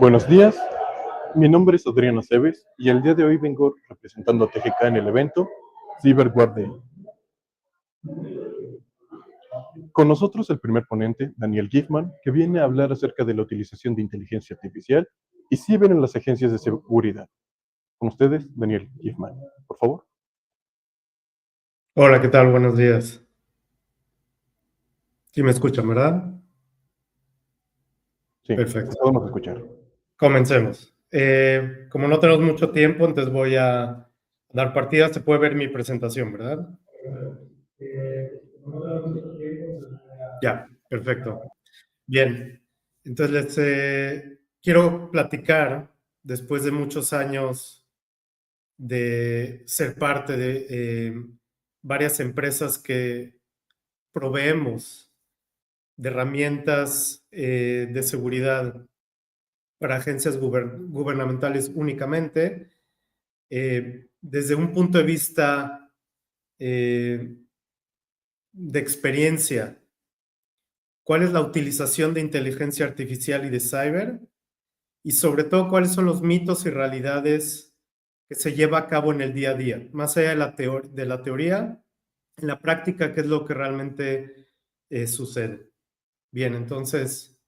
Buenos días, mi nombre es Adriano Cebes y el día de hoy vengo representando a TGK en el evento Ciberseguridad. Con nosotros el primer ponente, Daniel Giffman, que viene a hablar acerca de la utilización de inteligencia artificial y ciber en las agencias de seguridad. Con ustedes, Daniel Giffman, por favor. Hola, ¿qué tal? Buenos días. ¿Sí me escuchan, verdad? Sí, Perfecto. podemos escuchar. Comencemos. Como no tenemos mucho tiempo, entonces voy a dar partida. Se puede ver mi presentación, ¿verdad? Ya, perfecto. Bien, entonces les quiero platicar, después de muchos años de ser parte de varias empresas que proveemos de herramientas de seguridad para agencias gubernamentales únicamente, desde un punto de vista de experiencia, cuál es la utilización de inteligencia artificial y de cyber, y sobre todo cuáles son los mitos y realidades que se lleva a cabo en el día a día, más allá de la teoría, en la práctica, qué es lo que realmente sucede. Bien, entonces,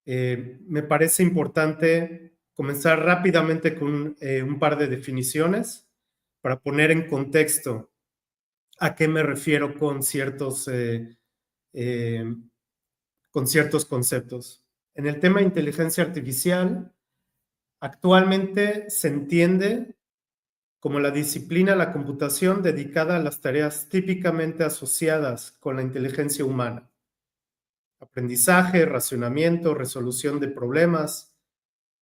me parece importante comenzar rápidamente con un par de definiciones para poner en contexto a qué me refiero con ciertos conceptos. En el tema de inteligencia artificial, actualmente se entiende como la disciplina de la computación dedicada a las tareas típicamente asociadas con la inteligencia humana: aprendizaje, racionamiento, resolución de problemas,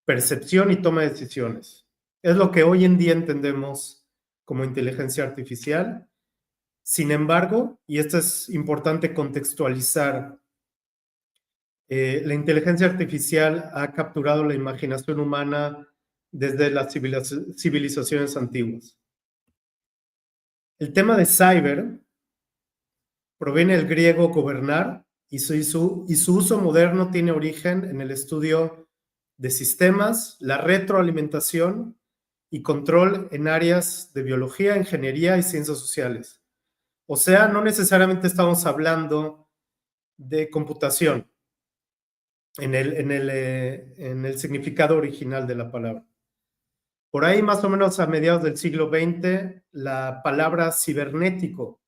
percepción y toma de decisiones. Es lo que hoy en día entendemos como inteligencia artificial. Sin embargo, y esto es importante contextualizar, la inteligencia artificial ha capturado la imaginación humana desde las civilizaciones antiguas. El tema de cyber proviene del griego gobernar y su uso moderno tiene origen en el estudio de sistemas, la retroalimentación y control en áreas de biología, ingeniería y ciencias sociales. O sea, no necesariamente estamos hablando de computación en el significado original de la palabra. Por ahí, más o menos a mediados del siglo XX, la palabra cibernético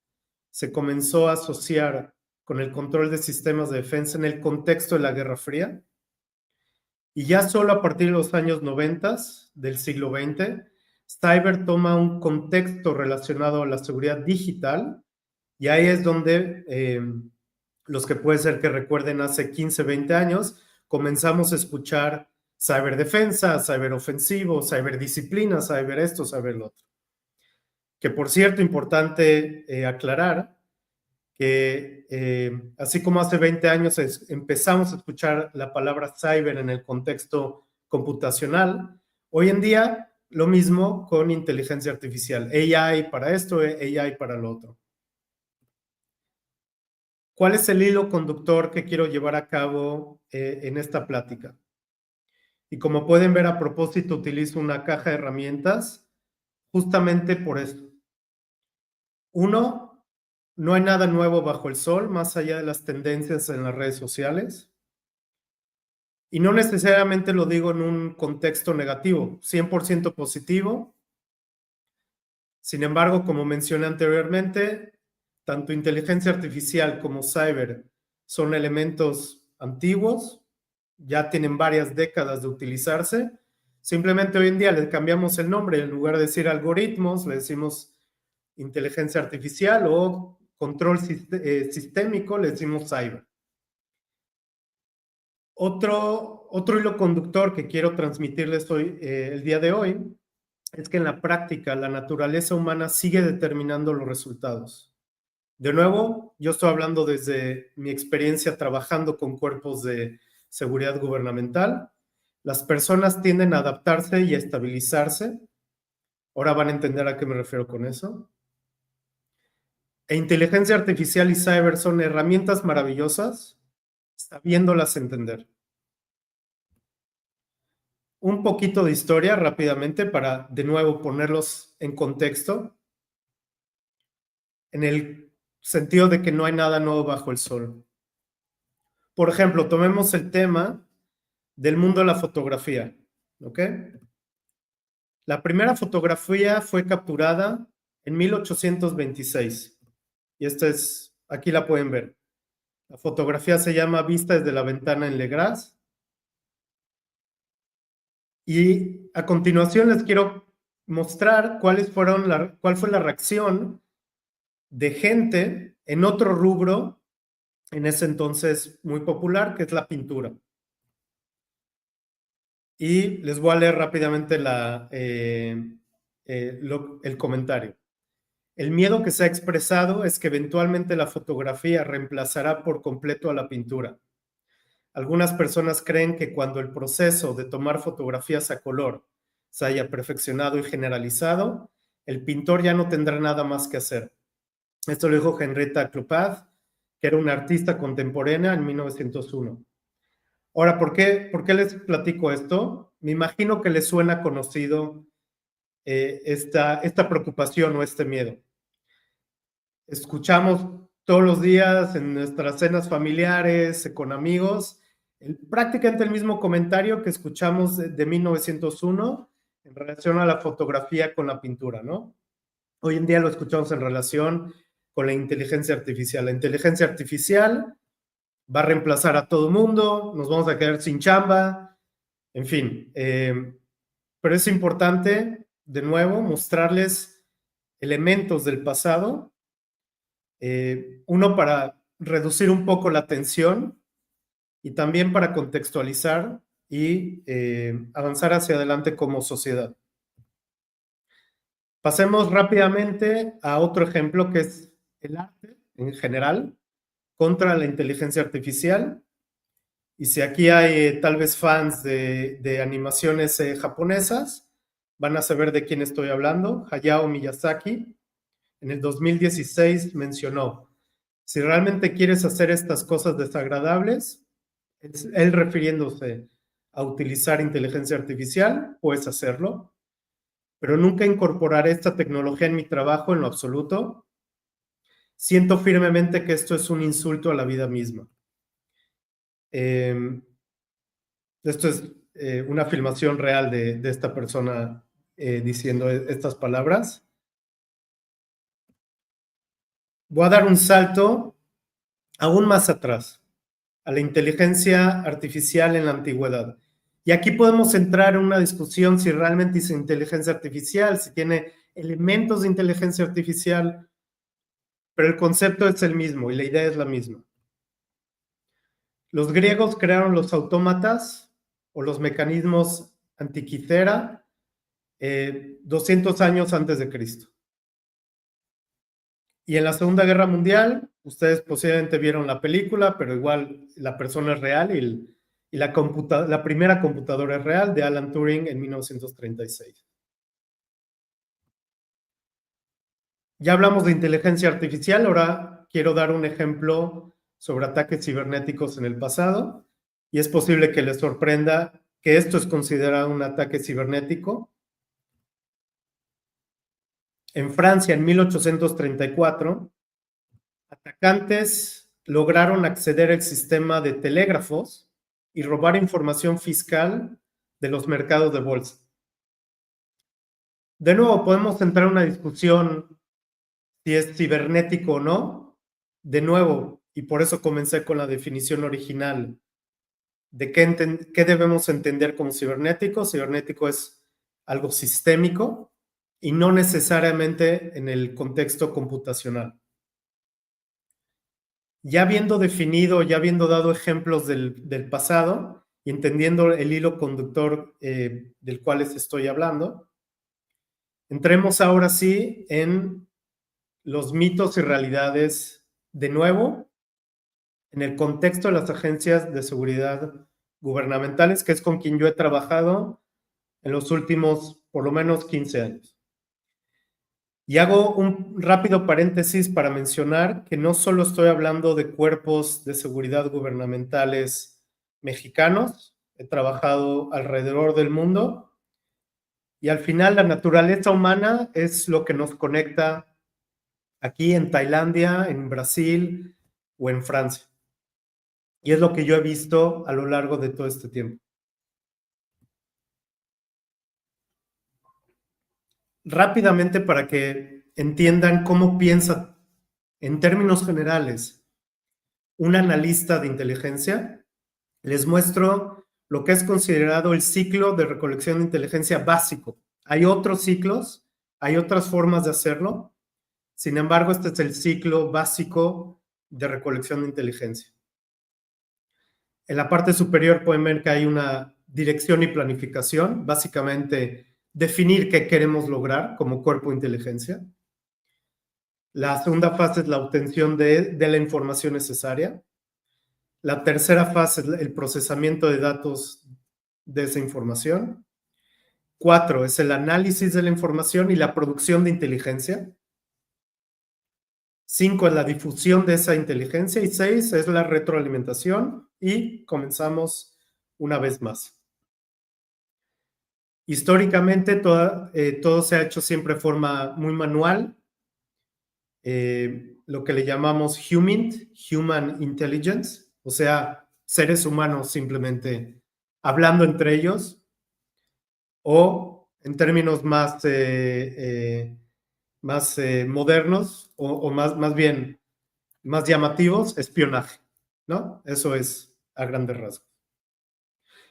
se comenzó a asociar con el control de sistemas de defensa en el contexto de la Guerra Fría. Y ya solo a partir de los años 90 del siglo XX, cyber toma un contexto relacionado a la seguridad digital, y ahí es donde los que puede ser que recuerden hace 15, 20 años, comenzamos a escuchar ciberdefensa, ciberofensivo, ciberdisciplina, cyber esto, cyber lo otro. Que por cierto, importante aclarar que así como hace 20 años empezamos a escuchar la palabra cyber en el contexto computacional, hoy en día lo mismo con inteligencia artificial. AI para esto, AI para lo otro. ¿Cuál es el hilo conductor que quiero llevar a cabo en esta plática? Y como pueden ver, a propósito, utilizo una caja de herramientas justamente por esto. Uno, no hay nada nuevo bajo el sol, más allá de las tendencias en las redes sociales. Y no necesariamente lo digo en un contexto negativo, 100% positivo. Sin embargo, como mencioné anteriormente, tanto inteligencia artificial como cyber son elementos antiguos, ya tienen varias décadas de utilizarse. Simplemente hoy en día le cambiamos el nombre, en lugar de decir algoritmos, le decimos inteligencia artificial, o control sistémico, le decimos cyber. Otro hilo conductor que quiero transmitirles hoy, el día de hoy, es que en la práctica la naturaleza humana sigue determinando los resultados. De nuevo, yo estoy hablando desde mi experiencia trabajando con cuerpos de seguridad gubernamental. Las personas tienden a adaptarse y a estabilizarse. Ahora van a entender a qué me refiero con eso. E inteligencia artificial y cyber son herramientas maravillosas, sabiéndolas entender. Un poquito de historia rápidamente para, de nuevo, ponerlos en contexto, en el sentido de que no hay nada nuevo bajo el sol. Por ejemplo, tomemos el tema del mundo de la fotografía, ¿ok? La primera fotografía fue capturada en 1826, y aquí la pueden ver. La fotografía se llama Vista desde la ventana en Legras. Y a continuación les quiero mostrar cuál fue la reacción de gente en otro rubro, en ese entonces muy popular, que es la pintura. Y les voy a leer rápidamente el comentario. El miedo que se ha expresado es que eventualmente la fotografía reemplazará por completo a la pintura. Algunas personas creen que cuando el proceso de tomar fotografías a color se haya perfeccionado y generalizado, el pintor ya no tendrá nada más que hacer. Esto lo dijo Henrietta Clopaz, que era una artista contemporánea en 1901. Ahora, ¿por qué les platico esto? Me imagino que les suena conocido esta preocupación o este miedo. Escuchamos todos los días en nuestras cenas familiares, con amigos, prácticamente el mismo comentario que escuchamos de 1901 en relación a la fotografía con la pintura, ¿no? Hoy en día lo escuchamos en relación con la inteligencia artificial. La inteligencia artificial va a reemplazar a todo mundo, nos vamos a quedar sin chamba, en fin. Pero es importante, de nuevo, mostrarles elementos del pasado, uno para reducir un poco la tensión y también para contextualizar y avanzar hacia adelante como sociedad. Pasemos rápidamente a otro ejemplo que es el arte en general contra la inteligencia artificial. Y si aquí hay tal vez fans de animaciones japonesas, van a saber de quién estoy hablando. Hayao Miyazaki en el 2016 mencionó: si realmente quieres hacer estas cosas desagradables, él refiriéndose a utilizar inteligencia artificial, puedes hacerlo, pero nunca incorporaré esta tecnología en mi trabajo en lo absoluto. Siento firmemente que esto es un insulto a la vida misma. Esto es una filmación real de esta persona diciendo estas palabras. Voy a dar un salto aún más atrás, a la inteligencia artificial en la antigüedad. Y aquí podemos entrar en una discusión si realmente es inteligencia artificial, si tiene elementos de inteligencia artificial, pero el concepto es el mismo y la idea es la misma. Los griegos crearon los autómatas o los mecanismos antiquitera 200 años antes de Cristo. Y en la Segunda Guerra Mundial, ustedes posiblemente vieron la película, pero igual la persona es real y la primera computadora es real, de Alan Turing en 1936. Ya hablamos de inteligencia artificial, ahora quiero dar un ejemplo sobre ataques cibernéticos en el pasado, y es posible que les sorprenda que esto es considerado un ataque cibernético. En Francia, en 1834, atacantes lograron acceder al sistema de telégrafos y robar información fiscal de los mercados de bolsa. De nuevo, podemos entrar en una discusión si es cibernético o no. De nuevo, y por eso comencé con la definición original de qué debemos entender como cibernético. Cibernético es algo sistémico y no necesariamente en el contexto computacional. Ya habiendo definido, ya habiendo dado ejemplos del pasado y entendiendo el hilo conductor del cual les estoy hablando, entremos ahora sí en los mitos y realidades, de nuevo, en el contexto de las agencias de seguridad gubernamentales, que es con quien yo he trabajado en los últimos, por lo menos, 15 años. Y hago un rápido paréntesis para mencionar que no solo estoy hablando de cuerpos de seguridad gubernamentales mexicanos, he trabajado alrededor del mundo, y al final la naturaleza humana es lo que nos conecta aquí en Tailandia, en Brasil o en Francia. Y es lo que yo he visto a lo largo de todo este tiempo. Rápidamente, para que entiendan cómo piensa en términos generales un analista de inteligencia, les muestro lo que es considerado el ciclo de recolección de inteligencia básico. Hay otros ciclos, hay otras formas de hacerlo. Sin embargo, este es el ciclo básico de recolección de inteligencia. En la parte superior pueden ver que hay una dirección y planificación, básicamente definir qué queremos lograr como cuerpo de inteligencia. La segunda fase es la obtención de la información necesaria. La tercera fase es el procesamiento de datos de esa información. 4 es el análisis de la información y la producción de inteligencia. 5 es la difusión de esa inteligencia y 6 es la retroalimentación y comenzamos una vez más. Históricamente todo se ha hecho siempre de forma muy manual, lo que le llamamos human intelligence, o sea, seres humanos simplemente hablando entre ellos, o en términos más modernos o más bien más llamativos, espionaje, ¿no? Eso es a grandes rasgos.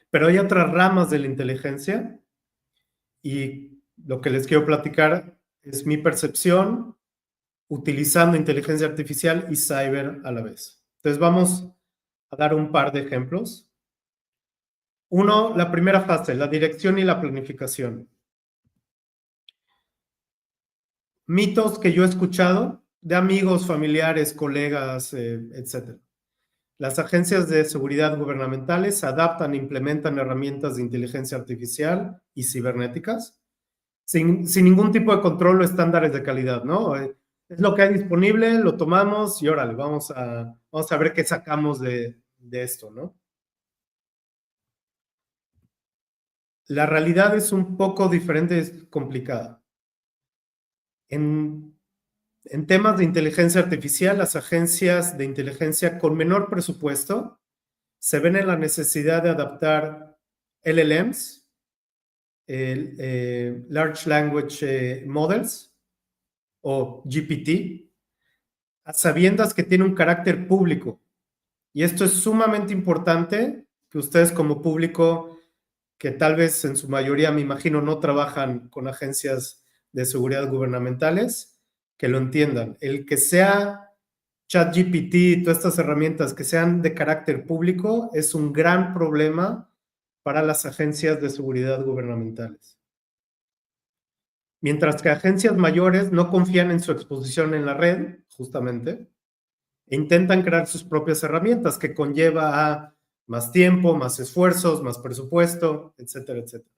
Pero hay otras ramas de la inteligencia y lo que les quiero platicar es mi percepción utilizando inteligencia artificial y cyber a la vez. Entonces vamos a dar un par de ejemplos. Uno, la primera fase, la dirección y la planificación. Mitos que yo he escuchado de amigos, familiares, colegas, etc. Las agencias de seguridad gubernamentales adaptan e implementan herramientas de inteligencia artificial y cibernéticas sin ningún tipo de control o estándares de calidad, ¿no? Es lo que hay disponible, lo tomamos y órale, vamos a ver qué sacamos de esto, ¿no? La realidad es un poco diferente, es complicada. En temas de inteligencia artificial, las agencias de inteligencia con menor presupuesto se ven en la necesidad de adaptar LLMs, Large Language Models, o GPT, a sabiendas que tiene un carácter público. Y esto es sumamente importante que ustedes como público, que tal vez en su mayoría, me imagino, no trabajan con agencias de seguridad gubernamentales, que lo entiendan. El que sea ChatGPT y todas estas herramientas que sean de carácter público es un gran problema para las agencias de seguridad gubernamentales. Mientras que agencias mayores no confían en su exposición en la red, justamente, e intentan crear sus propias herramientas, que conlleva a más tiempo, más esfuerzos, más presupuesto, etcétera, etcétera.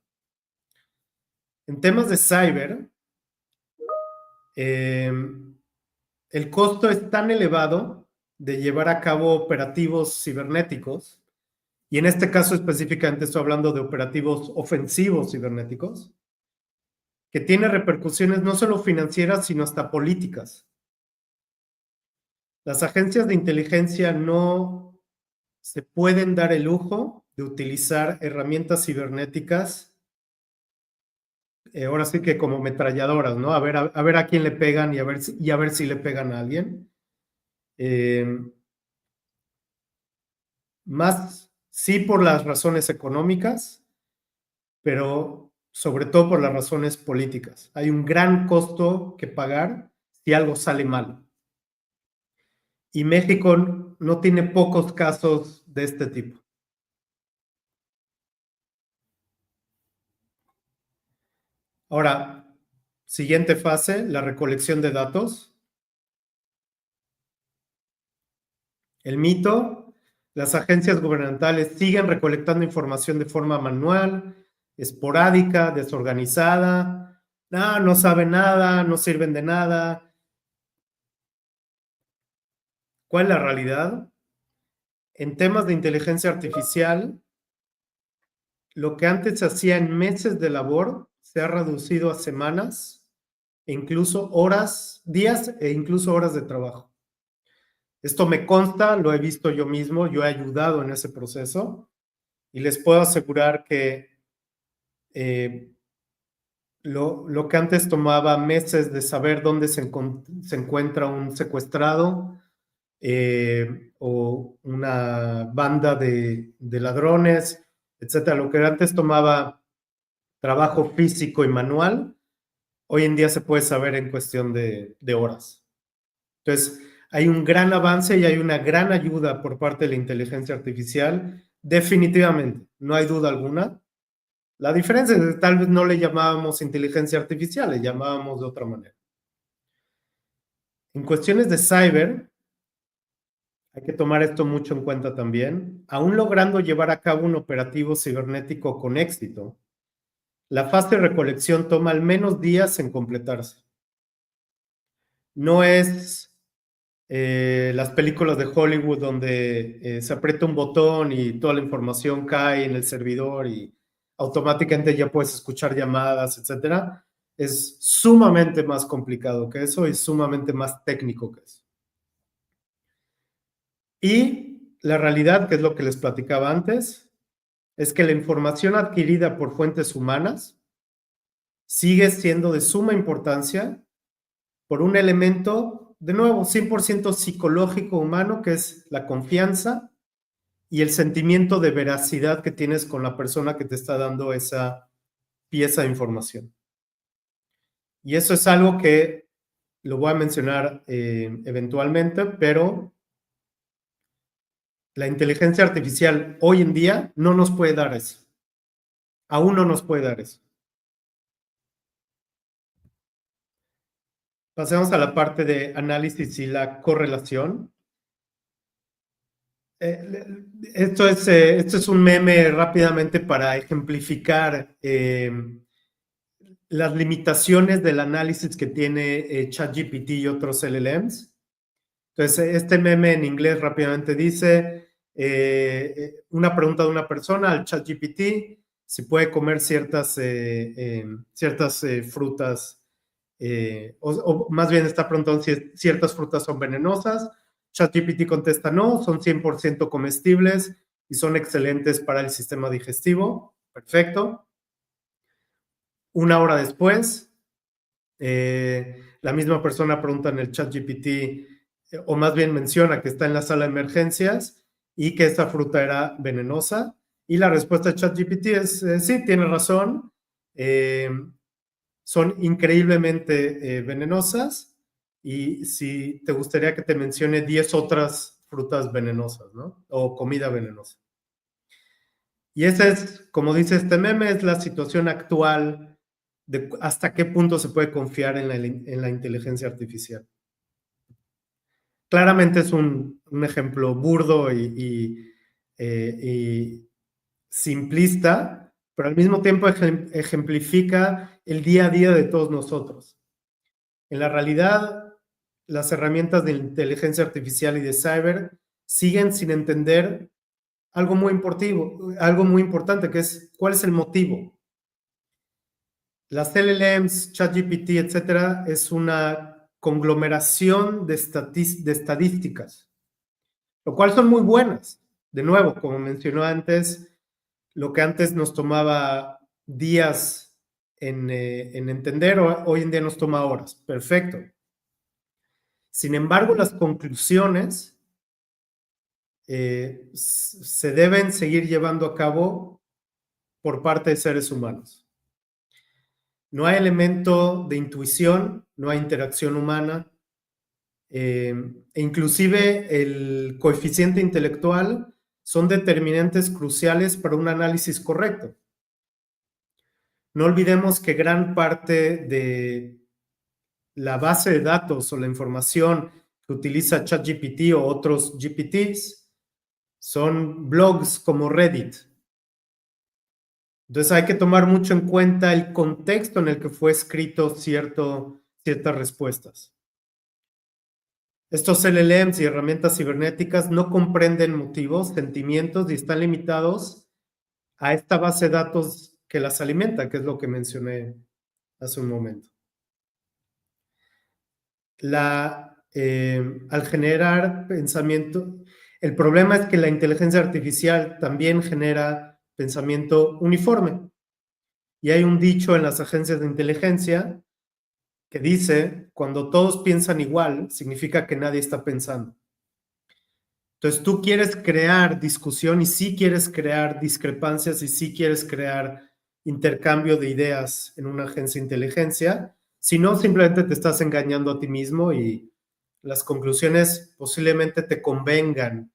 En temas de cyber, el costo es tan elevado de llevar a cabo operativos cibernéticos, y en este caso específicamente estoy hablando de operativos ofensivos cibernéticos, que tiene repercusiones no solo financieras, sino hasta políticas. Las agencias de inteligencia no se pueden dar el lujo de utilizar herramientas cibernéticas, ahora sí que como metralladoras, ¿no? A ver a quién le pegan y a ver si le pegan a alguien. Más sí por las razones económicas, pero sobre todo por las razones políticas. Hay un gran costo que pagar si algo sale mal. Y México no tiene pocos casos de este tipo. Ahora, siguiente fase, la recolección de datos. El mito, las agencias gubernamentales siguen recolectando información de forma manual, esporádica, desorganizada. No saben nada, no sirven de nada. ¿Cuál es la realidad? En temas de inteligencia artificial, lo que antes se hacía en meses de labor se ha reducido a semanas, e incluso horas, días e incluso horas de trabajo. Esto me consta, lo he visto yo mismo, yo he ayudado en ese proceso y les puedo asegurar que lo que antes tomaba meses de saber dónde se encuentra un secuestrado o una banda de ladrones, etcétera. Lo que antes tomaba trabajo físico y manual, hoy en día se puede saber en cuestión de horas. Entonces, hay un gran avance y hay una gran ayuda por parte de la inteligencia artificial, definitivamente, no hay duda alguna. La diferencia es que tal vez no le llamábamos inteligencia artificial, le llamábamos de otra manera. En cuestiones de cyber, hay que tomar esto mucho en cuenta también. Aún logrando llevar a cabo un operativo cibernético con éxito, la fase de recolección toma al menos días en completarse. No es las películas de Hollywood donde se aprieta un botón y toda la información cae en el servidor y automáticamente ya puedes escuchar llamadas, etcétera. Es sumamente más complicado que eso y sumamente más técnico que eso. Y la realidad, que es lo que les platicaba antes, es que la información adquirida por fuentes humanas sigue siendo de suma importancia por un elemento, de nuevo, 100% psicológico humano, que es la confianza y el sentimiento de veracidad que tienes con la persona que te está dando esa pieza de información. Y eso es algo que lo voy a mencionar eventualmente, pero la inteligencia artificial hoy en día no nos puede dar eso. Aún no nos puede dar eso. Pasemos a la parte de análisis y la correlación. Esto es un meme rápidamente para ejemplificar las limitaciones del análisis que tiene ChatGPT y otros LLMs. Entonces, este meme en inglés rápidamente dice una pregunta de una persona al ChatGPT si puede comer ciertas frutas, o más bien está preguntando si ciertas frutas son venenosas. ChatGPT contesta no, son 100% comestibles y son excelentes para el sistema digestivo. Perfecto. Una hora después, la misma persona pregunta en el ChatGPT, o más bien menciona que está en la sala de emergencias y que esta fruta era venenosa. Y la respuesta de ChatGPT es, sí, tiene razón, son increíblemente venenosas y si te gustaría que te mencione 10 otras frutas venenosas, ¿no? O comida venenosa. Y esa es, como dice este meme, es la situación actual de hasta qué punto se puede confiar en la inteligencia artificial. Claramente es un ejemplo burdo y simplista, pero al mismo tiempo ejemplifica el día a día de todos nosotros. En la realidad, las herramientas de inteligencia artificial y de cyber siguen sin entender algo muy importante, que es cuál es el motivo. Las LLMs, ChatGPT, etcétera, es una conglomeración de estadísticas, lo cual son muy buenas. De nuevo, como mencionó antes, lo que antes nos tomaba días en entender, hoy en día nos toma horas. Perfecto. Sin embargo, las conclusiones se deben seguir llevando a cabo por parte de seres humanos. No hay elemento de intuición, no hay interacción humana, e inclusive el coeficiente intelectual son determinantes cruciales para un análisis correcto. No olvidemos que gran parte de la base de datos o la información que utiliza ChatGPT o otros GPTs son blogs como Reddit. Entonces hay que tomar mucho en cuenta el contexto en el que fue escrito ciertas respuestas. Estos LLMs y herramientas cibernéticas no comprenden motivos, sentimientos y están limitados a esta base de datos que las alimenta, que es lo que mencioné hace un momento. Al generar pensamiento, el problema es que la inteligencia artificial también genera pensamiento uniforme. Y hay un dicho en las agencias de inteligencia que dice, cuando todos piensan igual, significa que nadie está pensando. Entonces tú quieres crear discusión y sí quieres crear discrepancias y sí quieres crear intercambio de ideas en una agencia de inteligencia, si no simplemente te estás engañando a ti mismo y las conclusiones posiblemente te convengan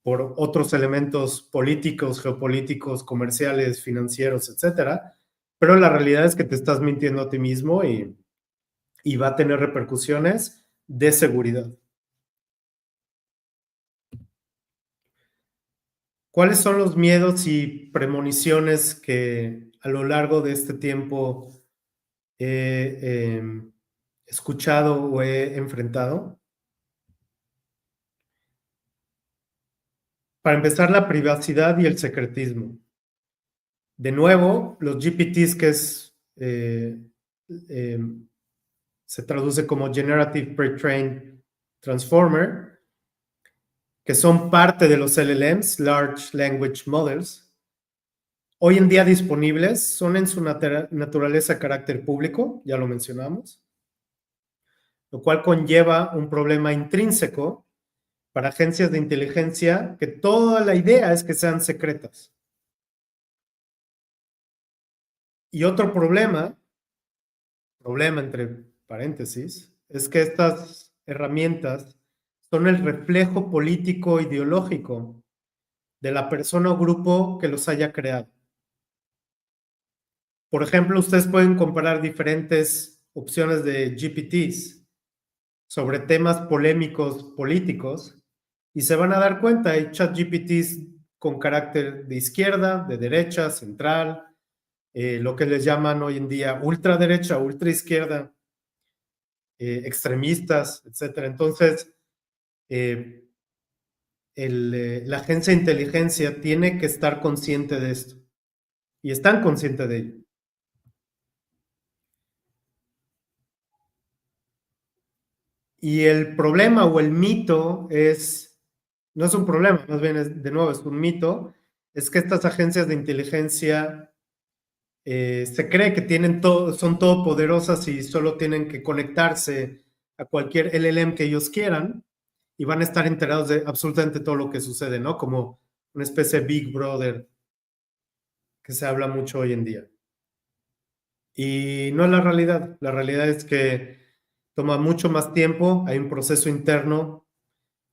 por otros elementos políticos, geopolíticos, comerciales, financieros, etcétera, pero la realidad es que te estás mintiendo a ti mismo y va a tener repercusiones de seguridad. ¿Cuáles son los miedos y premoniciones que a lo largo de este tiempo he escuchado o he enfrentado? Para empezar, la privacidad y el secretismo. De nuevo, los GPTs, que se traduce como Generative Pre-trained Transformer, que son parte de los LLMs, Large Language Models, hoy en día disponibles, son en su naturaleza carácter público, ya lo mencionamos, lo cual conlleva un problema intrínseco para agencias de inteligencia, que toda la idea es que sean secretas. Y otro problema entre paréntesis, es que estas herramientas son el reflejo político ideológico de la persona o grupo que los haya creado. Por ejemplo, ustedes pueden comparar diferentes opciones de GPTs sobre temas polémicos políticos y se van a dar cuenta, hay ChatGPTs con carácter de izquierda, de derecha, central, lo que les llaman hoy en día ultraderecha, ultraizquierda, extremistas, etcétera. Entonces, la agencia de inteligencia tiene que estar consciente de esto y están conscientes de ello. Y el problema o el mito no es un problema, más bien de nuevo es un mito, es que estas agencias de inteligencia se cree que son todopoderosas y solo tienen que conectarse a cualquier LLM que ellos quieran y van a estar enterados de absolutamente todo lo que sucede, ¿no? Como una especie de Big Brother que se habla mucho hoy en día. Y no es la realidad. La realidad es que toma mucho más tiempo, hay un proceso interno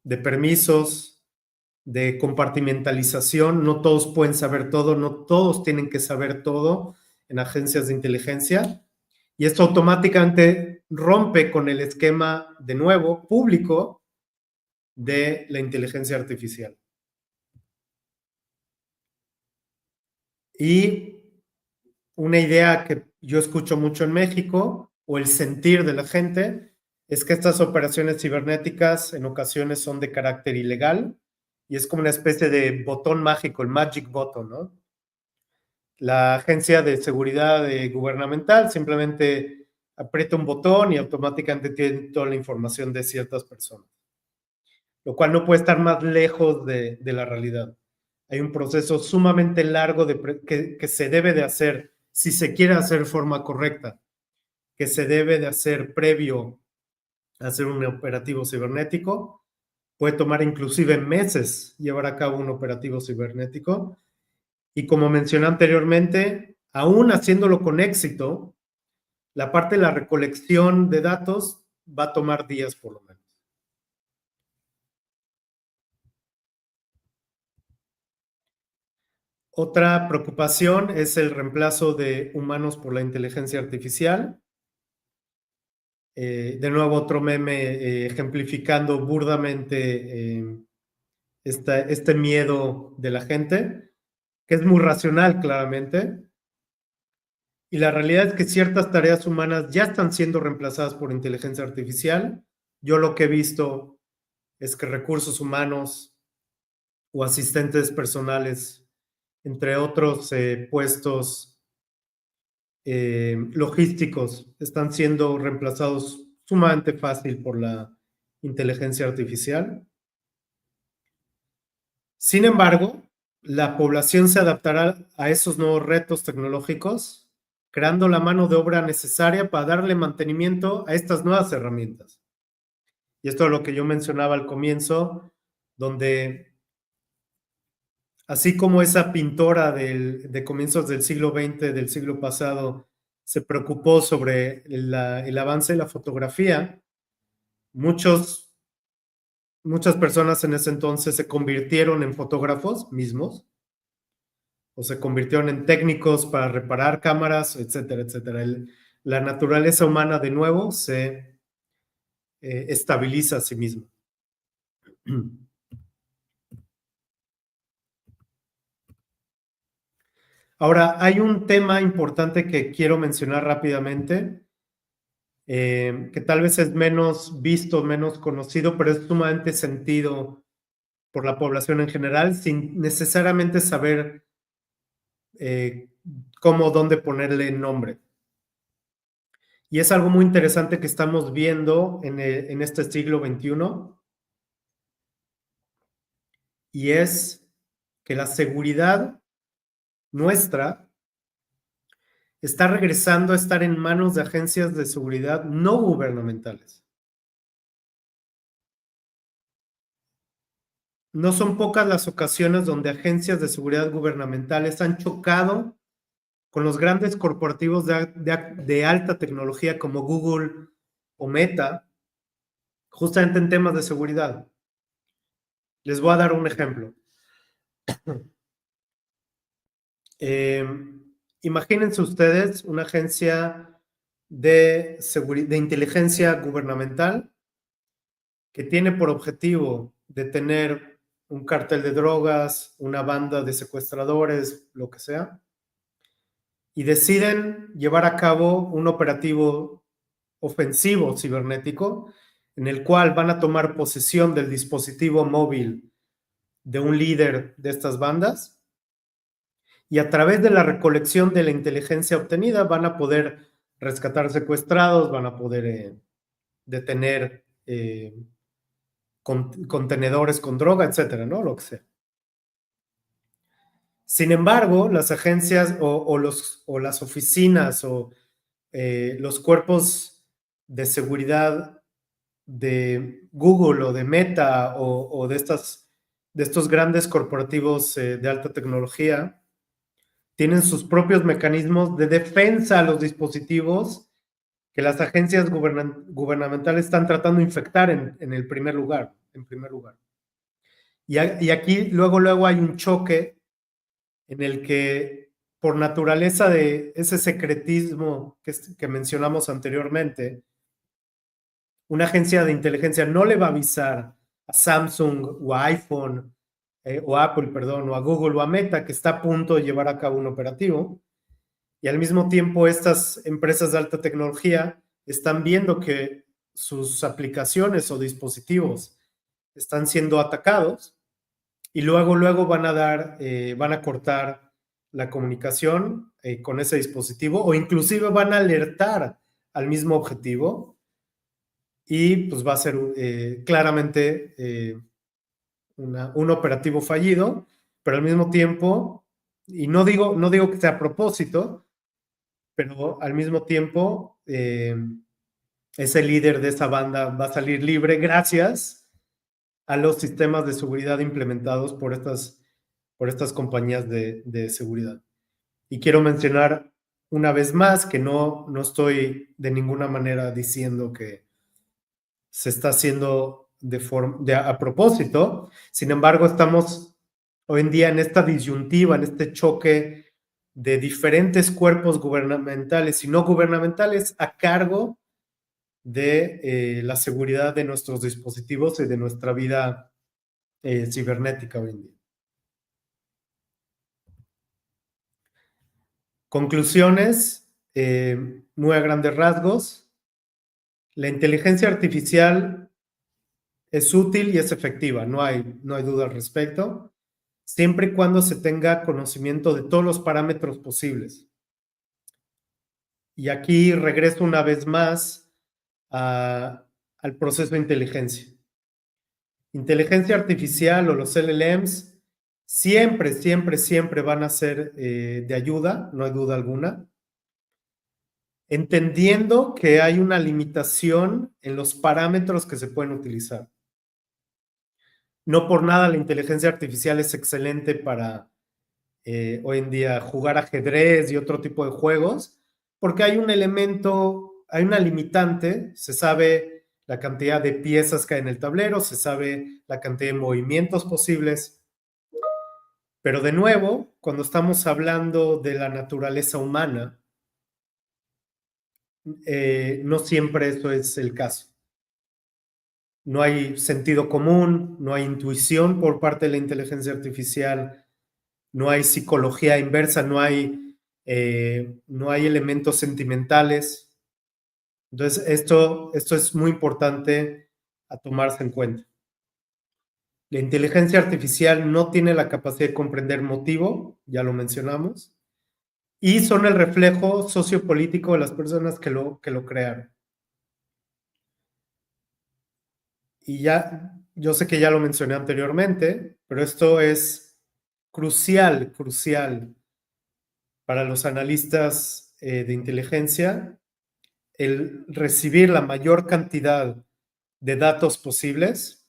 de permisos, de compartimentalización, no todos pueden saber todo, no todos tienen que saber todo en agencias de inteligencia, y esto automáticamente rompe con el esquema, de nuevo, público de la inteligencia artificial. Y una idea que yo escucho mucho en México, o el sentir de la gente, es que estas operaciones cibernéticas en ocasiones son de carácter ilegal y es como una especie de botón mágico, el magic button, ¿no? La agencia de seguridad gubernamental simplemente aprieta un botón y automáticamente tiene toda la información de ciertas personas, lo cual no puede estar más lejos de la realidad. Hay un proceso sumamente largo que se debe de hacer, si se quiere hacer de forma correcta, que se debe de hacer previo a hacer un operativo cibernético. Puede tomar inclusive meses llevar a cabo un operativo cibernético. Y como mencioné anteriormente, aún haciéndolo con éxito, la parte de la recolección de datos va a tomar días por lo menos. Otra preocupación es el reemplazo de humanos por la inteligencia artificial. De nuevo, otro meme ejemplificando burdamente este miedo de la gente, que es muy racional claramente. Y la realidad es que ciertas tareas humanas ya están siendo reemplazadas por inteligencia artificial. Yo lo que he visto es que recursos humanos o asistentes personales, entre otros puestos logísticos, están siendo reemplazados sumamente fácil por la inteligencia artificial. Sin embargo, la población se adaptará a esos nuevos retos tecnológicos, creando la mano de obra necesaria para darle mantenimiento a estas nuevas herramientas. Y esto es lo que yo mencionaba al comienzo, donde así como esa pintora de comienzos del siglo XX, del siglo pasado, se preocupó sobre el avance de la fotografía, muchas personas en ese entonces se convirtieron en fotógrafos mismos, o se convirtieron en técnicos para reparar cámaras, etcétera, etcétera. La naturaleza humana de nuevo se estabiliza a sí misma. Ahora, hay un tema importante que quiero mencionar rápidamente, que tal vez es menos visto, menos conocido, pero es sumamente sentido por la población en general, sin necesariamente saber cómo, dónde ponerle nombre. Y es algo muy interesante que estamos viendo en este siglo XXI, y es que la seguridad nuestra está regresando a estar en manos de agencias de seguridad no gubernamentales. No son pocas las ocasiones donde agencias de seguridad gubernamentales han chocado con los grandes corporativos de alta tecnología como Google o Meta, justamente en temas de seguridad. Les voy a dar un ejemplo. Imagínense ustedes una agencia de inteligencia gubernamental que tiene por objetivo detener un cártel de drogas, una banda de secuestradores, lo que sea, y deciden llevar a cabo un operativo ofensivo cibernético en el cual van a tomar posesión del dispositivo móvil de un líder de estas bandas, y a través de la recolección de la inteligencia obtenida van a poder rescatar secuestrados, van a poder detener contenedores con droga, etcétera, ¿no? Lo que sea. Sin embargo, las agencias o las oficinas o los cuerpos de seguridad de Google o de Meta o de estos grandes corporativos de alta tecnología tienen sus propios mecanismos de defensa a los dispositivos que las agencias gubernamentales están tratando de infectar en el primer lugar, Y aquí luego hay un choque en el que, por naturaleza de ese secretismo que mencionamos anteriormente, una agencia de inteligencia no le va a avisar a Samsung o a iPhone o a Apple, perdón, o a Google o a Meta que está a punto de llevar a cabo un operativo, y al mismo tiempo estas empresas de alta tecnología están viendo que sus aplicaciones o dispositivos están siendo atacados, y luego van a cortar la comunicación con ese dispositivo, o inclusive van a alertar al mismo objetivo, y pues va a ser claramente un operativo fallido, pero al mismo tiempo, y no digo que sea a propósito, pero al mismo tiempo ese líder de esa banda va a salir libre gracias a los sistemas de seguridad implementados por estas compañías de seguridad. Y quiero mencionar una vez más que no estoy de ninguna manera diciendo que se está haciendo a propósito. Sin embargo, estamos hoy en día en esta disyuntiva, en este choque de diferentes cuerpos gubernamentales y no gubernamentales a cargo de la seguridad de nuestros dispositivos y de nuestra vida cibernética hoy en día. Conclusiones, muy a grandes rasgos. La inteligencia artificial es útil y es efectiva, no hay duda al respecto, siempre y cuando se tenga conocimiento de todos los parámetros posibles. Y aquí regreso una vez más al proceso de inteligencia. Inteligencia artificial o los LLMs siempre van a ser de ayuda, no hay duda alguna, entendiendo que hay una limitación en los parámetros que se pueden utilizar. No por nada la inteligencia artificial es excelente para hoy en día jugar ajedrez y otro tipo de juegos, porque hay un elemento, hay una limitante, se sabe la cantidad de piezas que hay en el tablero, se sabe la cantidad de movimientos posibles, pero de nuevo, cuando estamos hablando de la naturaleza humana, no siempre eso es el caso. No hay sentido común, no hay intuición por parte de la inteligencia artificial, no hay psicología inversa, no hay elementos sentimentales. Entonces, esto es muy importante a tomarse en cuenta. La inteligencia artificial no tiene la capacidad de comprender motivo, ya lo mencionamos, y son el reflejo sociopolítico de las personas que lo crearon. Y ya, yo sé que ya lo mencioné anteriormente, pero esto es crucial para los analistas de inteligencia, el recibir la mayor cantidad de datos posibles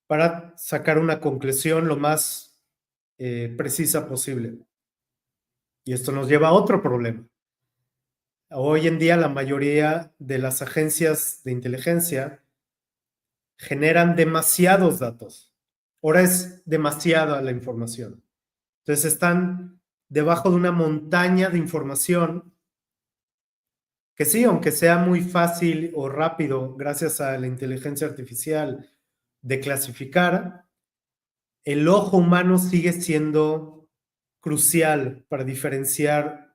para sacar una conclusión lo más precisa posible. Y esto nos lleva a otro problema. Hoy en día la mayoría de las agencias de inteligencia generan demasiados datos. Ahora es demasiada la información. Entonces están debajo de una montaña de información que sí, aunque sea muy fácil o rápido gracias a la inteligencia artificial de clasificar, el ojo humano sigue siendo crucial para diferenciar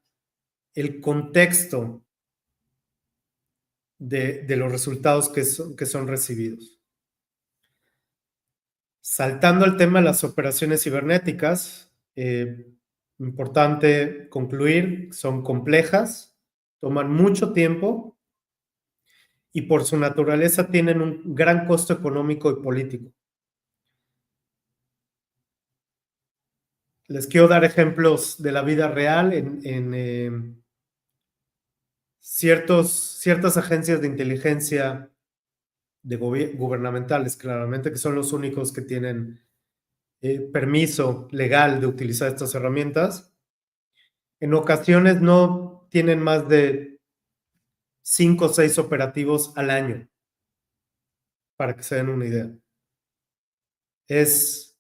el contexto de los resultados que son recibidos. Saltando al tema de las operaciones cibernéticas, importante concluir, son complejas, toman mucho tiempo y por su naturaleza tienen un gran costo económico y político. Les quiero dar ejemplos de la vida real en ciertas agencias de inteligencia gubernamentales, claramente, que son los únicos que tienen permiso legal de utilizar estas herramientas. En ocasiones no tienen más de 5 o 6 operativos al año, para que se den una idea. Es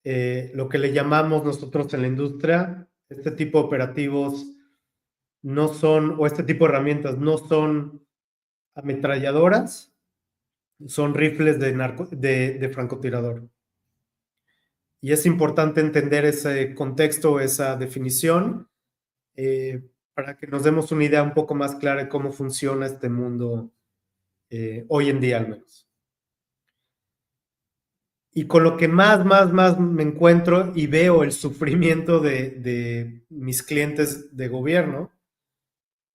lo que le llamamos nosotros en la industria, este tipo de operativos no son, o este tipo de herramientas no son ametralladoras, son rifles de francotirador. Y es importante entender ese contexto, esa definición, para que nos demos una idea un poco más clara de cómo funciona este mundo hoy en día al menos. Y con lo que más me encuentro y veo el sufrimiento de mis clientes de gobierno,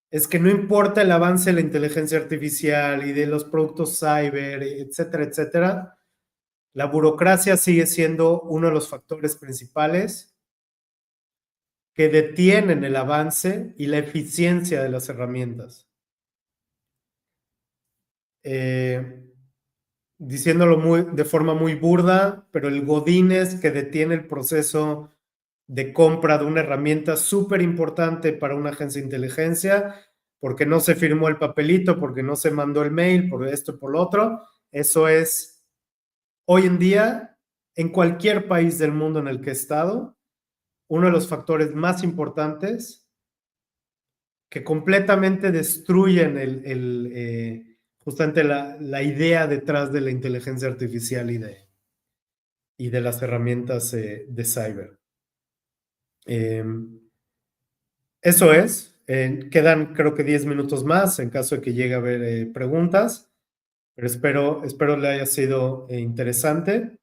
es que no importa el avance de la inteligencia artificial y de los productos cyber, etcétera, etcétera, la burocracia sigue siendo uno de los factores principales que detienen el avance y la eficiencia de las herramientas. Diciéndolo de forma muy burda, pero el godínez que detiene el proceso de compra de una herramienta súper importante para una agencia de inteligencia, porque no se firmó el papelito, porque no se mandó el mail, por esto y por lo otro, eso es hoy en día, en cualquier país del mundo en el que he estado, uno de los factores más importantes que completamente destruyen justamente la idea detrás de la inteligencia artificial y de las herramientas de cyber. Eso es. Quedan creo que 10 minutos más en caso de que llegue a haber preguntas, pero espero le haya sido interesante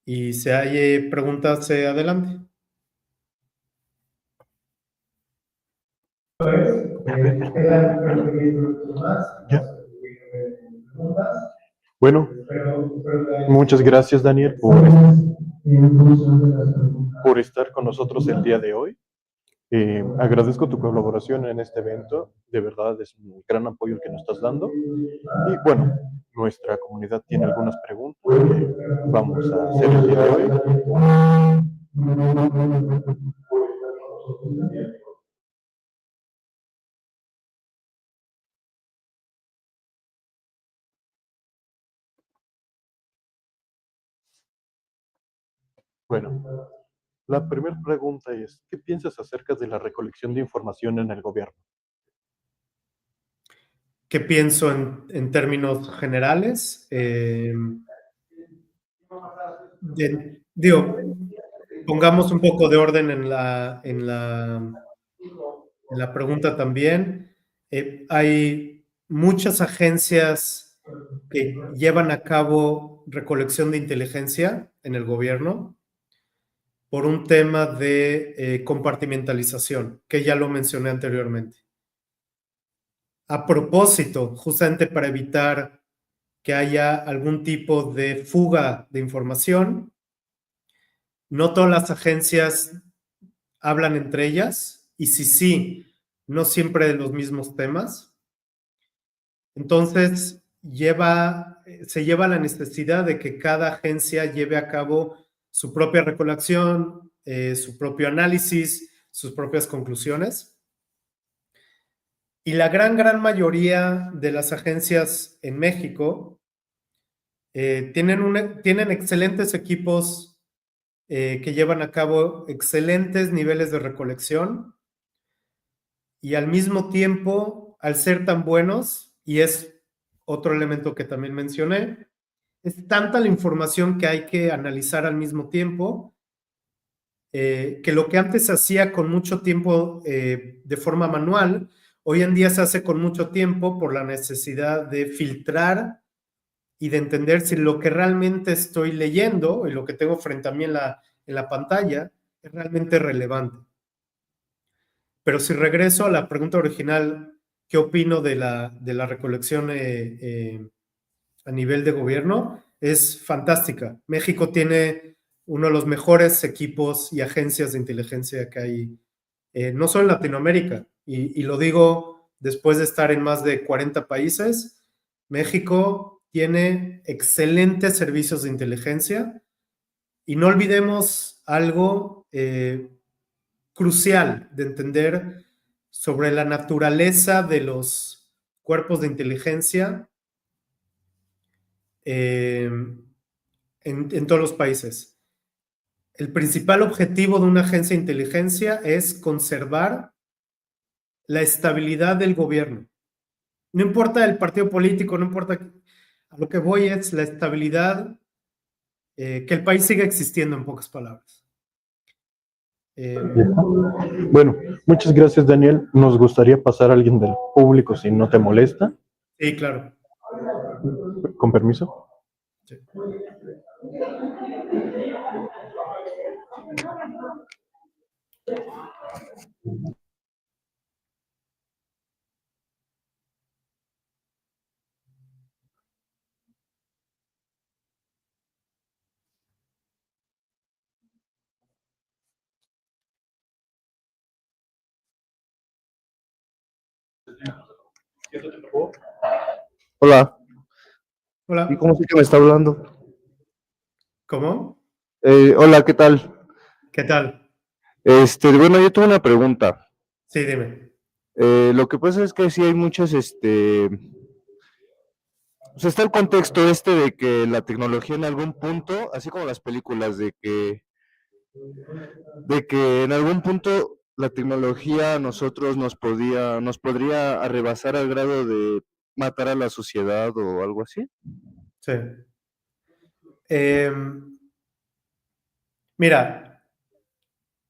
y si hay preguntas, adelante. Quedan creo que 10 minutos más. Ya. Bueno, muchas gracias, Daniel, por estar con nosotros el día de hoy. Agradezco tu colaboración en este evento, de verdad es un gran apoyo el que nos estás dando. Y bueno, nuestra comunidad tiene algunas preguntas que vamos a hacer el día de hoy. Bueno, la primera pregunta es, ¿qué piensas acerca de la recolección de información en el gobierno? ¿Qué pienso en términos generales? Digo, pongamos un poco de orden en la pregunta también. Hay muchas agencias que llevan a cabo recolección de inteligencia en el gobierno por un tema de compartimentalización, que ya lo mencioné anteriormente. A propósito, justamente para evitar que haya algún tipo de fuga de información, no todas las agencias hablan entre ellas, y si sí, no siempre de los mismos temas. Entonces, se lleva la necesidad de que cada agencia lleve a cabo su propia recolección, su propio análisis, sus propias conclusiones. Y la gran mayoría de las agencias en México tienen excelentes equipos que llevan a cabo excelentes niveles de recolección, y al mismo tiempo, al ser tan buenos, y es otro elemento que también mencioné, es tanta la información que hay que analizar al mismo tiempo, que lo que antes se hacía con mucho tiempo de forma manual, hoy en día se hace con mucho tiempo por la necesidad de filtrar y de entender si lo que realmente estoy leyendo y lo que tengo frente a mí en la pantalla es realmente relevante. Pero si regreso a la pregunta original, ¿qué opino de la recolección a nivel de gobierno? Es fantástica. México tiene uno de los mejores equipos y agencias de inteligencia que hay, no solo en Latinoamérica, y lo digo después de estar en más de 40 países. México tiene excelentes servicios de inteligencia, y no olvidemos algo crucial de entender sobre la naturaleza de los cuerpos de inteligencia en todos los países. El principal objetivo de una agencia de inteligencia es conservar la estabilidad del gobierno. No importa el partido político, no importa, a lo que voy es la estabilidad, que el país siga existiendo, en pocas palabras. Bueno, muchas gracias, Daniel. Nos gustaría pasar a alguien del público si no te molesta. Sí, claro. Con permiso. Sí. Hola, ¿y Hola. cómo sé que me está hablando? ¿Cómo? Hola, ¿qué tal? ¿Qué tal? Bueno, yo tengo una pregunta. Sí, dime. Lo que pasa es que sí hay muchas, pues está el contexto de que la tecnología en algún punto, así como las películas, de que en algún punto la tecnología a nosotros nos podría arrebasar al grado de matar a la sociedad o algo así. Sí. Mira,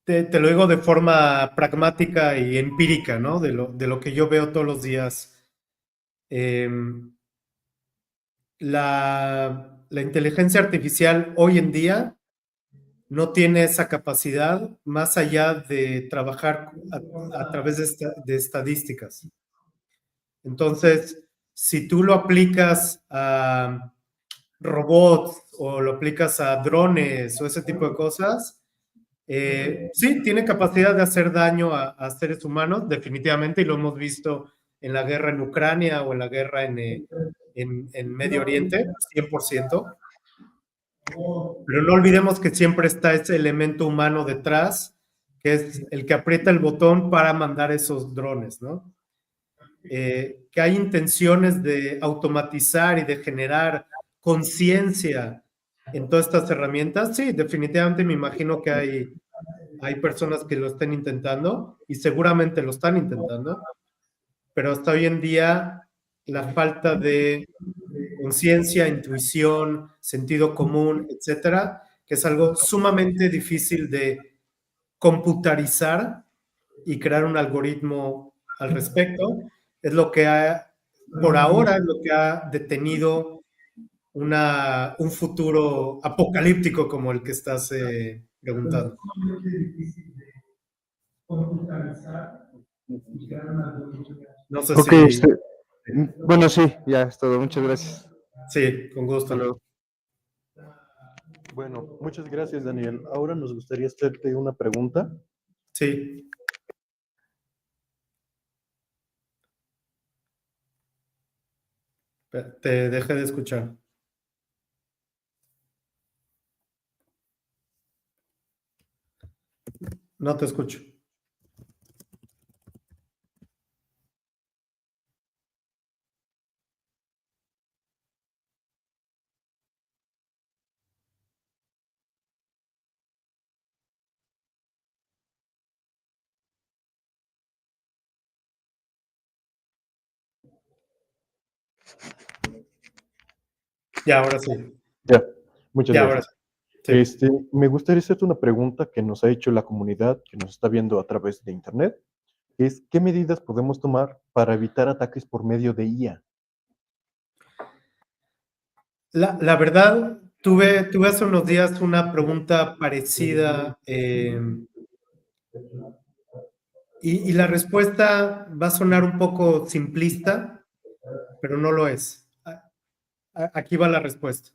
te lo digo de forma pragmática y empírica, ¿no? De lo que yo veo todos los días. La inteligencia artificial hoy en día no tiene esa capacidad más allá de trabajar a través de estadísticas. Entonces, si tú lo aplicas a robots o lo aplicas a drones o ese tipo de cosas, Sí, tiene capacidad de hacer daño a seres humanos, definitivamente, y lo hemos visto en la guerra en Ucrania o en la guerra en Medio Oriente, 100%. Pero no olvidemos que siempre está ese elemento humano detrás, que es el que aprieta el botón para mandar esos drones, ¿no? Que hay intenciones de automatizar y de generar conciencia en todas estas herramientas. Sí, definitivamente me imagino que hay personas que lo estén intentando y seguramente lo están intentando, pero hasta hoy en día la falta de conciencia, intuición, sentido común, etcétera, que es algo sumamente difícil de computarizar y crear un algoritmo al respecto, es lo que por ahora, es lo que ha detenido un futuro apocalíptico como el que estás preguntando. No sé Ok, si... bueno, sí, ya es todo. Muchas gracias. Sí, con Hasta gusto. luego. Bueno, muchas gracias, Daniel. Ahora nos gustaría hacerte una pregunta. Sí. Te dejé de escuchar. No te escucho. Ya, ahora sí. Ya, muchas Ya, ahora gracias. sí. Sí. Me gustaría hacerte una pregunta que nos ha hecho la comunidad que nos está viendo a través de Internet. Es, ¿qué medidas podemos tomar para evitar ataques por medio de IA? La verdad, tuve hace unos días una pregunta parecida y la respuesta va a sonar un poco simplista, pero no lo es. Aquí va la respuesta.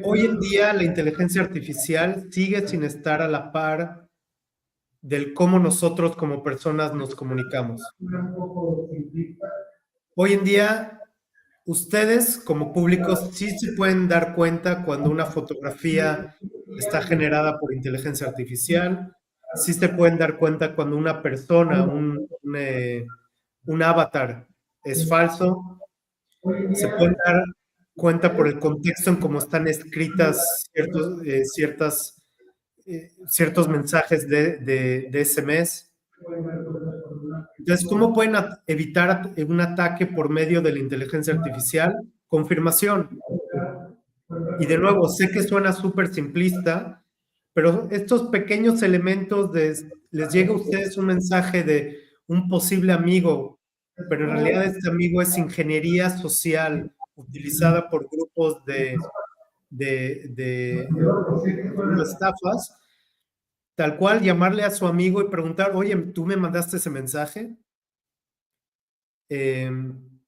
Hoy en día la inteligencia artificial sigue sin estar a la par del cómo nosotros como personas nos comunicamos. Hoy en día, ustedes como públicos sí se pueden dar cuenta cuando una fotografía está generada por inteligencia artificial, sí se pueden dar cuenta cuando una persona, un avatar es falso, se pueden dar cuenta por el contexto en cómo están escritas ciertos mensajes de SMS. Entonces, ¿cómo pueden evitar un ataque por medio de la inteligencia artificial? Confirmación. Y de nuevo, sé que suena súper simplista, pero estos pequeños elementos les llega a ustedes un mensaje de un posible amigo, pero en realidad este amigo es ingeniería social utilizada por grupos de estafas, tal cual llamarle a su amigo y preguntar, oye, ¿tú me mandaste ese mensaje? En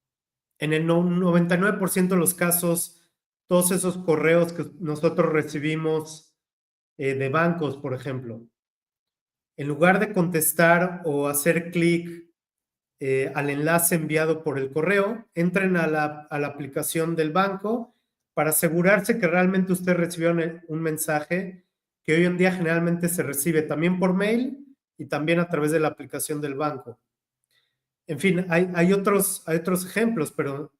el 99% de los casos, todos esos correos que nosotros recibimos de bancos, por ejemplo, en lugar de contestar o hacer clic al enlace enviado por el correo, entren a la aplicación del banco para asegurarse que realmente usted recibió un mensaje que hoy en día generalmente se recibe también por mail y también a través de la aplicación del banco. En fin, hay otros ejemplos, pero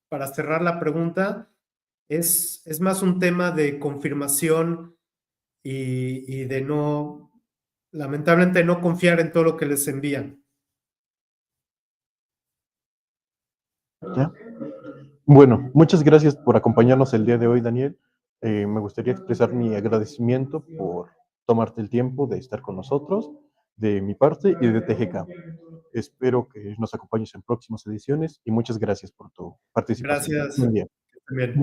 para cerrar la pregunta, es más un tema de confirmación y de lamentablemente, no confiar en todo lo que les envían. ¿Ya? Bueno, muchas gracias por acompañarnos el día de hoy, Daniel. Me gustaría expresar mi agradecimiento por tomarte el tiempo de estar con nosotros, de mi parte y de TGK. Espero que nos acompañes en próximas ediciones y muchas gracias por tu participación. Gracias. Buen día. También.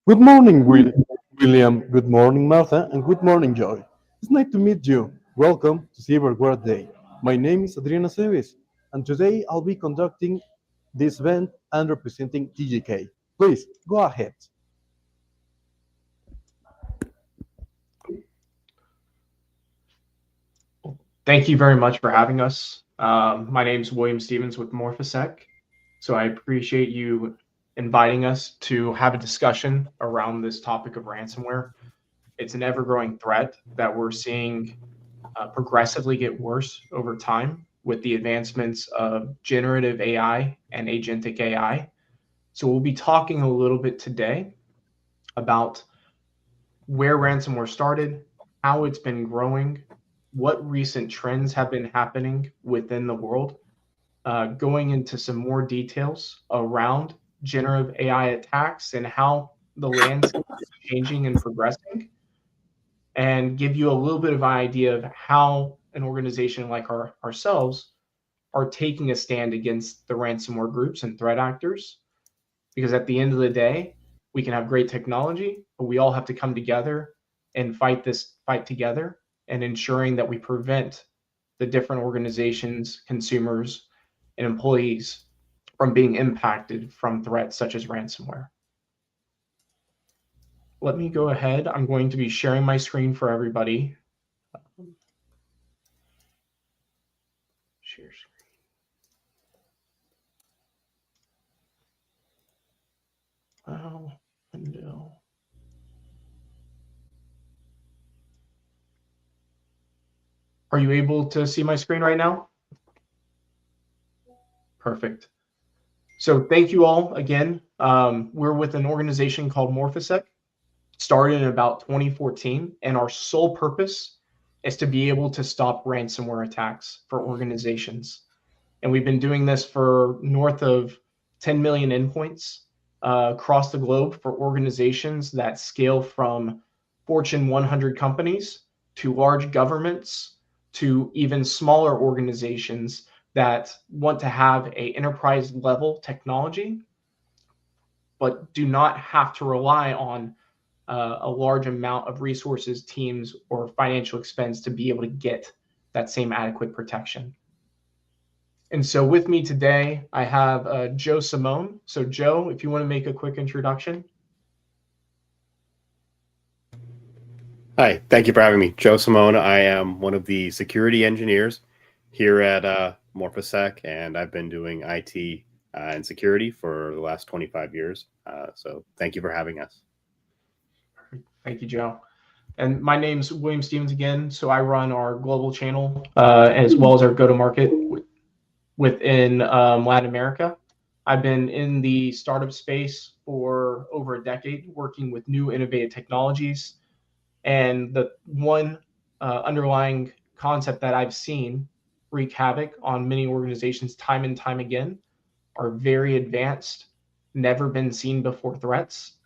Good morning, William. Good morning, Martha. And good morning, Joy. It's nice to meet you. Welcome to Ciberseguridad Day. My name is Adriana Seves, and today I'll be conducting this event and representing TGK. Please, go ahead. Thank you very much for having us. My name is William Stevens with Morphosec. So I appreciate you inviting us to have a discussion around this topic of ransomware. It's an ever-growing threat that we're seeing progressively get worse over time with the advancements of generative AI and agentic AI. So we'll be talking a little bit today about where ransomware started, how it's been growing, what recent trends have been happening within the world, going into some more details around generative AI attacks and how the landscape is changing and progressing, and give you a little bit of an idea of how an organization like ourselves are taking a stand against the ransomware groups and threat actors. Because at the end of the day, we can have great technology, but we all have to come together and fight together, and ensuring that we prevent the different organizations, consumers, and employees from being impacted from threats such as ransomware. Let me go ahead. I'm going to be sharing my screen for everybody. Share screen. Oh, window. Are you able to see my screen right now? Perfect. So thank you all again. We're with an organization called Morphosec, started in about 2014, and our sole purpose is to be able to stop ransomware attacks for organizations. And we've been doing this for north of 10 million endpoints across the globe for organizations that scale from Fortune 100 companies to large governments to even smaller organizations that want to have an enterprise level technology, but do not have to rely on a large amount of resources, teams, or financial expense to be able to get that same adequate protection. And so with me today, I have Joe Simone. So Joe, if you want to make a quick introduction. Hi, thank you for having me. Joe Simone. I am one of the security engineers here at Morphosec, and I've been doing IT and security for the last 25 years. So thank you for having us. Thank you, Joe. And my name's William Stevens again. So I run our global channel as well as our go-to-market within Latin America. I've been in the startup space for over a decade, working with new innovative technologies. And the one underlying concept that I've seen wreak havoc on many organizations time and time again are very advanced, never been seen before threats.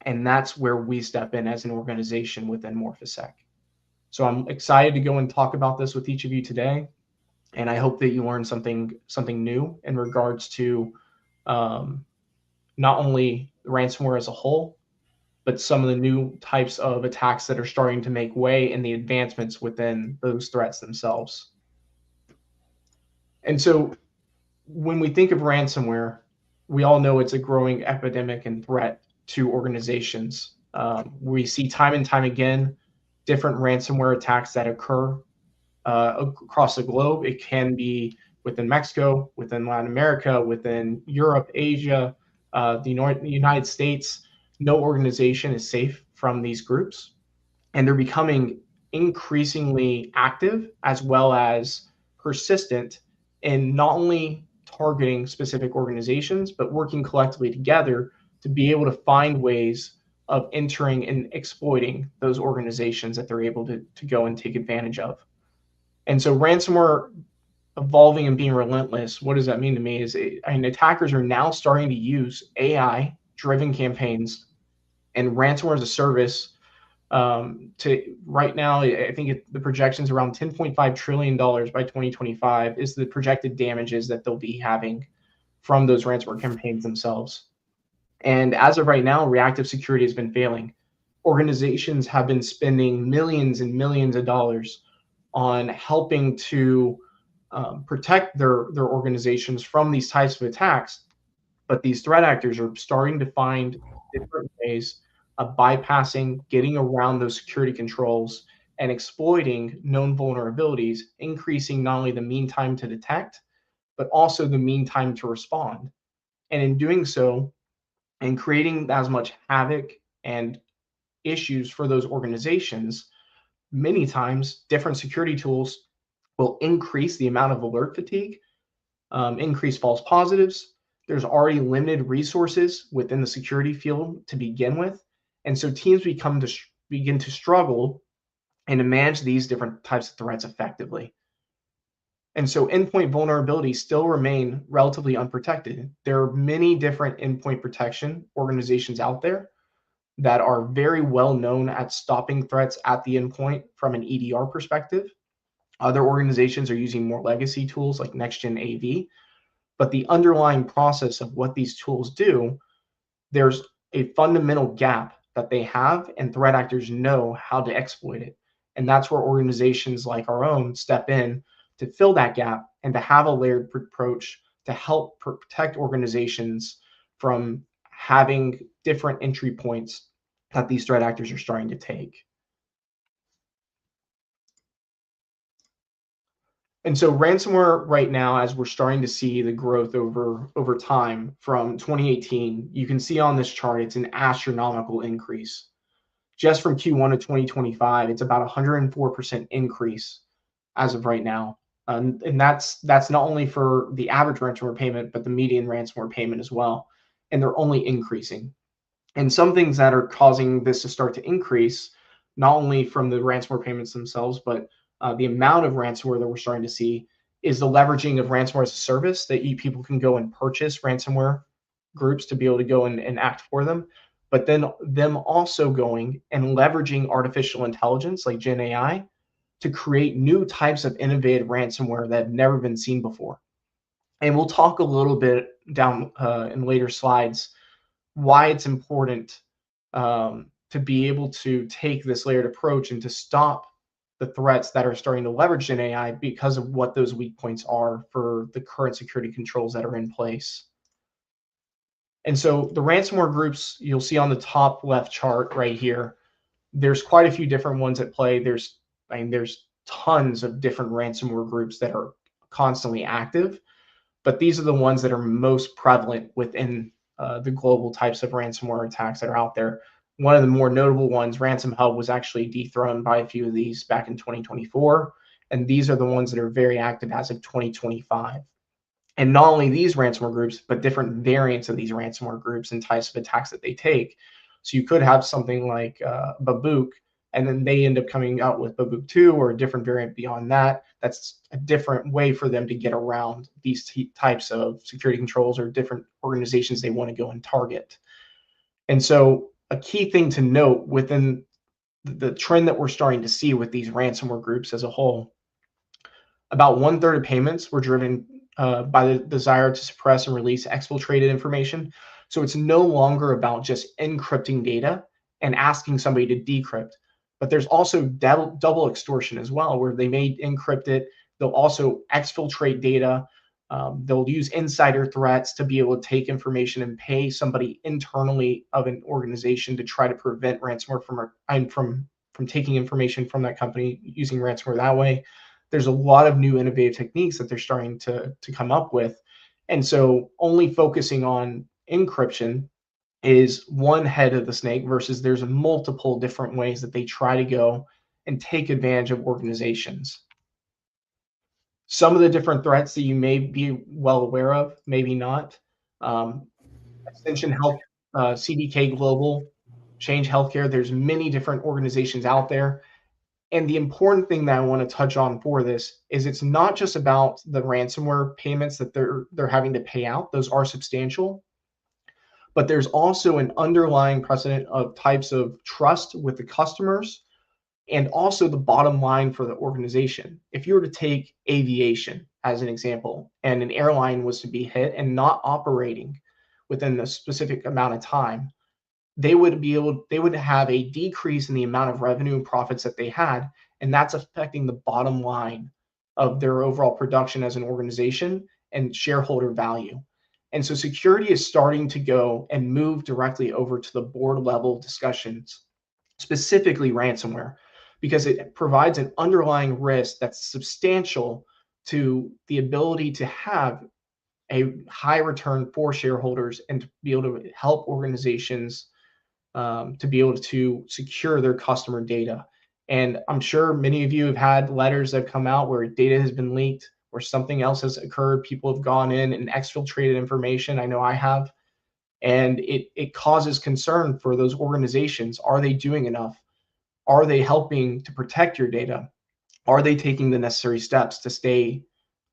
And that's where we step in as an organization within Morphosec. So I'm excited to go and talk about this with each of you today. And I hope that you learn something new in regards to not only ransomware as a whole, but some of the new types of attacks that are starting to make way in the advancements within those threats themselves. And so when we think of ransomware, we all know it's a growing epidemic and threat to organizations. We see time and time again different ransomware attacks that occur across the globe. It can be within Mexico, within Latin America, within Europe, Asia, the United States. No organization is safe from these groups, and they're becoming increasingly active, as well as persistent in not only targeting specific organizations, but working collectively together to be able to find ways of entering and exploiting those organizations that they're able to go and take advantage of. And so ransomware evolving and being relentless, what does that mean to me is attackers are now starting to use AI-driven campaigns and ransomware as a service to right now, I think the projections around $10.5 trillion by 2025 is the projected damages that they'll be having from those ransomware campaigns themselves. And as of right now, reactive security has been failing. Organizations have been spending millions and millions of dollars on helping to protect their organizations from these types of attacks. But these threat actors are starting to find different ways of bypassing, getting around those security controls, and exploiting known vulnerabilities, increasing not only the mean time to detect, but also the mean time to respond. And in doing so, and creating as much havoc and issues for those organizations, many times different security tools will increase the amount of alert fatigue, increase false positives. There's already limited resources within the security field to begin with. And so teams begin to struggle and to manage these different types of threats effectively. And so endpoint vulnerabilities still remain relatively unprotected. There are many different endpoint protection organizations out there that are very well known at stopping threats at the endpoint from an EDR perspective. Other organizations are using more legacy tools like next-gen AV, but the underlying process of what these tools do, there's a fundamental gap that they have, and threat actors know how to exploit it. And that's where organizations like our own step in to fill that gap and to have a layered approach to help protect organizations from having different entry points that these threat actors are starting to take. And so ransomware right now, as we're starting to see the growth over time from 2018, you can see on this chart, it's an astronomical increase. Just from Q1 of 2025, it's about 104% increase as of right now. And that's not only for the average ransomware payment, but the median ransomware payment as well. And they're only increasing. And some things that are causing this to start to increase, not only from the ransomware payments themselves, but the amount of ransomware that we're starting to see is the leveraging of ransomware as a service, that people can go and purchase ransomware groups to be able to go and act for them. But then them also going and leveraging artificial intelligence like Gen AI to create new types of innovative ransomware that have never been seen before. And we'll talk a little bit down in later slides why it's important to be able to take this layered approach and to stop the threats that are starting to leverage Gen AI because of what those weak points are for the current security controls that are in place. And so the ransomware groups you'll see on the top left chart right here, there's quite a few different ones at play. There's tons of different ransomware groups that are constantly active, but these are the ones that are most prevalent within the global types of ransomware attacks that are out there. One of the more notable ones, Ransom Hub, was actually dethroned by a few of these back in 2024. And these are the ones that are very active as of 2025. And not only these ransomware groups, but different variants of these ransomware groups and types of attacks that they take. So you could have something like Babook, and then they end up coming out with Babook 2 or a different variant beyond that. That's a different way for them to get around these types of security controls or different organizations they want to go and target. And so a key thing to note within the trend that we're starting to see with these ransomware groups as a whole, about 1/3 of payments were driven by the desire to suppress and release exfiltrated information. So it's no longer about just encrypting data and asking somebody to decrypt, but there's also double extortion as well, where they may encrypt it. They'll also exfiltrate data. They'll use insider threats to be able to take information and pay somebody internally of an organization to try to prevent ransomware from taking information from that company using ransomware that way. There's a lot of new innovative techniques that they're starting to come up with. And so only focusing on encryption is one head of the snake versus there's multiple different ways that they try to go and take advantage of organizations. some of the different threats that you may be well aware of, maybe not. Extension Health, CDK Global, Change Healthcare. There's many different organizations out there. And the important thing that I want to touch on for this is it's not just about the ransomware payments that they're having to pay out. Those are substantial. But there's also an underlying precedent of types of trust with the customers and also the bottom line for the organization. If you were to take aviation as an example, and an airline was to be hit and not operating within a specific amount of time, they would have a decrease in the amount of revenue and profits that they had, and that's affecting the bottom line of their overall production as an organization and shareholder value. And so security is starting to go and move directly over to the board level discussions, specifically ransomware, because it provides an underlying risk that's substantial to the ability to have a high return for shareholders and to be able to help organizations to be able to secure their customer data. And I'm sure many of you have had letters that have come out where data has been leaked or something else has occurred. People have gone in and exfiltrated information. I know I have. And it causes concern for those organizations. Are they doing enough? Are they helping to protect your data? Are they taking the necessary steps to stay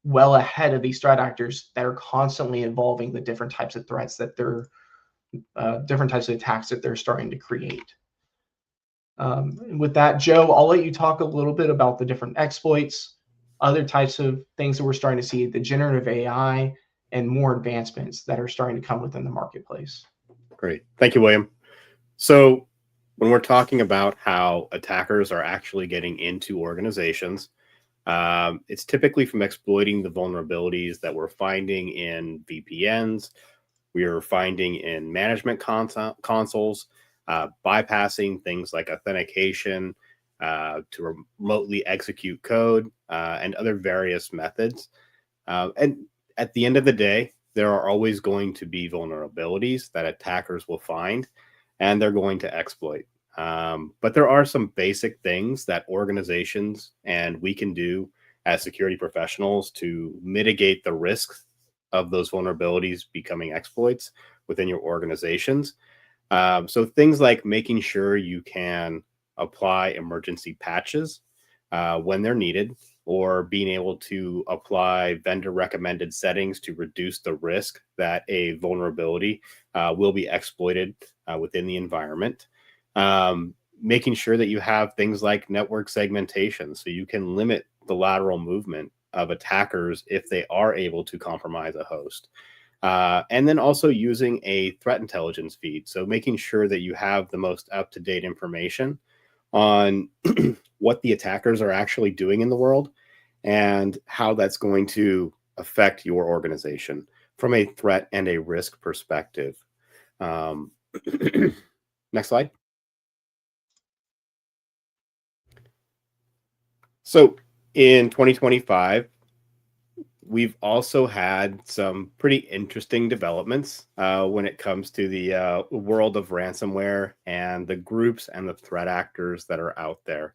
well ahead of these threat actors that are constantly evolving the different types of threats that they're different types of attacks that they're starting to create? With that, Joe, I'll let you talk a little bit about the different exploits, other types of things that we're starting to see, the generative AI, and more advancements that are starting to come within the marketplace. Great. Thank you, William. So when we're talking about how attackers are actually getting into organizations, it's typically from exploiting the vulnerabilities that we're finding in VPNs, we are finding in management consoles, bypassing things like authentication to remotely execute code and other various methods. And at the end of the day, there are always going to be vulnerabilities that attackers will find and they're going to exploit. But there are some basic things that organizations and we can do as security professionals to mitigate the risks of those vulnerabilities becoming exploits within your organizations. So things like making sure you can apply emergency patches when they're needed, or being able to apply vendor recommended settings to reduce the risk that a vulnerability will be exploited within the environment. Making sure that you have things like network segmentation so you can limit the lateral movement of attackers if they are able to compromise a host. And then also using a threat intelligence feed. So making sure that you have the most up-to-date information on what the attackers are actually doing in the world and how that's going to affect your organization from a threat and a risk perspective. Next slide. So in 2025, we've also had some pretty interesting developments when it comes to the world of ransomware and the groups and the threat actors that are out there,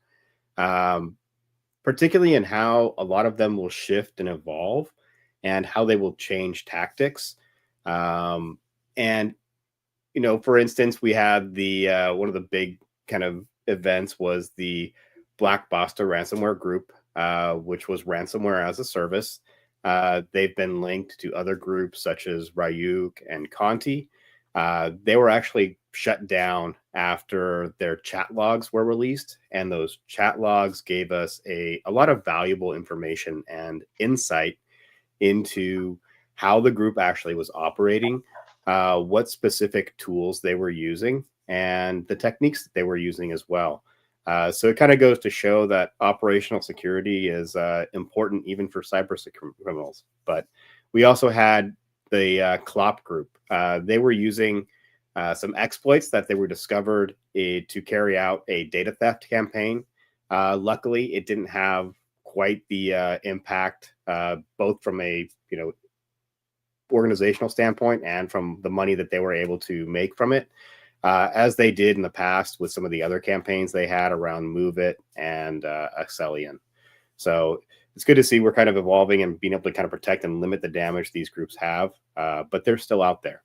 particularly in how a lot of them will shift and evolve and how they will change tactics. And, you know, for instance, we had the one of the big kind of events was the Blockbuster ransomware group, which was ransomware as a service. They've been linked to other groups such as Ryuk and Conti. They were actually shut down after their chat logs were released, and those chat logs gave us a lot of valuable information and insight into how the group actually was operating, what specific tools they were using, and the techniques that they were using as well. So it kind of goes to show that operational security is important even for cyber criminals. But we also had the Klopp group. They were using some exploits that they were discovered to carry out a data theft campaign. Luckily, it didn't have quite the impact, both from a organizational standpoint and from the money that they were able to make from it, as they did in the past with some of the other campaigns they had around Move It and Accellion. So it's good to see we're kind of evolving and being able to kind of protect and limit the damage these groups have, but they're still out there.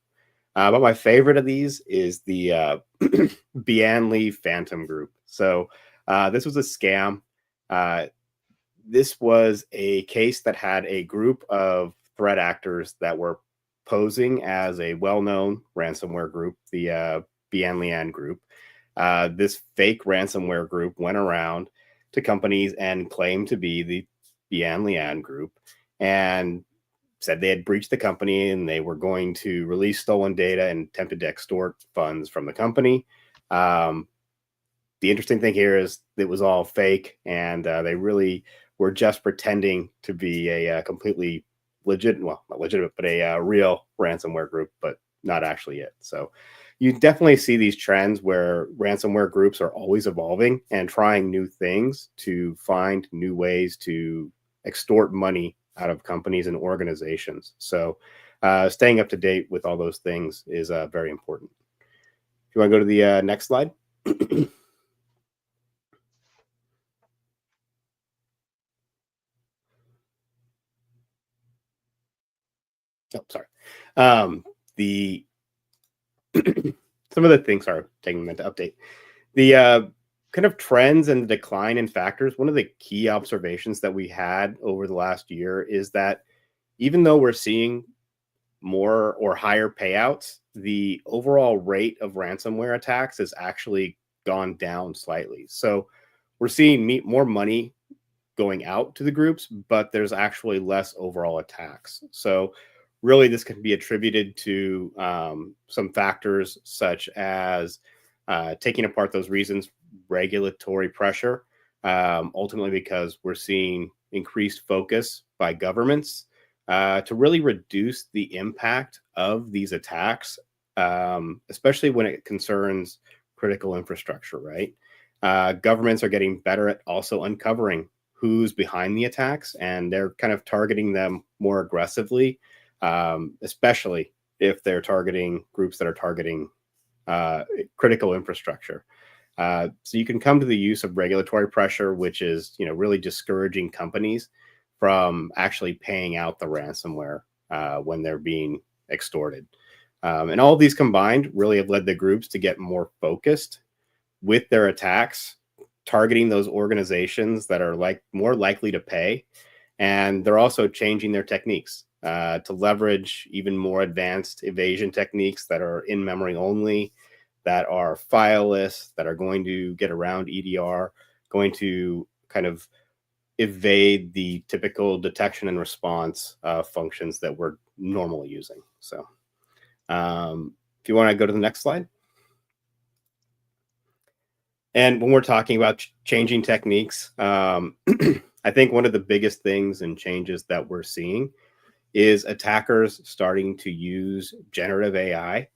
But my favorite of these is the Bianli Phantom group. So this was a scam. This was a case that had a group of threat actors that were posing as a well-known ransomware group, the Bianlian group. This fake ransomware group went around to companies and claimed to be the Bianlian group and said they had breached the company and they were going to release stolen data and attempted to extort funds from the company. The interesting thing here is it was all fake, and they really were just pretending to be a completely legit, well, not legitimate, but a real ransomware group, but not actually it. So you definitely see these trends where ransomware groups are always evolving and trying new things to find new ways to extort money out of companies and organizations. So staying up to date with all those things is very important. If you want to go to the next slide. Oh, sorry. The some of the things are taking a minute to update. The kind of trends and the decline in factors. One of the key observations that we had over the last year is that even though we're seeing more or higher payouts, the overall rate of ransomware attacks has actually gone down slightly. So we're seeing more money going out to the groups, but there's actually less overall attacks. So really, this can be attributed to some factors such as taking apart those reasons, regulatory pressure, ultimately because we're seeing increased focus by governments to really reduce the impact of these attacks, especially when it concerns critical infrastructure, right? Governments are getting better at also uncovering who's behind the attacks, and they're kind of targeting them more aggressively, especially if they're targeting groups that are targeting critical infrastructure. So you can come to the use of regulatory pressure, which is, really discouraging companies from actually paying out the ransomware when they're being extorted. And all of these combined really have led the groups to get more focused with their attacks, targeting those organizations that are more likely to pay. And they're also changing their techniques to leverage even more advanced evasion techniques that are in memory only, that are fileless, that are going to get around EDR, going to kind of evade the typical detection and response functions that we're normally using. So if you want to go to the next slide. And when we're talking about changing techniques, I think one of the biggest things and changes that we're seeing is attackers starting to use generative AI.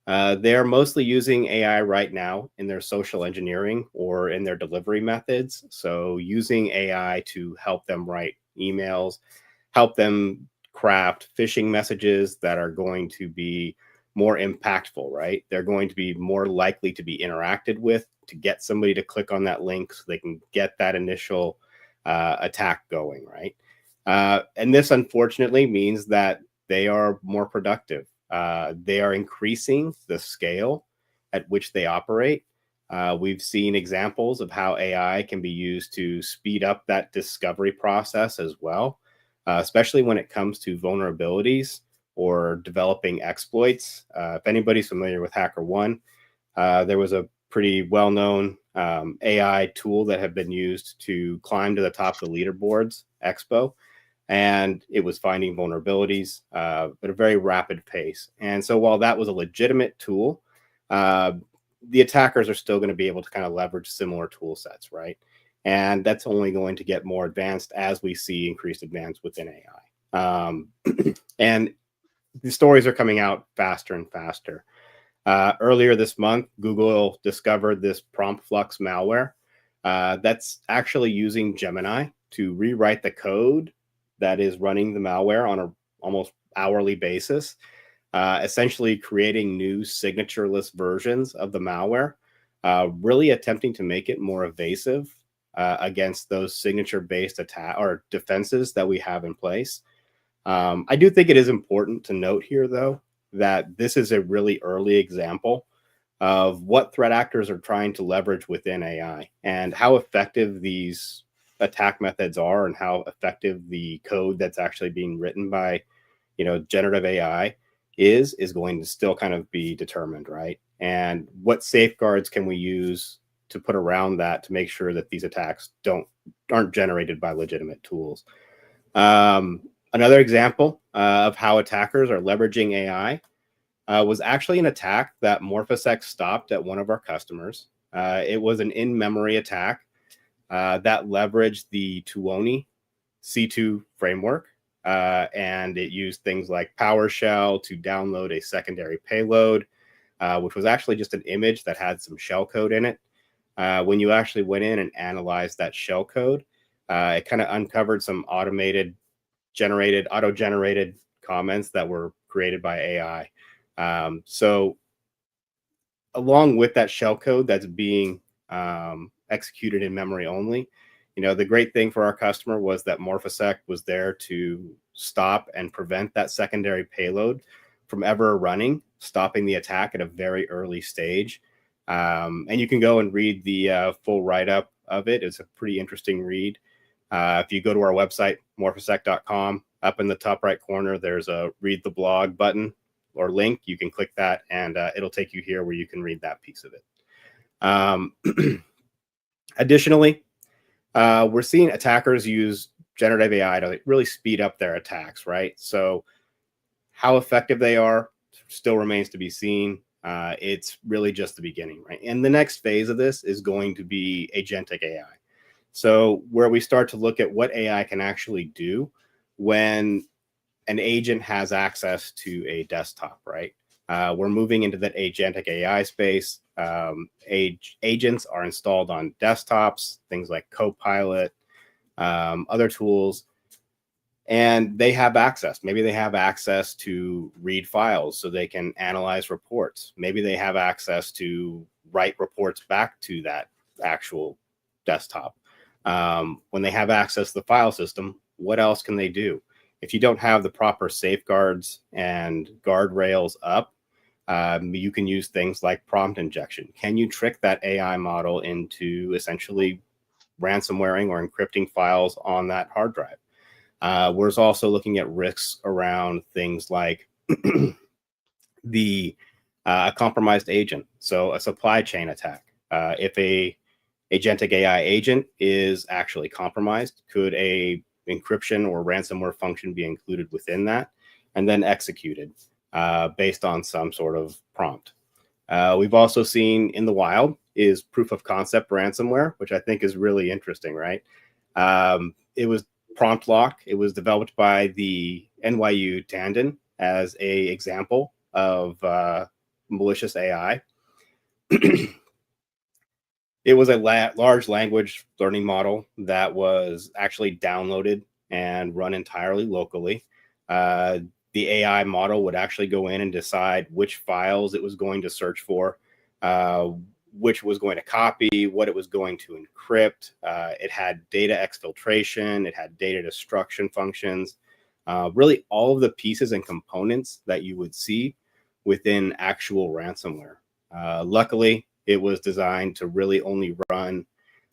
They're mostly using AI right now in their social engineering or in their delivery methods. So using AI to help them write emails, help them craft phishing messages that are going to be more impactful, right? They're going to be more likely to be interacted with to get somebody to click on that link so they can get that initial attack going, right? And this unfortunately means that they are more productive. They are increasing the scale at which they operate. We've seen examples of how AI can be used to speed up that discovery process as well, especially when it comes to vulnerabilities or developing exploits. If anybody's familiar with HackerOne, there was a pretty well-known AI tool that had been used to climb to the top of the leaderboards, Expo, and it was finding vulnerabilities at a very rapid pace. And so while that was a legitimate tool, the attackers are still going to be able to kind of leverage similar tool sets, right? And that's only going to get more advanced as we see increased advance within AI. And the stories are coming out faster and faster. Earlier this month, Google discovered this prompt flux malware that's actually using Gemini to rewrite the code that is running the malware on an almost hourly basis, essentially creating new signatureless versions of the malware, really attempting to make it more evasive against those signature-based attack or defenses that we have in place. I do think it is important to note here, though, that this is a really early example of what threat actors are trying to leverage within AI and how effective these attack methods are and how effective the code that's actually being written by, generative AI is going to still kind of be determined, right? And what safeguards can we use to put around that to make sure that these attacks aren't generated by legitimate tools? Another example of how attackers are leveraging AI was actually an attack that Morphosec stopped at one of our customers. It was an in-memory attack that leveraged the Tuoni C2 framework, and it used things like PowerShell to download a secondary payload, which was actually just an image that had some shell code in it. When you actually went in and analyzed that shell code, it kind of uncovered some auto-generated comments that were created by AI. So along with that shell code that's being executed in memory only, the great thing for our customer was that Morphosec was there to stop and prevent that secondary payload from ever running, stopping the attack at a very early stage. And you can go and read the full write-up of it. It's a pretty interesting read. If you go to our website, morphosec.com, up in the top right corner, there's a read the blog button or link. You can click that and it'll take you here where you can read that piece of it. Additionally, we're seeing attackers use generative AI to really speed up their attacks, right? So how effective they are still remains to be seen. It's really just the beginning, right? And the next phase of this is going to be agentic AI. So where we start to look at what AI can actually do when an agent has access to a desktop, right? We're moving into that agentic AI space. Agents are installed on desktops, things like Copilot, other tools, and they have access. Maybe they have access to read files so they can analyze reports. Maybe they have access to write reports back to that actual desktop. When they have access to the file system, what else can they do? If you don't have the proper safeguards and guardrails up, you can use things like prompt injection. Can you trick that AI model into essentially ransomwaring or encrypting files on that hard drive? We're also looking at risks around things like the compromised agent. So a supply chain attack. If a agentic AI agent is actually compromised, could a encryption or ransomware function be included within that and then executed based on some sort of prompt? We've also seen in the wild is proof of concept ransomware, which I think is really interesting, right? It was prompt lock. It was developed by the NYU Tandon as an example of malicious AI. It was a large language learning model that was actually downloaded and run entirely locally. The AI model would actually go in and decide which files it was going to search for, which was going to copy, what it was going to encrypt. It had data exfiltration. It had data destruction functions. Really all of the pieces and components that you would see within actual ransomware. Luckily, it was designed to really only run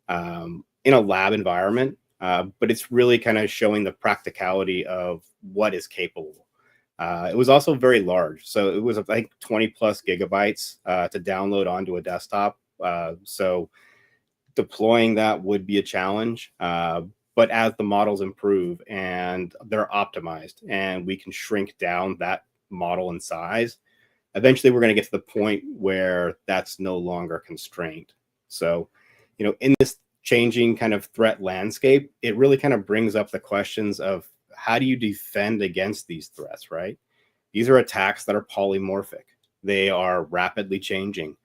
in a lab environment, but it's really kind of showing the practicality of what is capable. It was also very large. So it was like 20 plus gigabytes to download onto a desktop. So deploying that would be a challenge. But as the models improve and they're optimized and we can shrink down that model in size, eventually we're going to get to the point where that's no longer constrained. So, in this changing kind of threat landscape, it really kind of brings up the questions of how do you defend against these threats, right? These are attacks that are polymorphic. They are rapidly changing.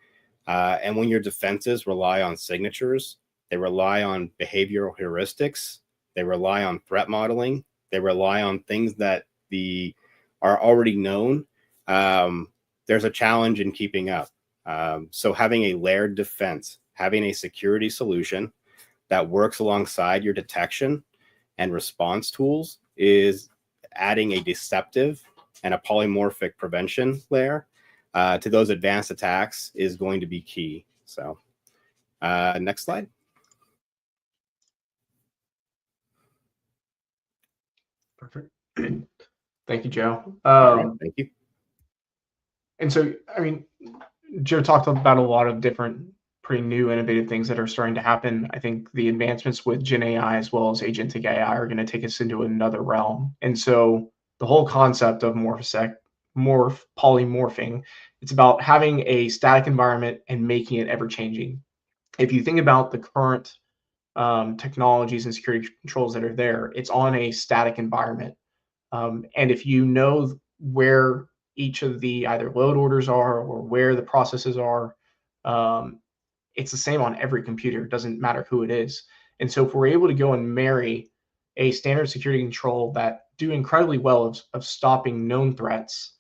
And when your defenses rely on signatures, they rely on behavioral heuristics, they rely on threat modeling, they rely on things that are already known. There's a challenge in keeping up. So having a layered defense, having a security solution that works alongside your detection and response tools is adding a deceptive and a polymorphic prevention layer to those advanced attacks is going to be key. So next slide. Perfect. Thank you, Joe. Thank you. And so, I mean, Joe talked about a lot of different pretty new innovative things that are starting to happen. I think the advancements with Gen AI as well as agentic AI are going to take us into another realm. And so the whole concept of polymorphing, it's about having a static environment and making it ever changing. If you think about the current technologies and security controls that are there, it's on a static environment. And if you know where each of the either load orders are or where the processes are, it's the same on every computer. It doesn't matter who it is. And so if we're able to go and marry a standard security control that do incredibly well of stopping known threats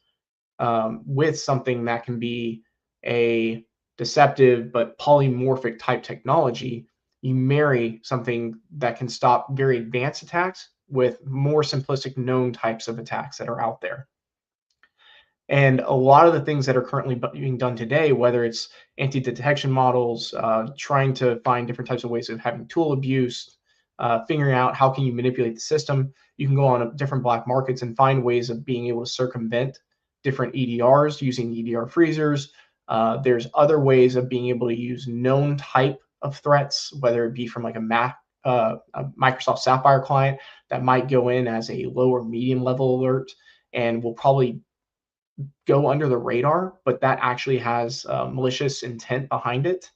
with something that can be a deceptive but polymorphic type technology, you marry something that can stop very advanced attacks with more simplistic known types of attacks that are out there. And a lot of the things that are currently being done today, whether it's anti-detection models, trying to find different types of ways of having tool abuse, figuring out how can you manipulate the system, you can go on different black markets and find ways of being able to circumvent different EDRs using EDR freezers. There's other ways of being able to use known type of threats, whether it be from like a Microsoft Sapphire client that might go in as a low or medium level alert and will probably go under the radar, but that actually has malicious intent behind it,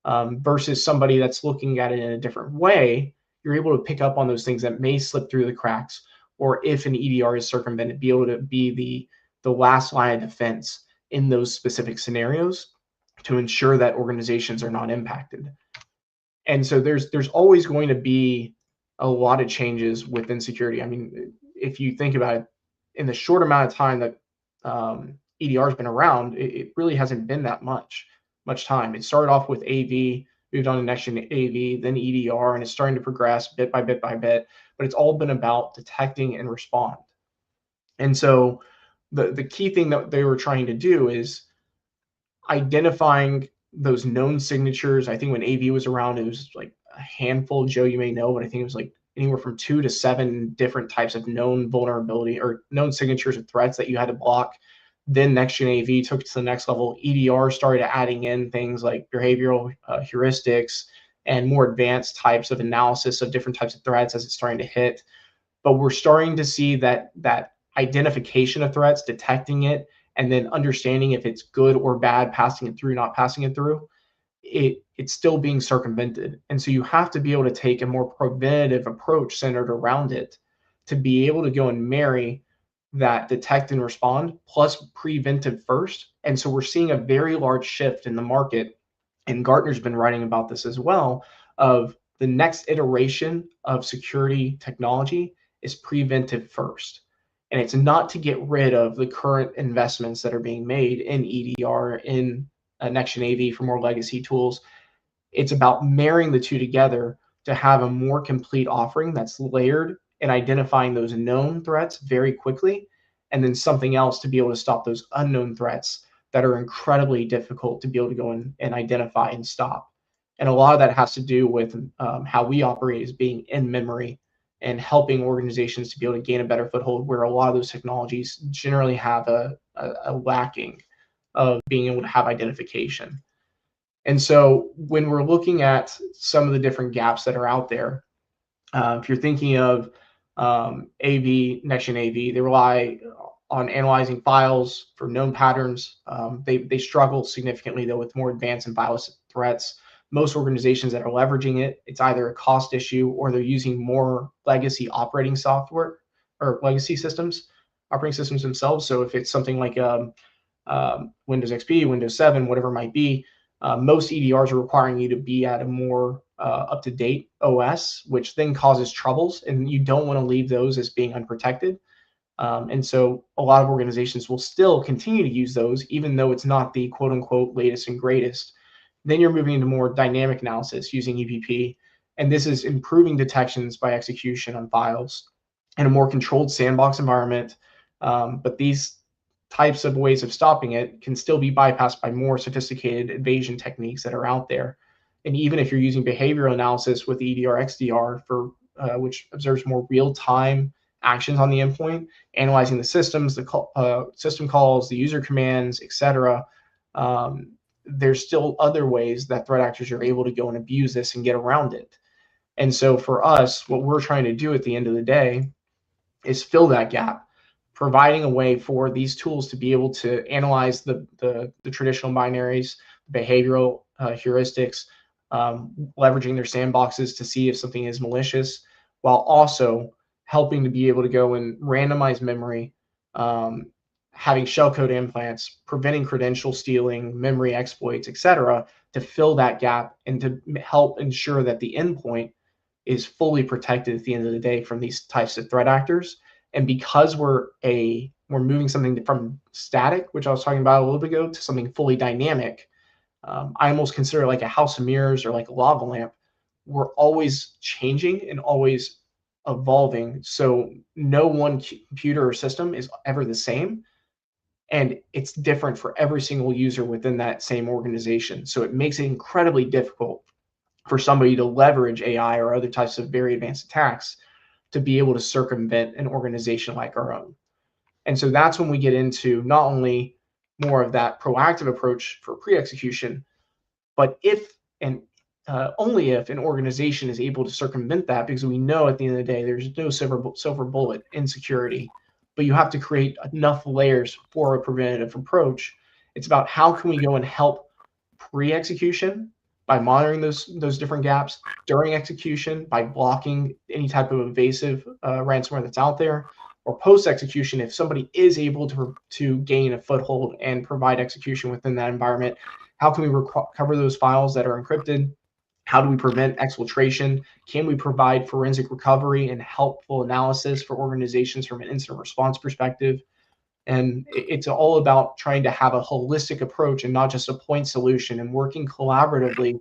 versus somebody that's looking at it in a different way. You're able to pick up on those things that may slip through the cracks, or if an EDR is circumvented, be able to be the last line of defense in those specific scenarios to ensure that organizations are not impacted. And so there's always going to be a lot of changes within security. I mean, if you think about it, in the short amount of time that EDR has been around, it really hasn't been that much time. It started off with AV, moved on to next gen AV, then EDR, and it's starting to progress bit by bit by bit, but it's all been about detecting and respond. And so the key thing that they were trying to do is identifying those known signatures. I think when AV was around, it was like a handful, Joe, you may know, but I think it was like anywhere from 2 to 7 different types of known vulnerability or known signatures of threats that you had to block. Then next gen AV took it to the next level. EDR started adding in things like behavioral heuristics and more advanced types of analysis of different types of threats as it's starting to hit. But we're starting to see that identification of threats, detecting it, and then understanding if it's good or bad, passing it through, not passing it through, it's still being circumvented. And so you have to be able to take a more preventative approach centered around it to be able to go and marry that detect and respond plus preventive first. And so we're seeing a very large shift in the market, and Gartner's been writing about this as well, of the next iteration of security technology is preventive first. And it's not to get rid of the current investments that are being made in EDR, in next-gen AV for more legacy tools. It's about marrying the two together to have a more complete offering that's layered and identifying those known threats very quickly, and then something else to be able to stop those unknown threats that are incredibly difficult to be able to go in and identify and stop. And a lot of that has to do with how we operate as being in memory and helping organizations to be able to gain a better foothold, where a lot of those technologies generally have a lacking of being able to have identification. And so when we're looking at some of the different gaps that are out there, if you're thinking of AV, next-gen AV, they rely on analyzing files for known patterns. They struggle significantly, though, with more advanced and violent threats. Most organizations that are leveraging it, it's either a cost issue or they're using more legacy operating software or legacy systems, operating systems themselves. So if it's something like Windows XP, Windows 7, whatever it might be, most EDRs are requiring you to be at a more up-to-date OS, which then causes troubles, and you don't want to leave those as being unprotected. And so a lot of organizations will still continue to use those, even though it's not the quote-unquote latest and greatest. Then you're moving into more dynamic analysis using EPP, And this is improving detections by execution on files in a more controlled sandbox environment. But these types of ways of stopping it can still be bypassed by more sophisticated evasion techniques that are out there. And even if you're using behavioral analysis with EDR, XDR, for which observes more real-time actions on the endpoint, analyzing the systems, the system calls, the user commands, etc. There's still other ways that threat actors are able to go and abuse this and get around it. And so for us, what we're trying to do at the end of the day is fill that gap, providing a way for these tools to be able to analyze the traditional binaries, behavioral heuristics, leveraging their sandboxes to see if something is malicious, while also helping to be able to go and randomize memory, having shellcode implants, preventing credential stealing, memory exploits, etc., to fill that gap and to help ensure that the endpoint is fully protected at the end of the day from these types of threat actors. And because we're moving something from static, which I was talking about a little bit ago, to something fully dynamic, I almost consider it like a house of mirrors or like a lava lamp. We're always changing and always evolving. So no one computer or system is ever the same. And it's different for every single user within that same organization. So it makes it incredibly difficult for somebody to leverage AI or other types of very advanced attacks to be able to circumvent an organization like our own. And so that's when we get into not only more of that proactive approach for pre-execution, but if and only if an organization is able to circumvent that, because we know at the end of the day, there's no silver bullet in security, but you have to create enough layers for a preventative approach. It's about how can we go and help pre-execution by monitoring those different gaps, during execution by blocking any type of invasive ransomware that's out there, or post-execution if somebody is able to gain a foothold and provide execution within that environment. How can we recover those files that are encrypted? How do we prevent exfiltration? Can we provide forensic recovery and helpful analysis for organizations from an incident response perspective? And it's all about trying to have a holistic approach and not just a point solution, and working collaboratively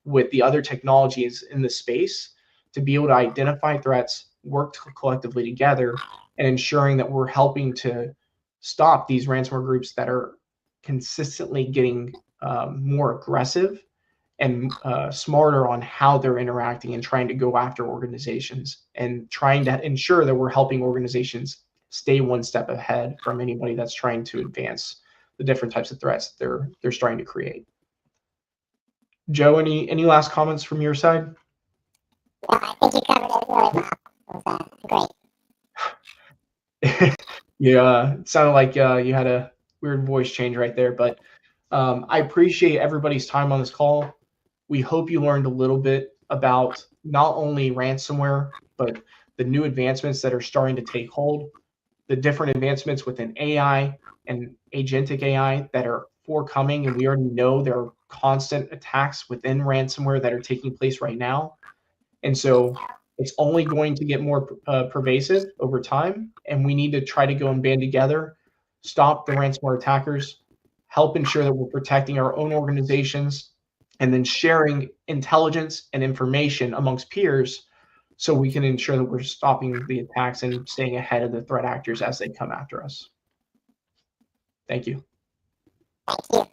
with the other technologies in the space to be able to identify threats, work collectively together, and ensuring that we're helping to stop these ransomware groups that are consistently getting more aggressive and smarter on how they're interacting and trying to go after organizations, and trying to ensure that we're helping organizations stay one step ahead from anybody that's trying to advance the different types of threats that they're trying to create. Joe, any last comments from your side? No, I think you covered it really well. It was great. Yeah, it sounded like you had a weird voice change right there, but I appreciate everybody's time on this call. We hope you learned a little bit about not only ransomware, but the new advancements that are starting to take hold, the different advancements within AI and agentic AI that are forthcoming, and we already know there are constant attacks within ransomware that are taking place right now. And so it's only going to get more pervasive over time, and we need to try to go and band together, stop the ransomware attackers, help ensure that we're protecting our own organizations, and then sharing intelligence and information amongst peers so we can ensure that we're stopping the attacks and staying ahead of the threat actors as they come after us. Thank you. Thank you.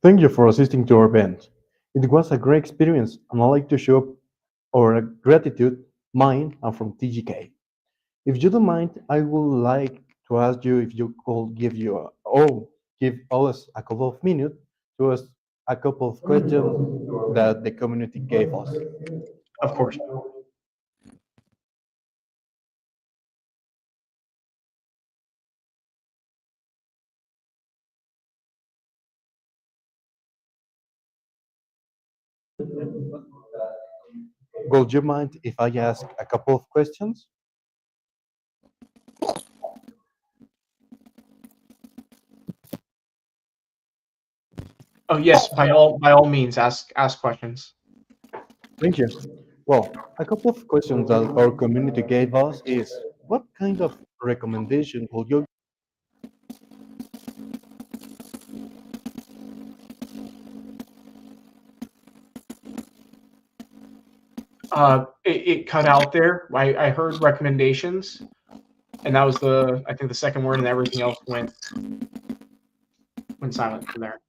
Thank you for assisting to our event. It was a great experience, and I'd like to show our gratitude, mine and from TGK. If you don't mind, I would like to ask you if you could give us a couple of minutes to ask a couple of questions that the community gave us. Of course. Would you mind if I ask a couple of questions? Oh yes, by all means, ask questions. Thank you. Well, a couple of questions that our community gave us is, what kind of recommendation would you It cut out there. I heard recommendations, and that was I think the second word, and everything else went silent from there.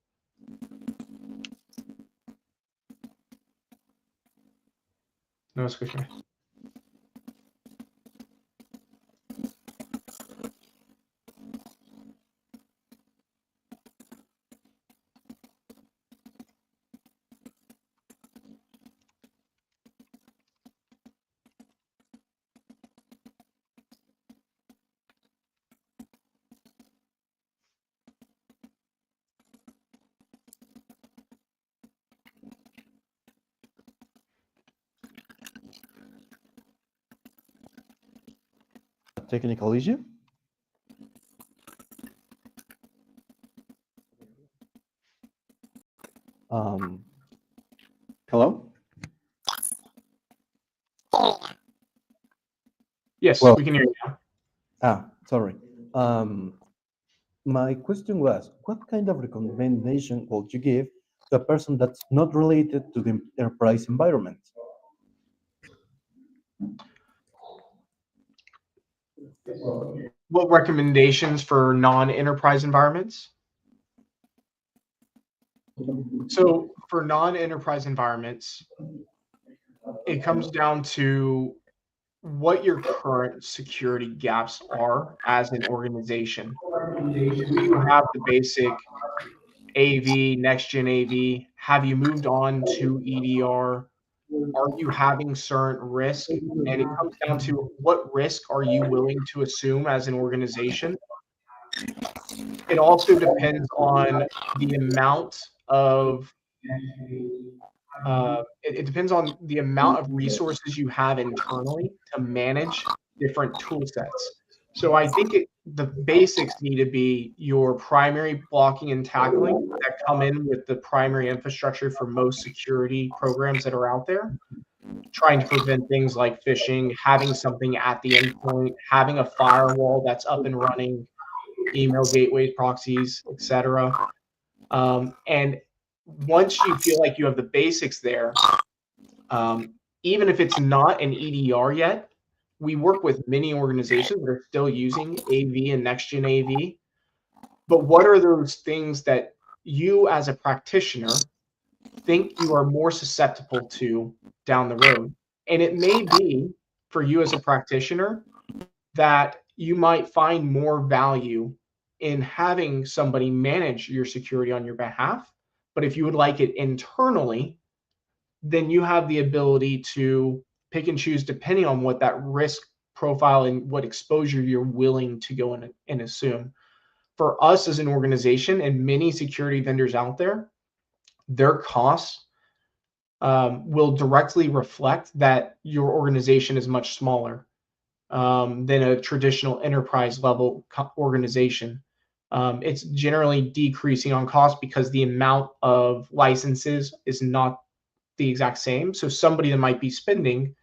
No escuché. technical issue? Hello? Yes, Well- we can hear you now. Sorry. My question was, what kind of recommendation would you give to a person that's not related to the enterprise environment? What recommendations for non-enterprise environments? So for non-enterprise environments, it comes down to what your current security gaps are as an organization. Do you have the basic AV, next-gen AV? Have you moved on to EDR? Are you having certain risk? And it comes down to what risk are you willing to assume as an organization? It also depends on the amount of it depends on the amount of resources you have internally to manage different tool sets. So I think the basics need to be your primary blocking and tackling that come in with the primary infrastructure for most security programs that are out there. Trying to prevent things like phishing, having something at the endpoint, having a firewall that's up and running, email gateways, proxies, etc. And once you feel like you have the basics there, even if it's not an EDR yet, we work with many organizations that are still using AV and next-gen AV. But what are those things that you as a practitioner think you are more susceptible to down the road? And it may be for you as a practitioner that you might find more value in having somebody manage your security on your behalf. But if you would like it internally, then you have the ability to pick and choose depending on what that risk profile and what exposure you're willing to go in and assume. For us as an organization and many security vendors out there, their costs will directly reflect that your organization is much smaller than a traditional enterprise level organization. It's generally decreasing on cost because the amount of licenses is not the exact same. So somebody that might be spending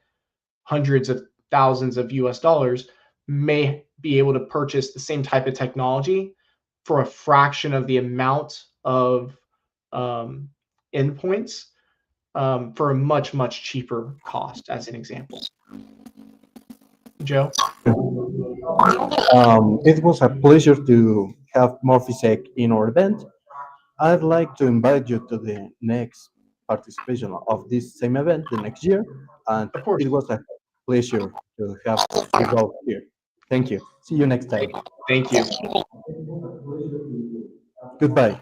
hundreds of thousands of US dollars may be able to purchase the same type of technology for a fraction of the amount of endpoints for a much, much cheaper cost, as an example. Joe? It was a pleasure to have Morphisec in our event. I'd like to invite you to the next participation of this same event the next year, and Of course. it was a pleasure to have you both here. Thank you. See you next time. Thank you. Goodbye.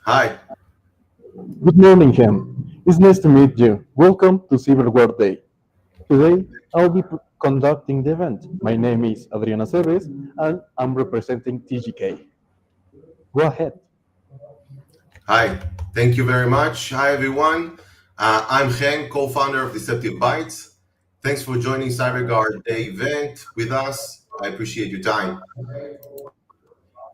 Hi. Good morning, Ham. It's nice to meet you. Welcome to Cyber Day. Today, I'll be conducting the event. My name is Adriana Cebes, and I'm representing TGK. Go ahead. Hi. Thank you very much. Hi, everyone. I'm Hen, co-founder of Deceptive Bytes. Thanks for joining CyberGuard Day event with us. I appreciate your time.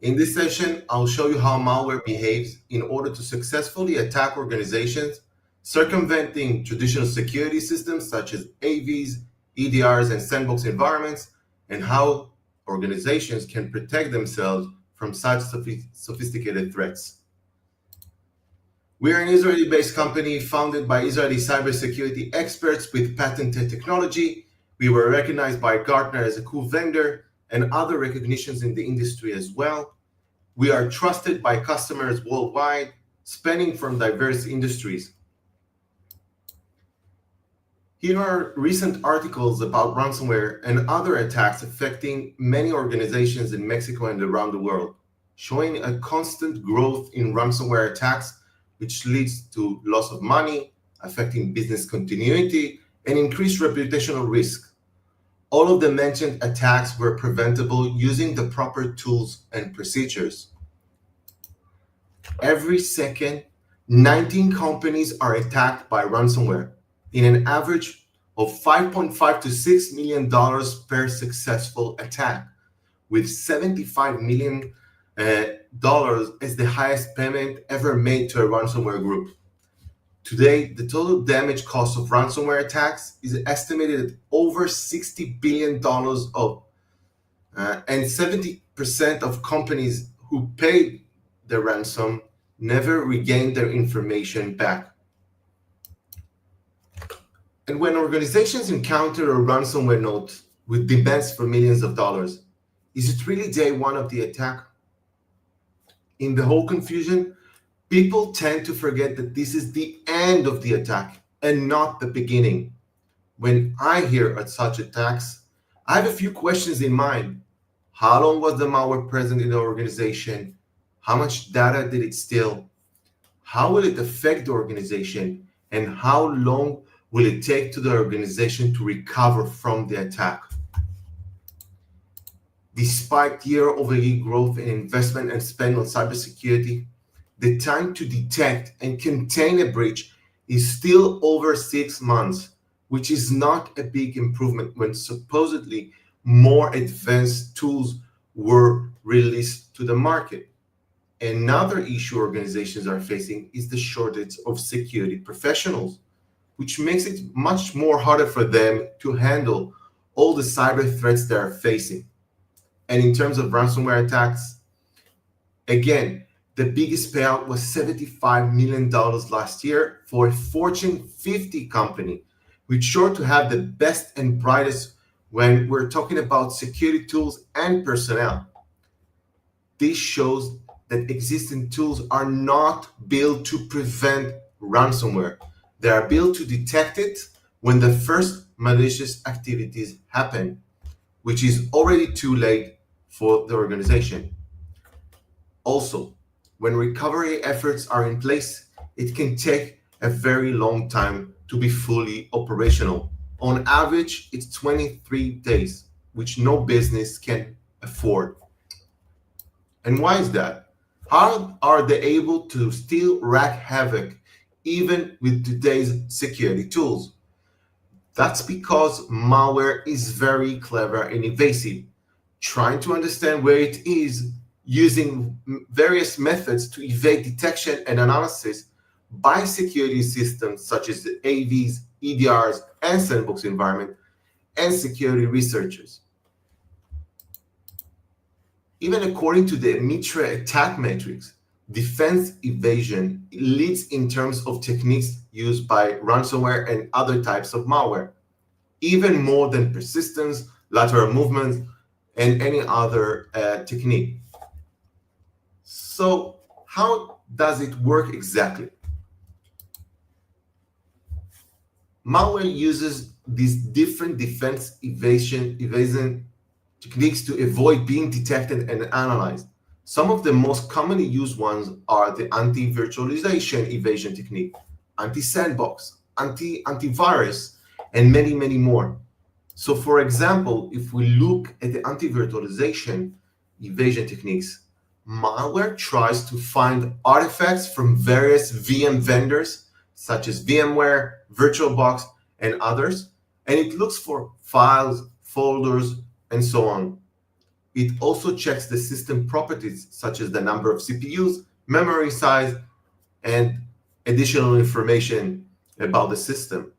In this session, I'll show you how malware behaves in order to successfully attack organizations, circumventing traditional security systems such as AVs, EDRs, and sandbox environments, and how organizations can protect themselves from such sophisticated threats. We are an Israeli-based company founded by Israeli cybersecurity experts with patented technology. We were recognized by Gartner as a cool vendor and other recognitions in the industry as well. We are trusted by customers worldwide, spanning from diverse industries. Here are recent articles about ransomware and other attacks affecting many organizations in Mexico and around the world, showing a constant growth in ransomware attacks, which leads to loss of money, affecting business continuity, and increased reputational risk. All of the mentioned attacks were preventable using the proper tools and procedures. Every second, 19 companies are attacked by ransomware, in an average of $5.5 to $6 million per successful attack, with $75 million as the highest payment ever made to a ransomware group. Today, the total damage cost of ransomware attacks is estimated at over $60 billion and 70% of companies who paid the ransom never regained their information back. And when organizations encounter a ransomware note with demands for millions of dollars, is it really day one of the attack? In the whole confusion, people tend to forget that this is the end of the attack and not the beginning. When I hear of such attacks, I have a few questions in mind. How long was the malware present in the organization? How much data did it steal? How will it affect the organization? And how long will it take to the organization to recover from the attack? Despite year-over-year growth in investment and spend on cybersecurity, the time to detect and contain a breach is still over 6 months, which is not a big improvement when supposedly more advanced tools were released to the market. Another issue organizations are facing is the shortage of security professionals, which makes it much more harder for them to handle all the cyber threats they are facing. And in terms of ransomware attacks, again, the biggest payout was $75 million last year for a Fortune 50 company, which sure to have the best and brightest when we're talking about security tools and personnel. This shows that existing tools are not built to prevent ransomware. They are built to detect it when the first malicious activities happen, which is already too late for the organization. Also, when recovery efforts are in place, it can take a very long time to be fully operational. On average, it's 23 days, which no business can afford. And why is that? How are they able to still wreak havoc even with today's security tools? That's because malware is very clever and evasive, trying to understand where it is using various methods to evade detection and analysis by security systems such as the AVs, EDRs, and sandbox environment, and security researchers. Even according to the MITRE attack matrix, defense evasion leads in terms of techniques used by ransomware and other types of malware, even more than persistence, lateral movement, and any other technique. So how does it work exactly? Malware uses these different defense evasion techniques to avoid being detected and analyzed. Some of the most commonly used ones are the anti-virtualization evasion technique, anti-sandbox, antivirus, and many, many more. So for example, if we look at the anti-virtualization evasion techniques, malware tries to find artifacts from various VM vendors, such as VMware, VirtualBox, and others, and it looks for files, folders, and so on. It also checks the system properties, such as the number of CPUs, memory size, and additional information about the system.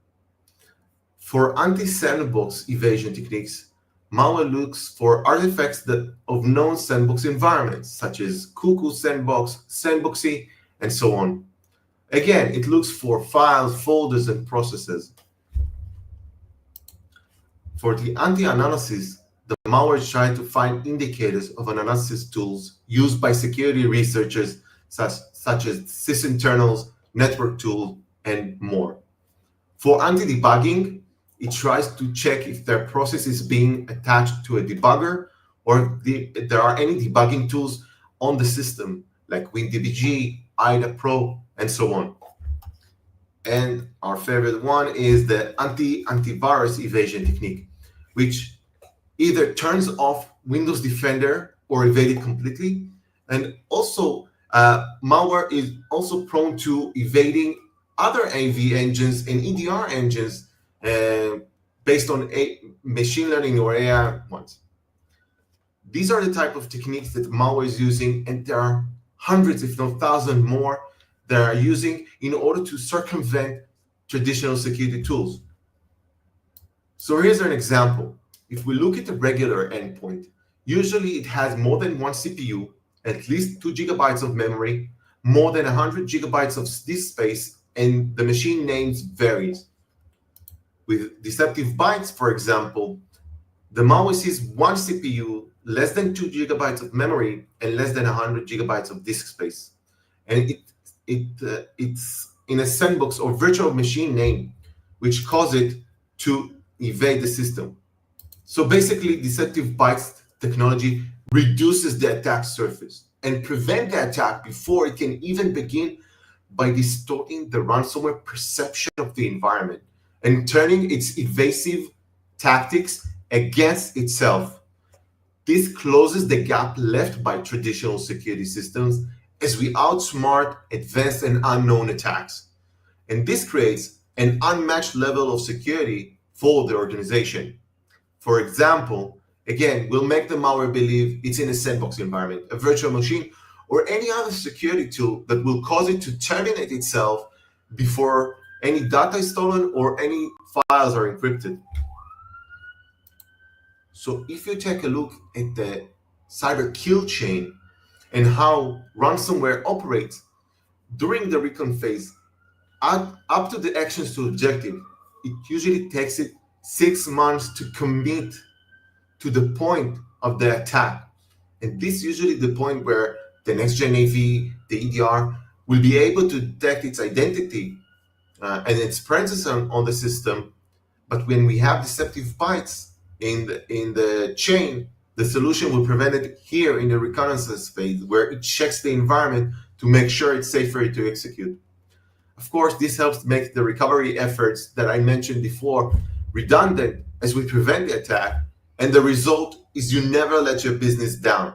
For anti-sandbox evasion techniques, malware looks for artifacts of known sandbox environments, such as cuckoo sandbox, sandboxy, and so on. Again, it looks for files, folders, and processes. For the anti-analysis, the malware tries to find indicators of analysis tools used by security researchers, such as sysinternals, network tools, and more. For anti-debugging, it tries to check if their process is being attached to a debugger or if there are any debugging tools on the system, like WinDBG, IDA Pro, and so on. And our favorite one is the antivirus evasion technique, which either turns off Windows Defender or evade it completely. And also, malware is also prone to evading other AV engines and EDR engines based on machine learning or AI ones. These are the type of techniques that malware is using, and there are hundreds, if not thousands more, that are using in order to circumvent traditional security tools. So here's an example. If we look at a regular endpoint, usually it has more than one CPU, at least 2 gigabytes of memory, more than 100 gigabytes of disk space, and the machine names varies. With deceptive bytes, for example, the malware sees one CPU, less than 2 gigabytes of memory, and less than 100 gigabytes of disk space. And it's in a sandbox or virtual machine name, which causes it to evade the system. So basically, deceptive bytes technology reduces the attack surface and prevent the attack before it can even begin by distorting the ransomware perception of the environment and turning its evasive tactics against itself. This closes the gap left by traditional security systems as we outsmart advanced and unknown attacks. And this creates an unmatched level of security for the organization. For example, again, we'll make the malware believe it's in a sandbox environment, a virtual machine, or any other security tool that will cause it to terminate itself before any data is stolen or any files are encrypted. So if you take a look at the cyber kill chain and how ransomware operates during the recon phase, up to the actions to objective, it usually takes it 6 months to commit to the point of the attack. And this is usually the point where the next gen AV, the EDR, will be able to detect its identity and its presence on the system. But when we have deceptive bytes in the chain, the solution will prevent it here in the reconnaissance phase, where it checks the environment to make sure it's safer to execute. Of course, this helps make the recovery efforts that I mentioned before redundant as we prevent the attack, and the result is you never let your business down.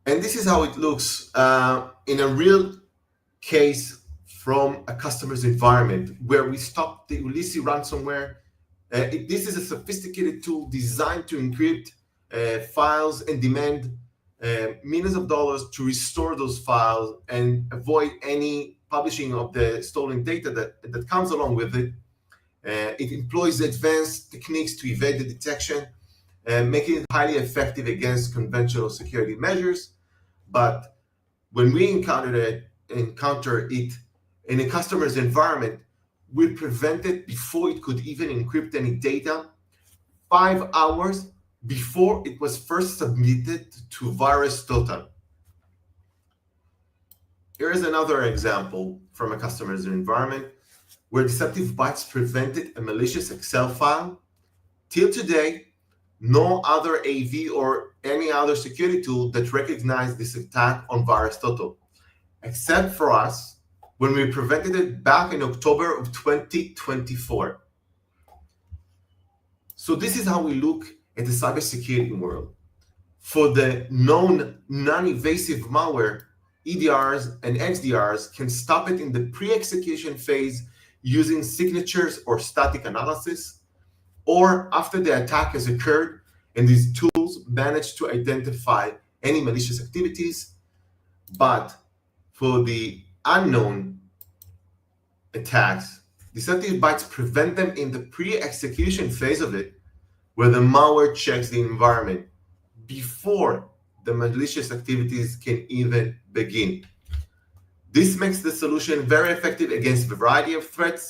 And this is how it looks in a real case from a customer's environment, where we stop the Ulysses ransomware. This is a sophisticated tool designed to encrypt files and demand millions of dollars to restore those files and avoid any publishing of the stolen data that comes along with it. It employs advanced techniques to evade the detection, making it highly effective against conventional security measures. But when we encounter it in a customer's environment, we prevent it before it could even encrypt any data, 5 hours before it was first submitted to VirusTotal. Here is another example from a customer's environment where deceptive bytes prevented a malicious Excel file. Till today, no other AV or any other security tool that recognized this attack on VirusTotal, except for us, when we prevented it back in October of 2024. So this is how we look at the cybersecurity world. For the known non-invasive malware, EDRs and XDRs can stop it in the pre-execution phase using signatures or static analysis, or after the attack has occurred and these tools manage to identify any malicious activities. But for the unknown attacks, deceptive bytes prevent them in the pre-execution phase of it, where the malware checks the environment before the malicious activities can even begin. This makes the solution very effective against a variety of threats,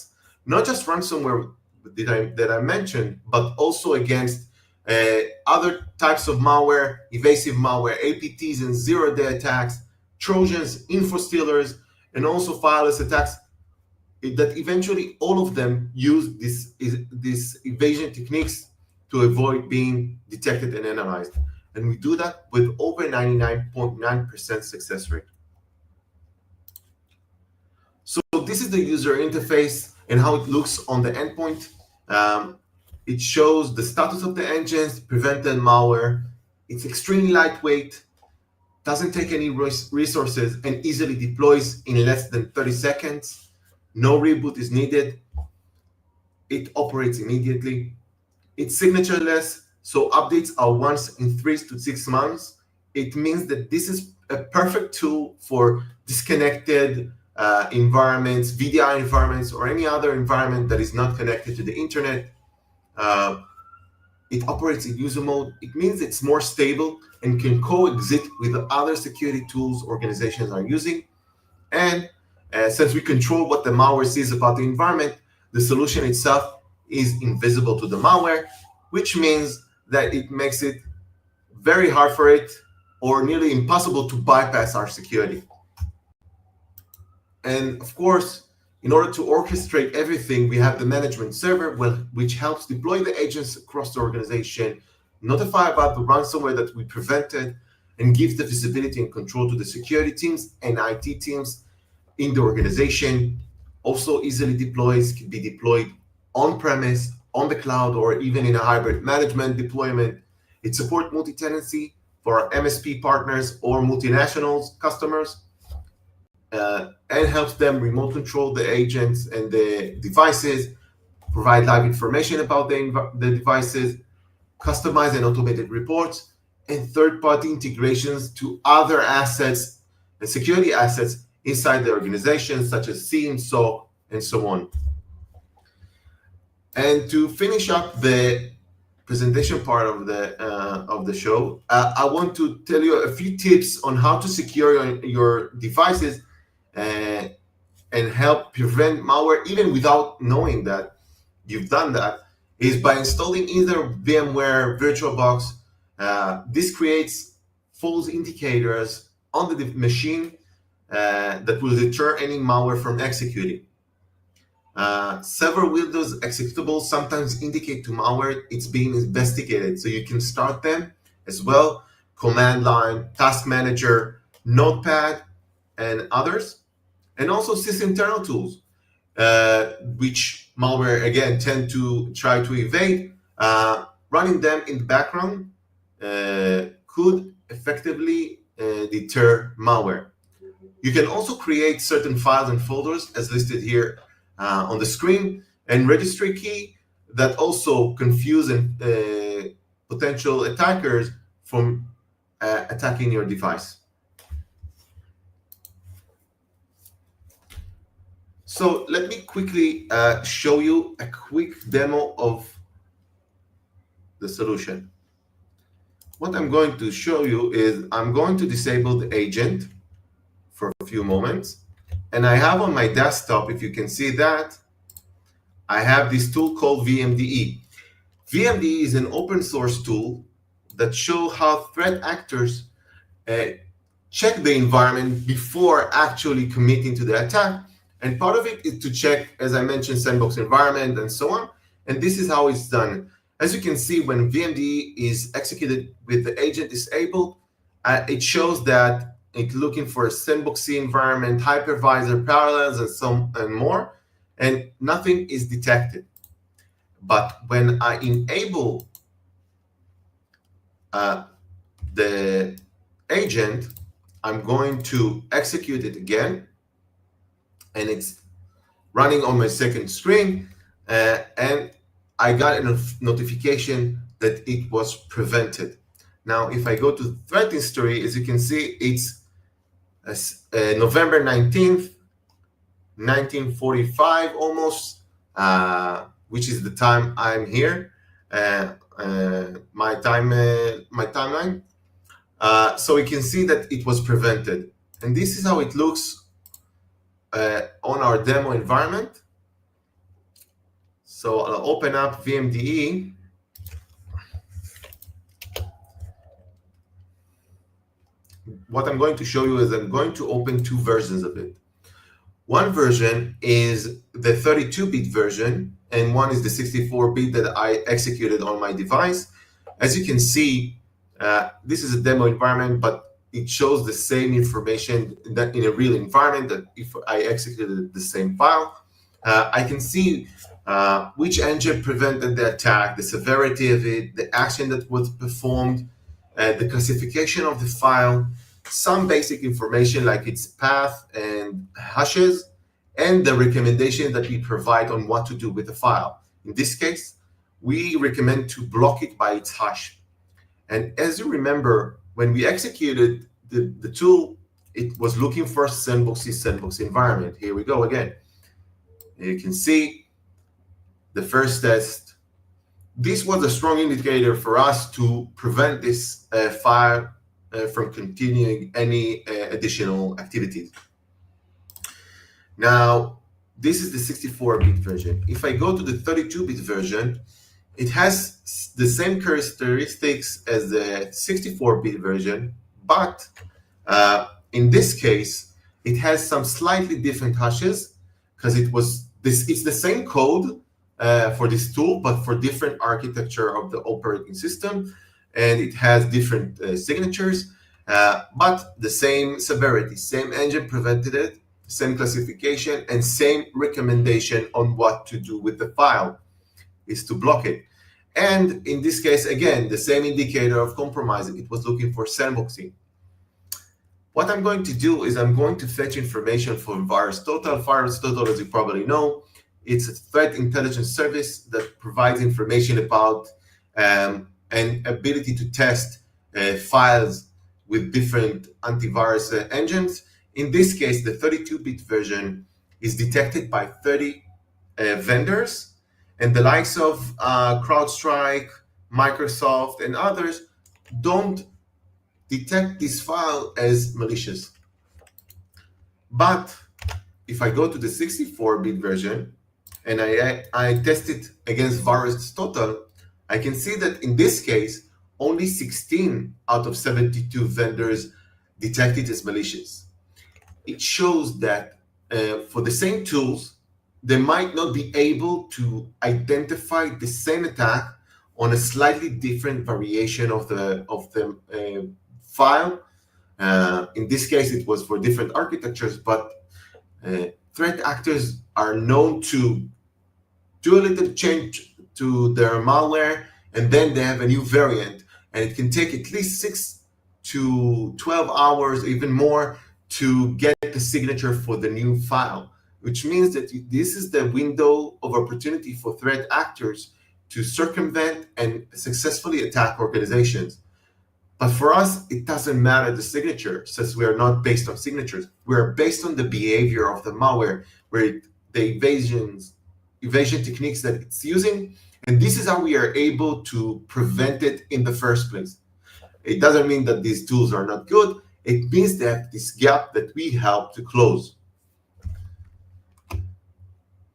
not just ransomware that I mentioned, but also against other types of malware, evasive malware, APTs and zero-day attacks, Trojans, info stealers, and also fileless attacks that eventually all of them use these evasion techniques to avoid being detected and analyzed. And we do that with over 99.9% success rate. So this is the user interface and how it looks on the endpoint. It shows the status of the engines, prevented malware. It's extremely lightweight, doesn't take any resources, and easily deploys in less than 30 seconds. No reboot is needed. It operates immediately. It's signatureless, so updates are once in 3 to 6 months. It means that this is a perfect tool for disconnected environments, VDI environments, or any other environment that is not connected to the internet. It operates in user mode. It means it's more stable and can coexist with the other security tools organizations are using. And since we control what the malware sees about the environment, the solution itself is invisible to the malware, which means that it makes it very hard for it or nearly impossible to bypass our security. And of course, in order to orchestrate everything, we have the management server, which helps deploy the agents across the organization, notify about the ransomware that we prevented, and gives the visibility and control to the security teams and IT teams in the organization. Also easily deploys, can be deployed on-premise, on the cloud, or even in a hybrid management deployment. It supports multi-tenancy for our MSP partners or multinationals customers, and helps them remote control the agents and the devices, provide live information about the devices, customize and automated reports, and third-party integrations to other assets and security assets inside the organization, such as SIEM, SOC, and so on. And to finish up the presentation part of the show, I want to tell you a few tips on how to secure your devices and help prevent malware, even without knowing that you've done that, is by installing either VMware VirtualBox. This creates false indicators on the machine that will deter any malware from executing. Several Windows executables sometimes indicate to malware it's being investigated, so you can start them as well. Command line, Task Manager, Notepad, and others. And also sysinternal tools, which malware, again, tend to try to evade. Running them in the background could effectively deter malware. You can also create certain files and folders, as listed here on the screen, and registry key that also confuse potential attackers from attacking your device. So let me quickly show you a quick demo of the solution. What I'm going to show you is I'm going to disable the agent for a few moments. And I have on my desktop, if you can see that, I have this tool called VMDE. VMDE is an open source tool that shows how threat actors check the environment before actually committing to the attack. And part of it is to check, as I mentioned, sandbox environment and so on. And this is how it's done. As you can see, when VMDE is executed with the agent disabled, it shows that it's looking for a sandboxy environment, hypervisor, parallels, and more, and nothing is detected. But when I enable the agent, I'm going to execute it again, and it's running on my second screen, and I got a notification that it was prevented. Now, if I go to threat history, as you can see, it's November 19th, 1945 almost, which is the time I'm here, my timeline. So we can see that it was prevented. And this is how it looks on our demo environment. So I'll open up VMDE. What I'm going to show you is I'm going to open two versions of it. One version is the 32-bit version, and one is the 64-bit that I executed on my device. As you can see, this is a demo environment, but it shows the same information that in a real environment, that if I executed the same file. I can see which engine prevented the attack, the severity of it, the action that was performed, the classification of the file, some basic information like its path and hashes, and the recommendation that we provide on what to do with the file. In this case, we recommend to block it by its hash. And as you remember, when we executed the tool, it was looking for a sandbox environment. Here we go again. You can see the first test. This was a strong indicator for us to prevent this file from continuing any additional activities. Now, this is the 64-bit version. If I go to the 32-bit version, it has the same characteristics as the 64-bit version, but in this case, it has some slightly different hashes because it's the same code for this tool, but for different architecture of the operating system, and it has different signatures, but the same severity, same engine prevented it, same classification, and same recommendation on what to do with the file is to block it. And in this case, again, the same indicator of compromising. It was looking for sandboxing. What I'm going to do is I'm going to fetch information from VirusTotal. VirusTotal, as you probably know, it's a threat intelligence service that provides information about an ability to test files with different antivirus engines. In this case, the 32-bit version is detected by 30 vendors, and the likes of CrowdStrike, Microsoft, and others don't detect this file as malicious. But if I go to the 64-bit version and I test it against VirusTotal, I can see that in this case, only 16 out of 72 vendors detect it as malicious. It shows that for the same tools, they might not be able to identify the same attack on a slightly different variation of the file. In this case, it was for different architectures, but threat actors are known to do a little change to their malware, and then they have a new variant, and it can take at least 6 to 12 hours, even more, to get the signature for the new file, which means that this is the window of opportunity for threat actors to circumvent and successfully attack organizations. But for us, it doesn't matter the signature, since we are not based on signatures. We are based on the behavior of the malware, where the evasion techniques that it's using, and this is how we are able to prevent it in the first place. It doesn't mean that these tools are not good. It means they have this gap that we help to close.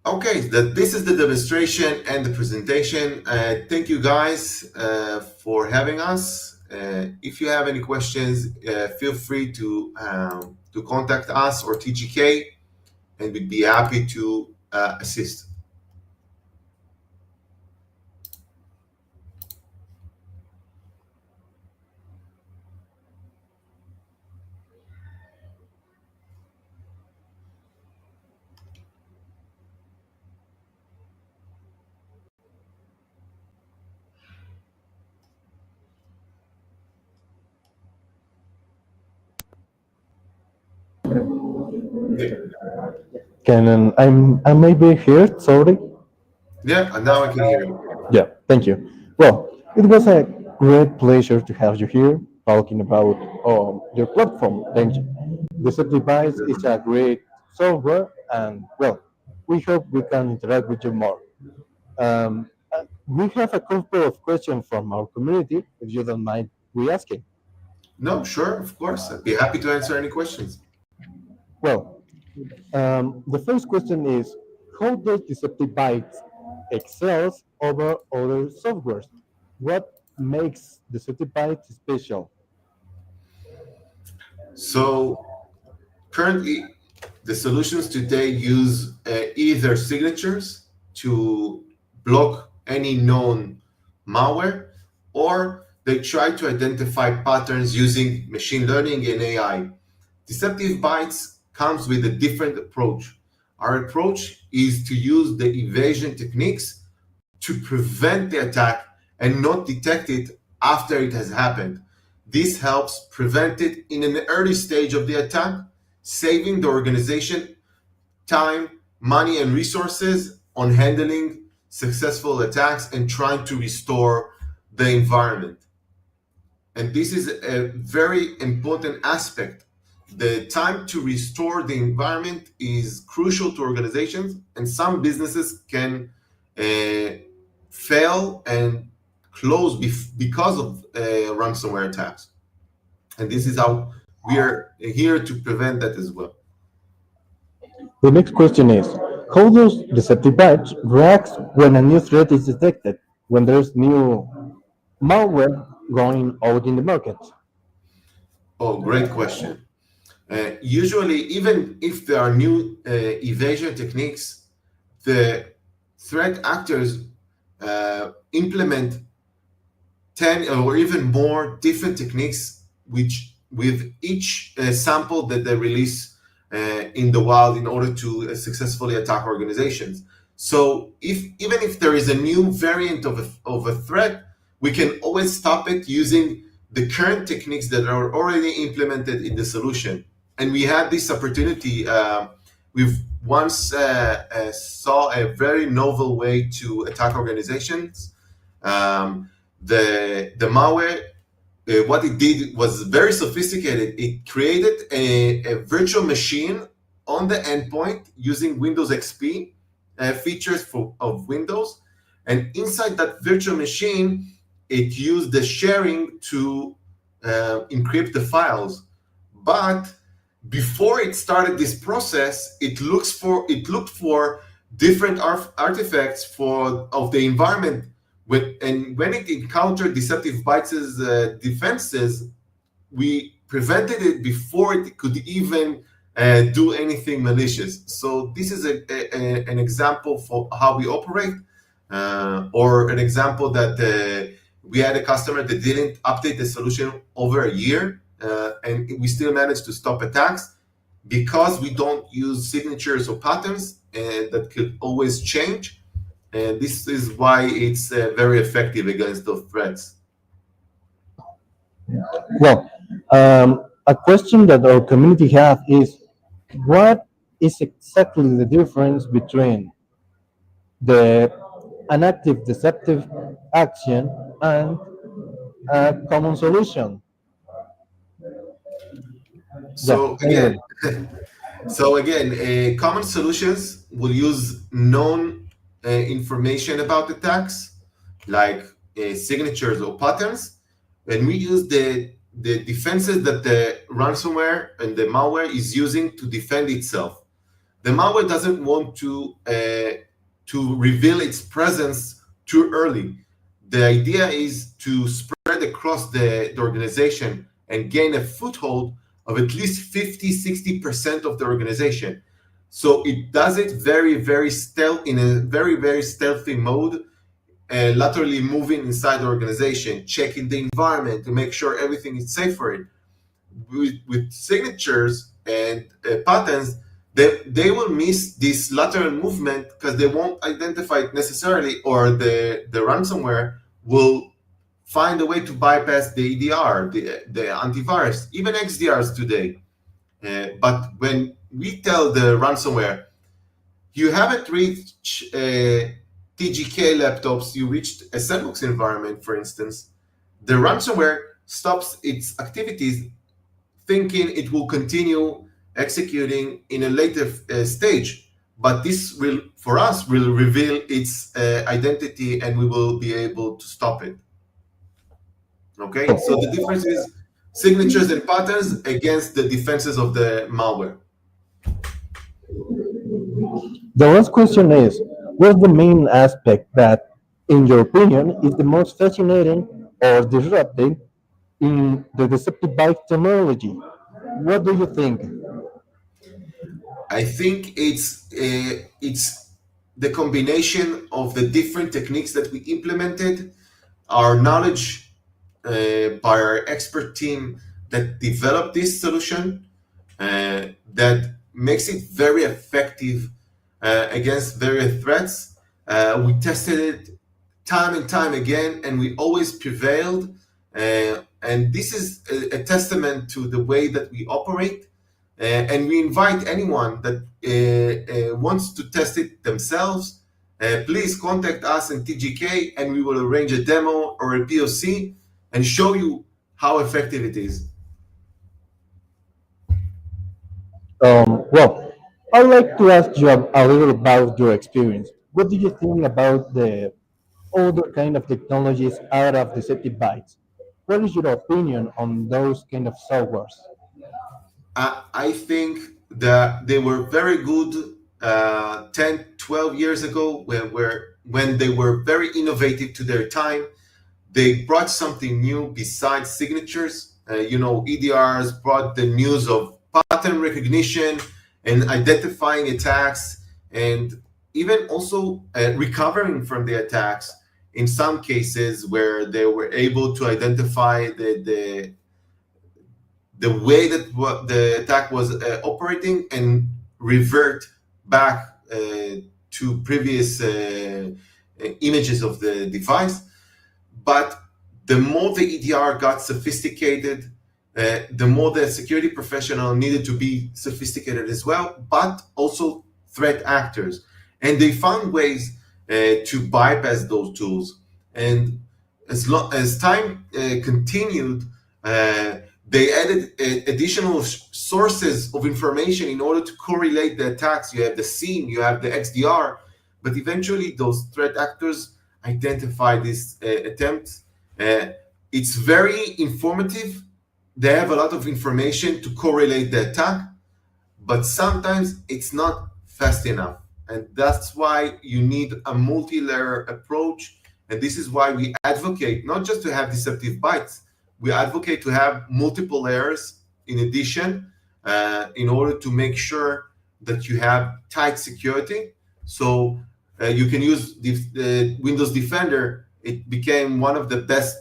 Okay, this is the demonstration and the presentation. Thank you guys for having us. If you have any questions, feel free to contact us or TGK, and we'd be happy to assist. I may be here, sorry. Yeah, and now I can hear you. Yeah, thank you. Well, it was a great pleasure to have you here talking about your platform, Deja. The device is a great software, and well, we hope we can interact with you more. We have a couple of questions from our community, if you don't mind we asking. No, sure, of course. I'd be happy to answer any questions. Well, the first question is, how does Deceptive Bytes excels over other softwares? What makes Deceptive Bytes special? So currently, the solutions today use either signatures to block any known malware, or they try to identify patterns using machine learning and AI. Deceptive Bytes comes with a different approach. Our approach is to use the evasion techniques to prevent the attack and not detect it after it has happened. This helps prevent it in an early stage of the attack, saving the organization time, money, and resources on handling successful attacks and trying to restore the environment. And this is a very important aspect. The time to restore the environment is crucial to organizations, and some businesses can fail and close because of ransomware attacks. And this is how we are here to prevent that as well. The next question is, how does Deceptive Bytes react when a new threat is detected, when there's new malware going out in the market? Oh, great question. Usually, even if there are new evasion techniques, the threat actors implement 10 or even more different techniques, which with each sample that they release in the wild in order to successfully attack organizations. So even if there is a new variant of a threat, we can always stop it using the current techniques that are already implemented in the solution. And we had this opportunity. We've once saw a very novel way to attack organizations. The malware, what it did was very sophisticated. It created a virtual machine on the endpoint using Windows XP features of Windows. And inside that virtual machine, it used the sharing to encrypt the files. But before it started this process, it looked for different artifacts of the environment. And when it encountered Deceptive Bytes' defenses, we prevented it before it could even do anything malicious. So this is an example for how we operate, or an example that we had a customer that didn't update the solution over a year, and we still managed to stop attacks because we don't use signatures or patterns that could always change. And this is why it's very effective against those threats. Well, a question that our community has is, what is exactly the difference between an active deceptive action and a common solution? So again, common solutions will use known information about attacks, like signatures or patterns, and we use the defenses that the ransomware and the malware is using to defend itself. The malware doesn't want to reveal its presence too early. The idea is to spread across the organization and gain a foothold of at least 50-60% of the organization. So it does it very, very in a very, very stealthy mode, laterally moving inside the organization, checking the environment to make sure everything is safe for it. With signatures and patterns, they will miss this lateral movement because they won't identify it necessarily, or the ransomware will find a way to bypass the EDR, the antivirus, even XDRs today. But when we tell the ransomware, you haven't reached TGK laptops, you reached a sandbox environment, for instance, the ransomware stops its activities, thinking it will continue executing in a later stage. but this will, for us, will reveal its identity, and we will be able to stop it. Okay, so the difference is signatures and patterns against the defenses of the malware. The last question is, what's the main aspect that, in your opinion, is the most fascinating or disruptive in the deceptive byte technology? What do you think? I think it's the combination of the different techniques that we implemented, our knowledge by our expert team that developed this solution, that makes it very effective against various threats. We tested it time and time again, and we always prevailed. And this is a testament to the way that we operate. And we invite anyone that wants to test it themselves. Please contact us in TGK, and we will arrange a demo or a POC and show you how effective it is. Well, I'd like to ask you a little about your experience. What do you think about the other kind of technologies out of deceptive bytes? What is your opinion on those kind of softwares? I think that they were very good 10, 12 years ago when they were very innovative to their time. They brought something new besides signatures. EDRs brought the news of pattern recognition and identifying attacks, and even also recovering from the attacks in some cases where they were able to identify the way that the attack was operating and revert back to previous images of the device. But the more the EDR got sophisticated, the more the security professional needed to be sophisticated as well, but also threat actors. And they found ways to bypass those tools. And as time continued, they added additional sources of information in order to correlate the attacks. You have the SIEM, you have the XDR, but eventually those threat actors identify these attempts. It's very informative. They have a lot of information to correlate the attack, but sometimes it's not fast enough. And that's why you need a multi-layer approach. And this is why we advocate not just to have deceptive bytes, we advocate to have multiple layers in addition in order to make sure that you have tight security. So you can use the Windows Defender. It became one of the best,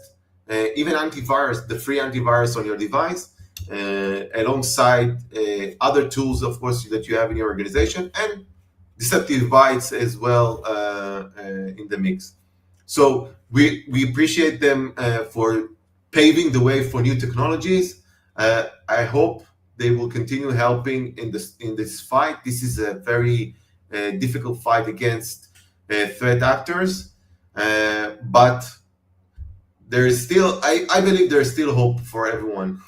even antivirus, the free antivirus on your device, alongside other tools, of course, that you have in your organization, and deceptive bytes as well in the mix. So we appreciate them for paving the way for new technologies. I hope they will continue helping in this fight. This is a very difficult fight against threat actors, but there is still, I believe there is still hope for everyone.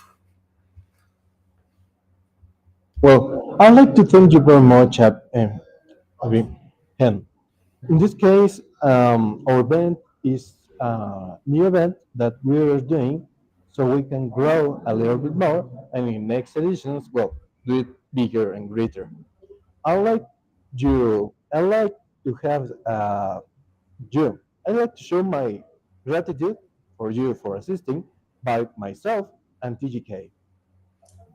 Well, I'd like to thank you very much, Hen. In this case, our event is a new event that we are doing so we can grow a little bit more, and in next editions, well, do it bigger and greater. I'd like to have you. I'd like to show my gratitude for you for assisting by myself and TGK.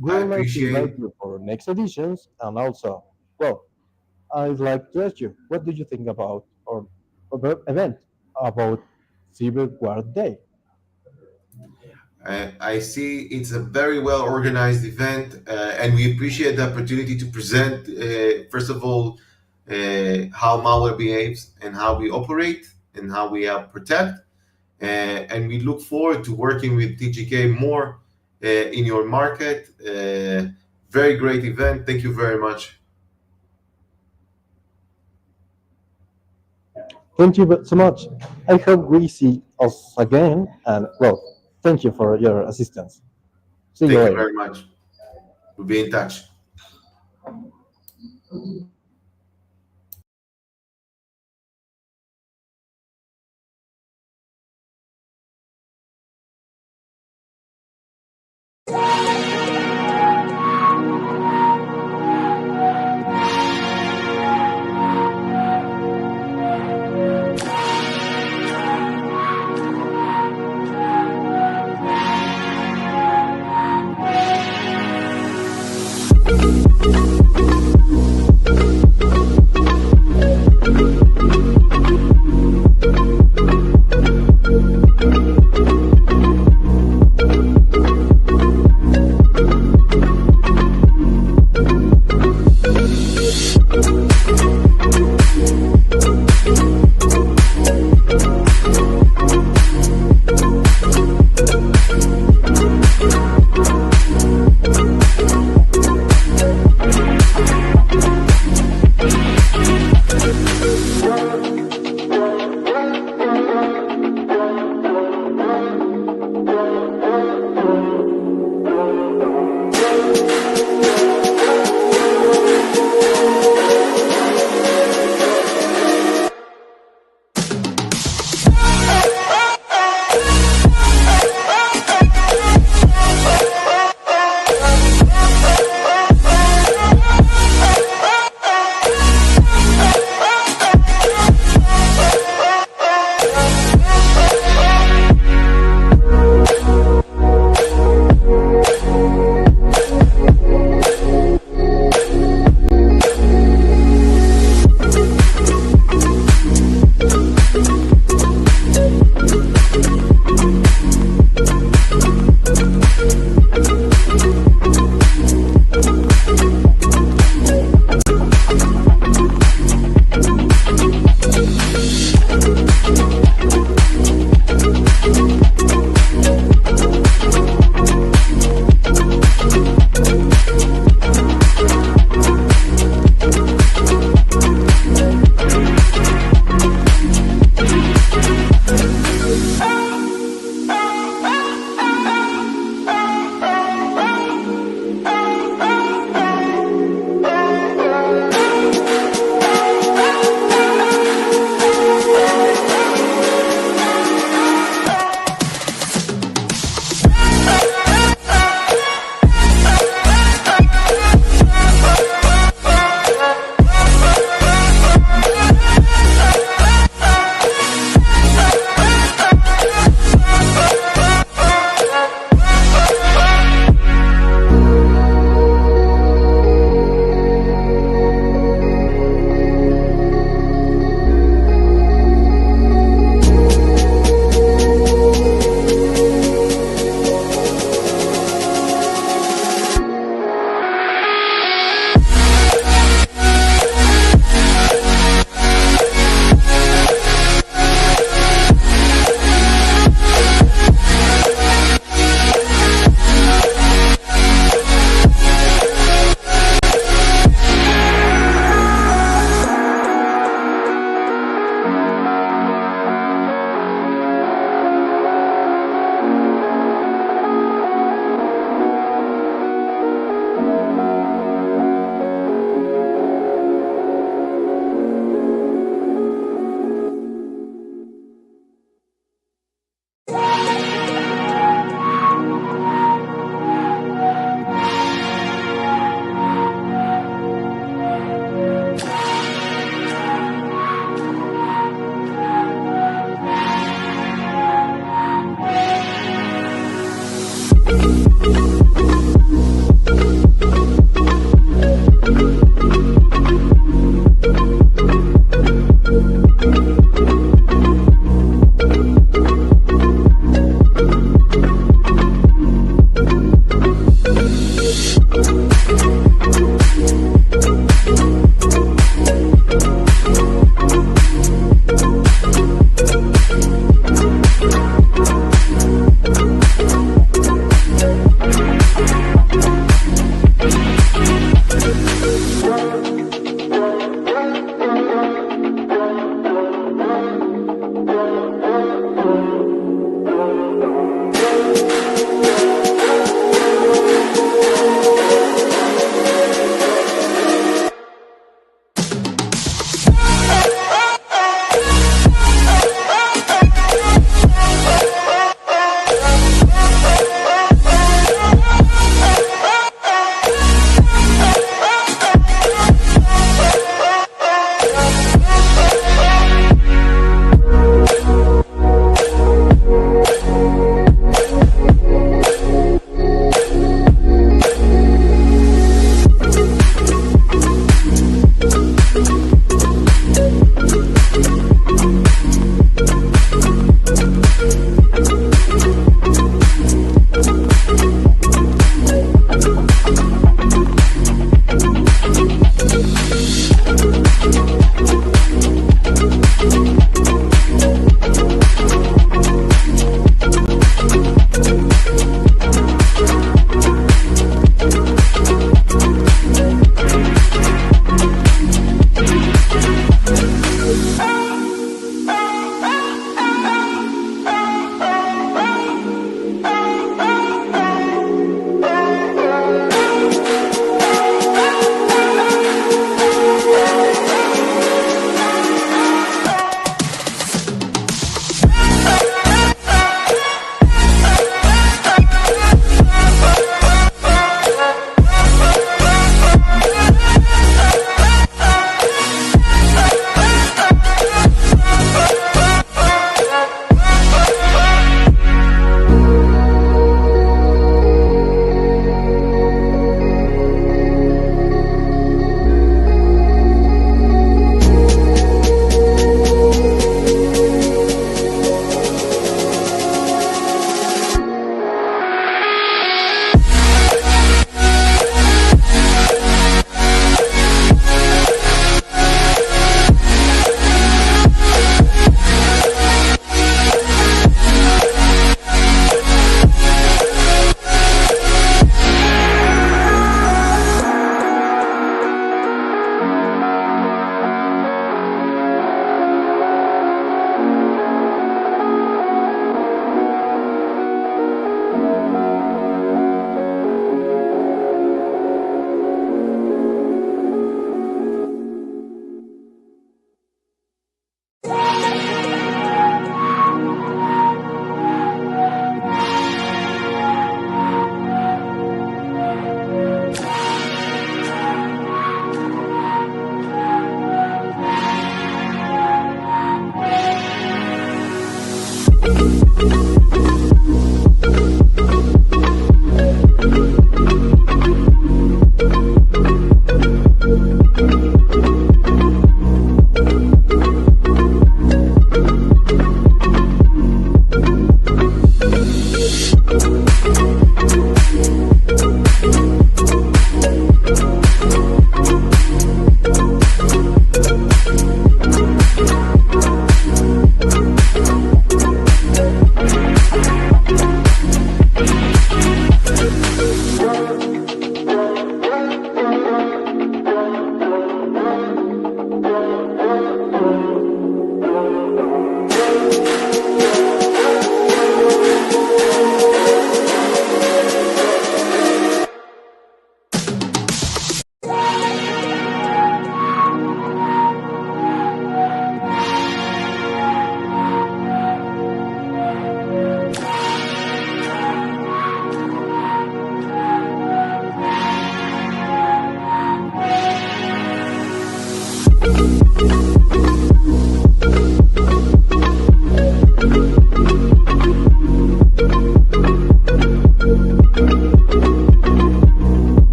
We'd like to invite you for next editions, and also, well, I'd like to ask you, what do you think about our event, about Ciberseguridad Day? I see it's a very well organized event, and we appreciate the opportunity to present, first of all, how malware behaves and how we operate and how we protect. And we look forward to working with TGK more in your market. Very great event. Thank you very much. Thank you so much. I hope we see us again, and well, thank you for your assistance. See you later. Thank you very much. We'll be in touch.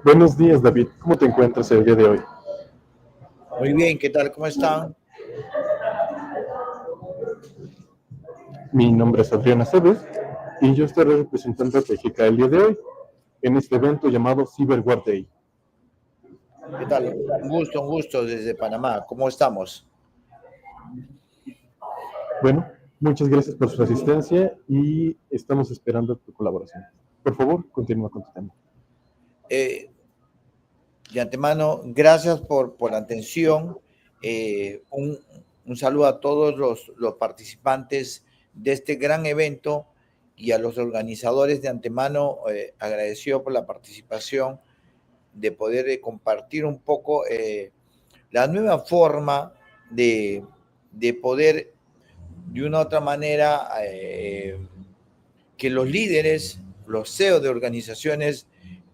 Buenos días, David. ¿Cómo te encuentras el día de hoy? Muy bien, ¿qué tal? ¿Cómo están? Mi nombre es Adriana Cebes y yo estaré representando a México el día de hoy en este evento llamado Ciberguard Day. ¿Qué tal? Un gusto desde Panamá. ¿Cómo estamos? Bueno, muchas gracias por su asistencia y estamos esperando tu colaboración. Por favor, continúa con tu tema. De antemano, gracias por la atención. Un saludo a todos los participantes de este gran evento y a los organizadores de antemano, agradecido por la participación, de poder compartir un poco la nueva forma de poder, de una u otra manera, que los líderes, los CEO de organizaciones,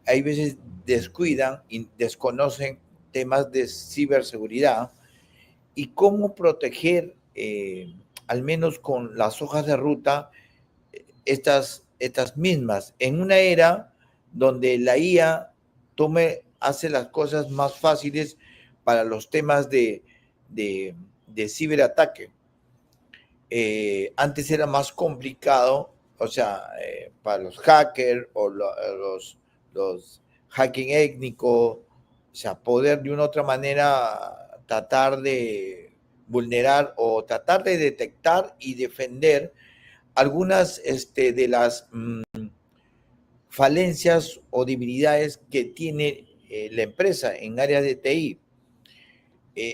hay veces descuidan y desconocen temas de ciberseguridad y cómo proteger, al menos con las hojas de ruta, estas mismas, en una era donde la IA hace las cosas más fáciles para los temas de ciberataque. Antes era más complicado, o sea, para los hackers o los hacking étnico, o sea, poder de una u otra manera tratar de vulnerar o tratar de detectar y defender algunas de las falencias o debilidades que tiene la empresa en áreas de TI.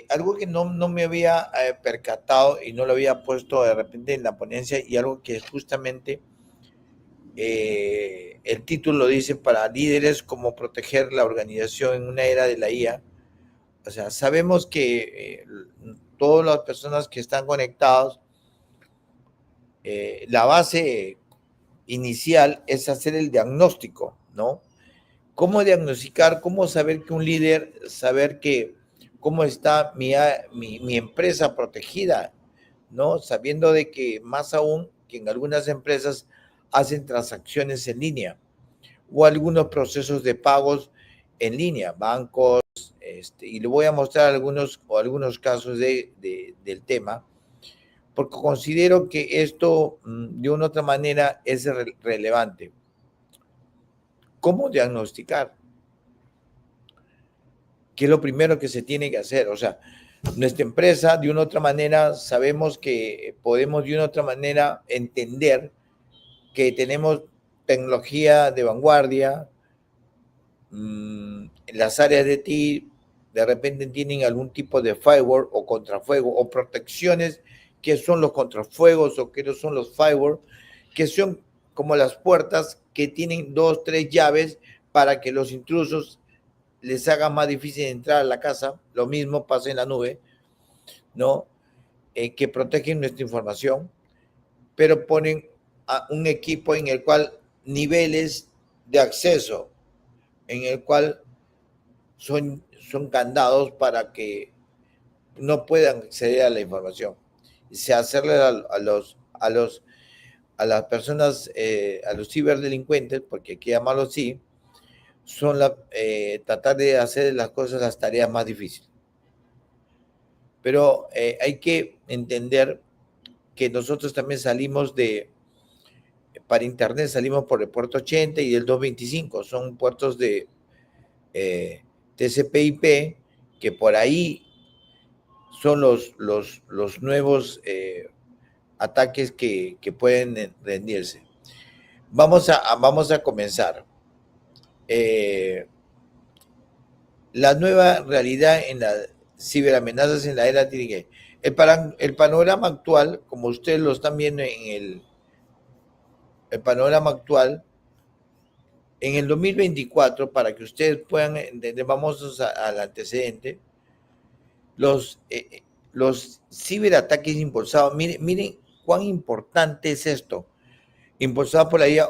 Algo que no me había percatado y no lo había puesto de repente en la ponencia, y algo que justamente el título dice para líderes, cómo proteger la organización en una era de la IA. O sea, sabemos que todas las personas que están conectados, la base inicial es hacer el diagnóstico, ¿no? ¿Cómo diagnosticar? ¿Cómo saber que un líder, saber que cómo está mi empresa protegida, ¿no? Sabiendo de que más aún que en algunas empresas hacen transacciones en línea o algunos procesos de pagos en línea, bancos, y le voy a mostrar algunos casos del tema, porque considero que esto de una u otra manera es relevante. ¿Cómo diagnosticar? ¿Qué es lo primero que se tiene que hacer? O sea, nuestra empresa, de una u otra manera, sabemos que podemos de una u otra manera entender que tenemos tecnología de vanguardia, en las áreas de TI, de repente tienen algún tipo de firewall o contrafuego o protecciones, que son los contrafuegos o que son los firewall, que son como las puertas que tienen 2, 3 llaves para que los intrusos les haga más difícil entrar a la casa. Lo mismo pasa en la nube, ¿no? Que protegen nuestra información, pero ponen a un equipo en el cual niveles de acceso, en el cual son candados para que no puedan acceder a la información. Se hacerle a las personas, a los ciberdelincuentes, porque hay que llamarlo así, son tratar de hacer las cosas, las tareas más difíciles. Pero hay que entender que nosotros también salimos para Internet salimos por el puerto 80 y el 225, son puertos de TCP/IP, que por ahí son los nuevos ataques que pueden rendirse. Vamos a comenzar. La nueva realidad en las ciberamenazas en la era TIG. El panorama actual, como ustedes lo están viendo en el panorama actual, en el 2024, para que ustedes puedan entender, vamos al antecedente, los ciberataques impulsados, miren cuán importante es esto, impulsados por la IA,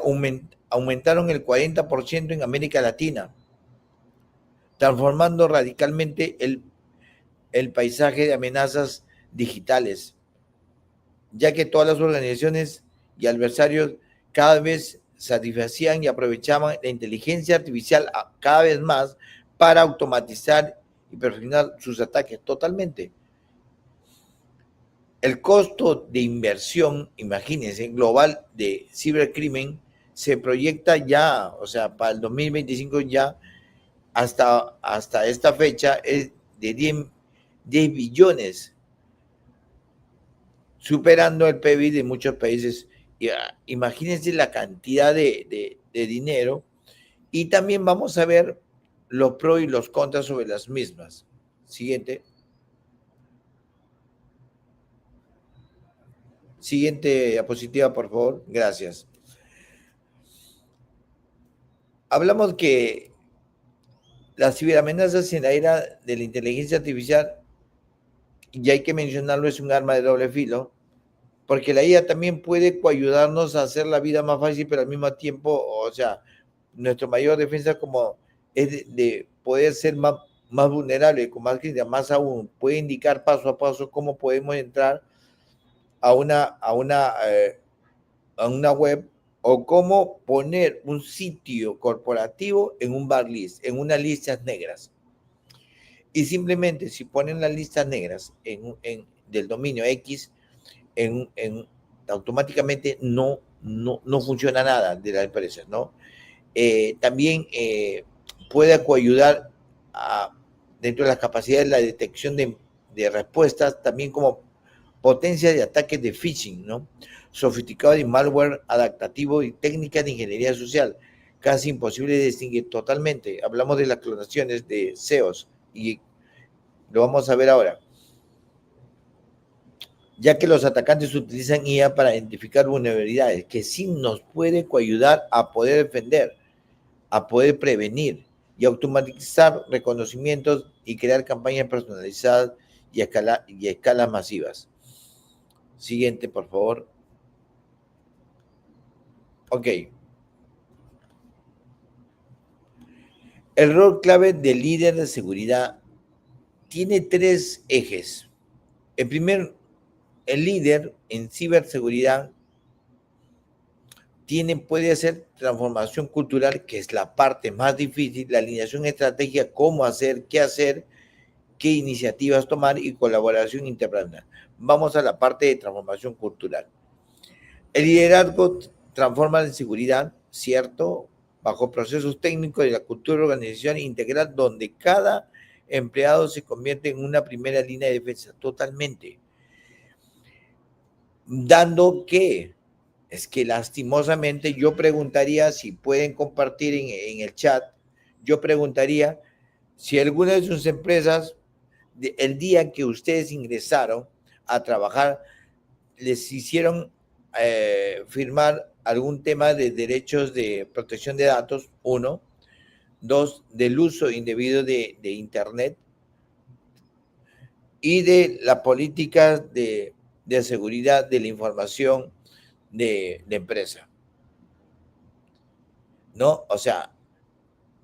aumentaron el 40% en América Latina, transformando radicalmente el paisaje de amenazas digitales, ya que todas las organizaciones y adversarios cada vez satisfacían y aprovechaban la inteligencia artificial cada vez más para automatizar y perfeccionar sus ataques totalmente. El costo de inversión, imagínense, global de cibercrimen se proyecta ya, o sea, para el 2025 ya, hasta esta fecha es de 10 billones, superando el PIB de muchos países. Imagínense la cantidad de dinero, y también vamos a ver los pros y los contras sobre las mismas. Siguiente. Siguiente diapositiva, por favor. Gracias. Hablamos que las ciberamenazas en la era de la inteligencia artificial, y hay que mencionarlo, es un arma de doble filo, porque la IA también puede ayudarnos a hacer la vida más fácil, pero al mismo tiempo, o sea, nuestra mayor defensa como es de poder ser más vulnerable, con más crítica, más aún, puede indicar paso a paso cómo podemos entrar a una web, o cómo poner un sitio corporativo en un blacklist, en unas listas negras. Y simplemente si ponen las listas negras del dominio X, automáticamente no funciona nada de la empresa, ¿no? También puede coayudar dentro de las capacidades de la detección de respuestas, también como potencia de ataques de phishing, ¿no? Sofisticado de malware adaptativo y técnicas de ingeniería social, casi imposible de distinguir totalmente. Hablamos de las clonaciones de SEOs y lo vamos a ver ahora. Ya que los atacantes utilizan IA para identificar vulnerabilidades, que sí nos puede ayudar a poder defender, a poder prevenir y automatizar reconocimientos y crear campañas personalizadas y a escalas masivas. Siguiente, por favor. Ok. El rol clave del líder de seguridad tiene 3 ejes. El líder en ciberseguridad puede hacer transformación cultural, que es la parte más difícil, la alineación estratégica, cómo hacer, qué iniciativas tomar y colaboración interpersonal. Vamos a la parte de transformación cultural. El liderazgo transforma la seguridad, ¿cierto? Bajo procesos técnicos de la cultura organizacional integral, donde cada empleado se convierte en una primera línea de defensa, totalmente. Dando que, es que lastimosamente yo preguntaría, si pueden compartir en el chat, yo preguntaría si alguna de sus empresas, el día que ustedes ingresaron a trabajar, les hicieron firmar algún tema de derechos de protección de datos, 1, 2, del uso indebido de Internet, y de la política de seguridad de la información de empresa. ¿No? O sea,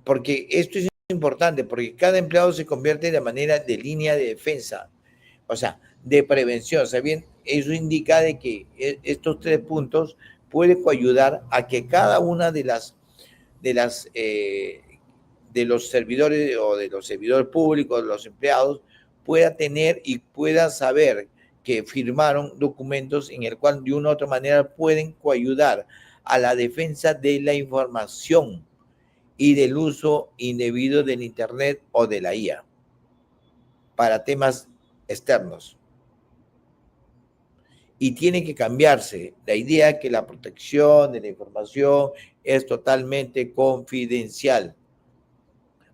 porque esto es importante, porque cada empleado se convierte de manera de línea de defensa, o sea, de prevención. O sea, bien, eso indica de que estos 3 puntos pueden ayudar a que cada una de los servidores o de los servidores públicos, de los empleados, pueda tener y pueda saber que firmaron documentos en el cual de una u otra manera pueden coayudar a la defensa de la información y del uso indebido del Internet o de la IA para temas externos. Y tiene que cambiarse la idea que la protección de la información es totalmente confidencial.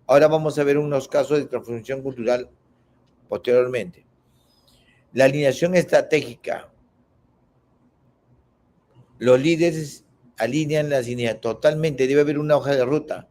Ahora vamos a ver unos casos de transformación cultural posteriormente. La alineación estratégica. Los líderes alinean las líneas totalmente. Debe haber una hoja de ruta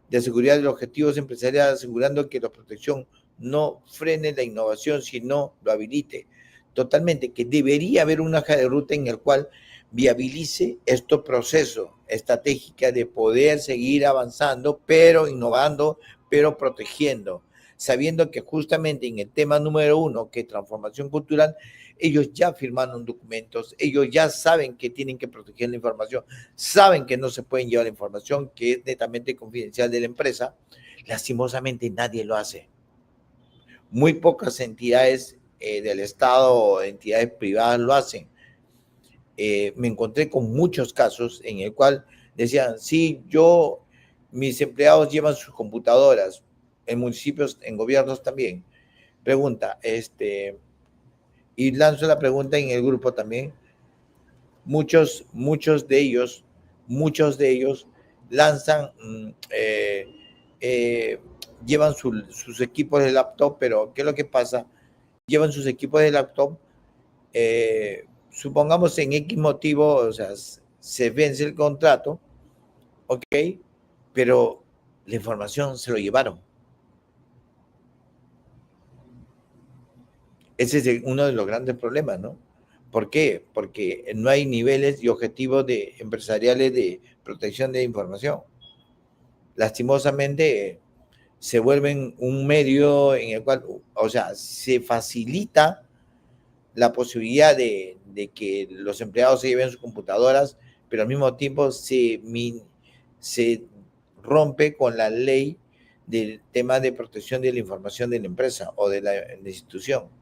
de seguridad de los objetivos empresariales, asegurando que la protección no frene la innovación, sino lo habilite. Totalmente, que debería haber una hoja de ruta en el cual viabilice estos procesos estratégicos de poder seguir avanzando, pero innovando, pero protegiendo. sabiendo que justamente en el tema número 1, que es transformación cultural, ellos ya firmaron documentos, ellos ya saben que tienen que proteger la información, saben que no se pueden llevar la información que es netamente confidencial de la empresa. Lastimosamente nadie lo hace. Muy pocas entidades del Estado o entidades privadas lo hacen. Me encontré con muchos casos en el cual decían, sí, mis empleados llevan sus computadoras, en municipios, en gobiernos también. Pregunta, y lanzo la pregunta en el grupo también. Muchos de ellos lanzan, llevan sus equipos de laptop, pero ¿qué es lo que pasa? Llevan sus equipos de laptop, supongamos en X motivo, o sea, se vence el contrato, ¿ok? Pero la información se lo llevaron. Ese es uno de los grandes problemas, ¿no? ¿Por qué? Porque no hay niveles y objetivos empresariales de protección de información. Lastimosamente, se vuelven un medio en el cual, o sea, se facilita la posibilidad de que los empleados se lleven sus computadoras, pero al mismo tiempo se rompe con la ley del tema de protección de la información de la empresa o de la institución.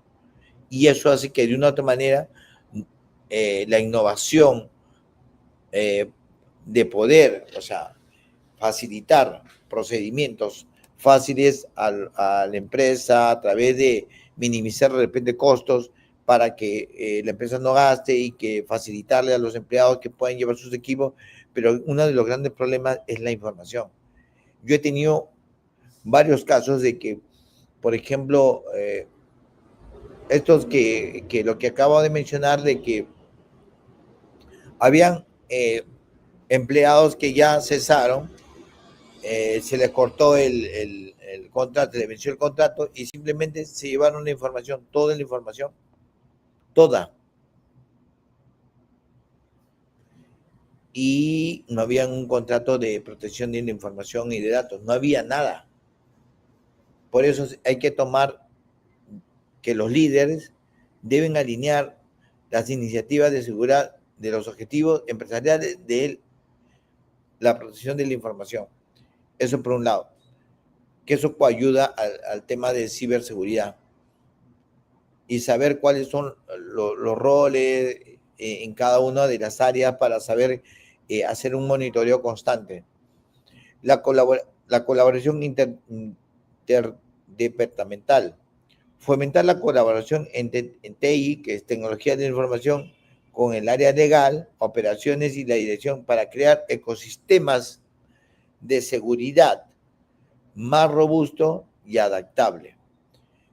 Y eso hace que de una u otra manera la innovación de poder, o sea, facilitar procedimientos fáciles a la empresa a través de minimizar de repente costos para que la empresa no gaste y que facilitarle a los empleados que puedan llevar sus equipos, pero uno de los grandes problemas es la información. Yo he tenido varios casos de que, por ejemplo, estos que lo que acabo de mencionar, de que habían empleados que ya cesaron, se les cortó el contrato, se les venció el contrato y simplemente se llevaron la información, toda la información, toda. Y no había un contrato de protección de la información y de datos, no había nada. Por eso hay que tomar que los líderes deben alinear las iniciativas de seguridad de los objetivos empresariales de la protección de la información. Eso por un lado, que eso ayuda al tema de ciberseguridad y saber cuáles son los roles en cada una de las áreas para saber hacer un monitoreo constante. La colaboración interdepartamental. Fomentar la colaboración en TI, que es tecnología de la información, con el área legal, operaciones y la dirección para crear ecosistemas de seguridad más robusto y adaptable.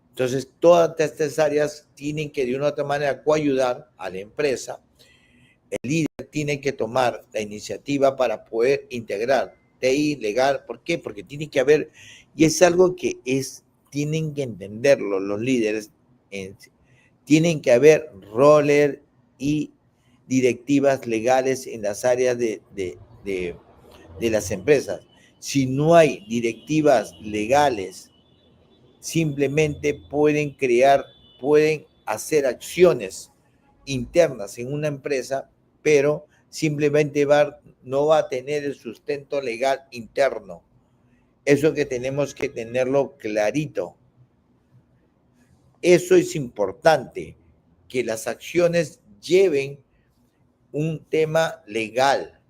Entonces, todas estas áreas tienen que de una u otra manera coayudar a la empresa. El líder tiene que tomar la iniciativa para poder integrar TI, legal. ¿Por qué? Porque tiene que haber, y es algo que tienen que entenderlo los líderes, tienen que haber roles y directivas legales en las áreas de las empresas. Si no hay directivas legales, simplemente pueden hacer acciones internas en una empresa, pero simplemente no va a tener el sustento legal interno. Eso que tenemos que tenerlo clarito. Eso es importante, que las acciones lleven un tema legal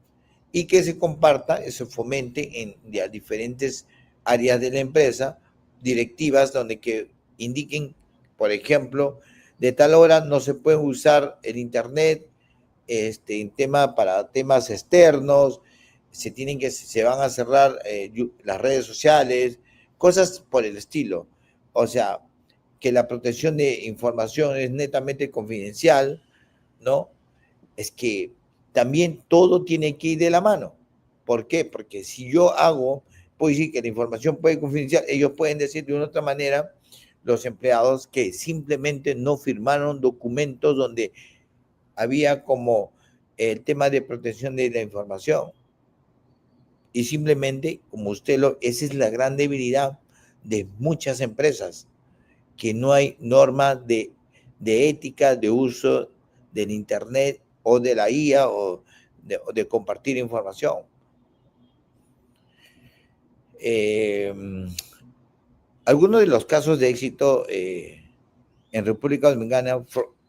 y que se comparta, se fomente en diferentes áreas de la empresa, directivas donde que indiquen, por ejemplo, de tal hora no se puede usar el internet para temas externos, se van a cerrar las redes sociales, cosas por el estilo. O sea, que la protección de información es netamente confidencial, ¿no? Es que también todo tiene que ir de la mano. ¿Por qué? Porque si yo puedo decir que la información puede ser confidencial, ellos pueden decir de una otra manera, los empleados, que simplemente no firmaron documentos donde había como el tema de protección de la información. Y simplemente, como esa es la gran debilidad de muchas empresas, que no hay normas de ética de uso del Internet o de la IA o de compartir información. Algunos de los casos de éxito en República Dominicana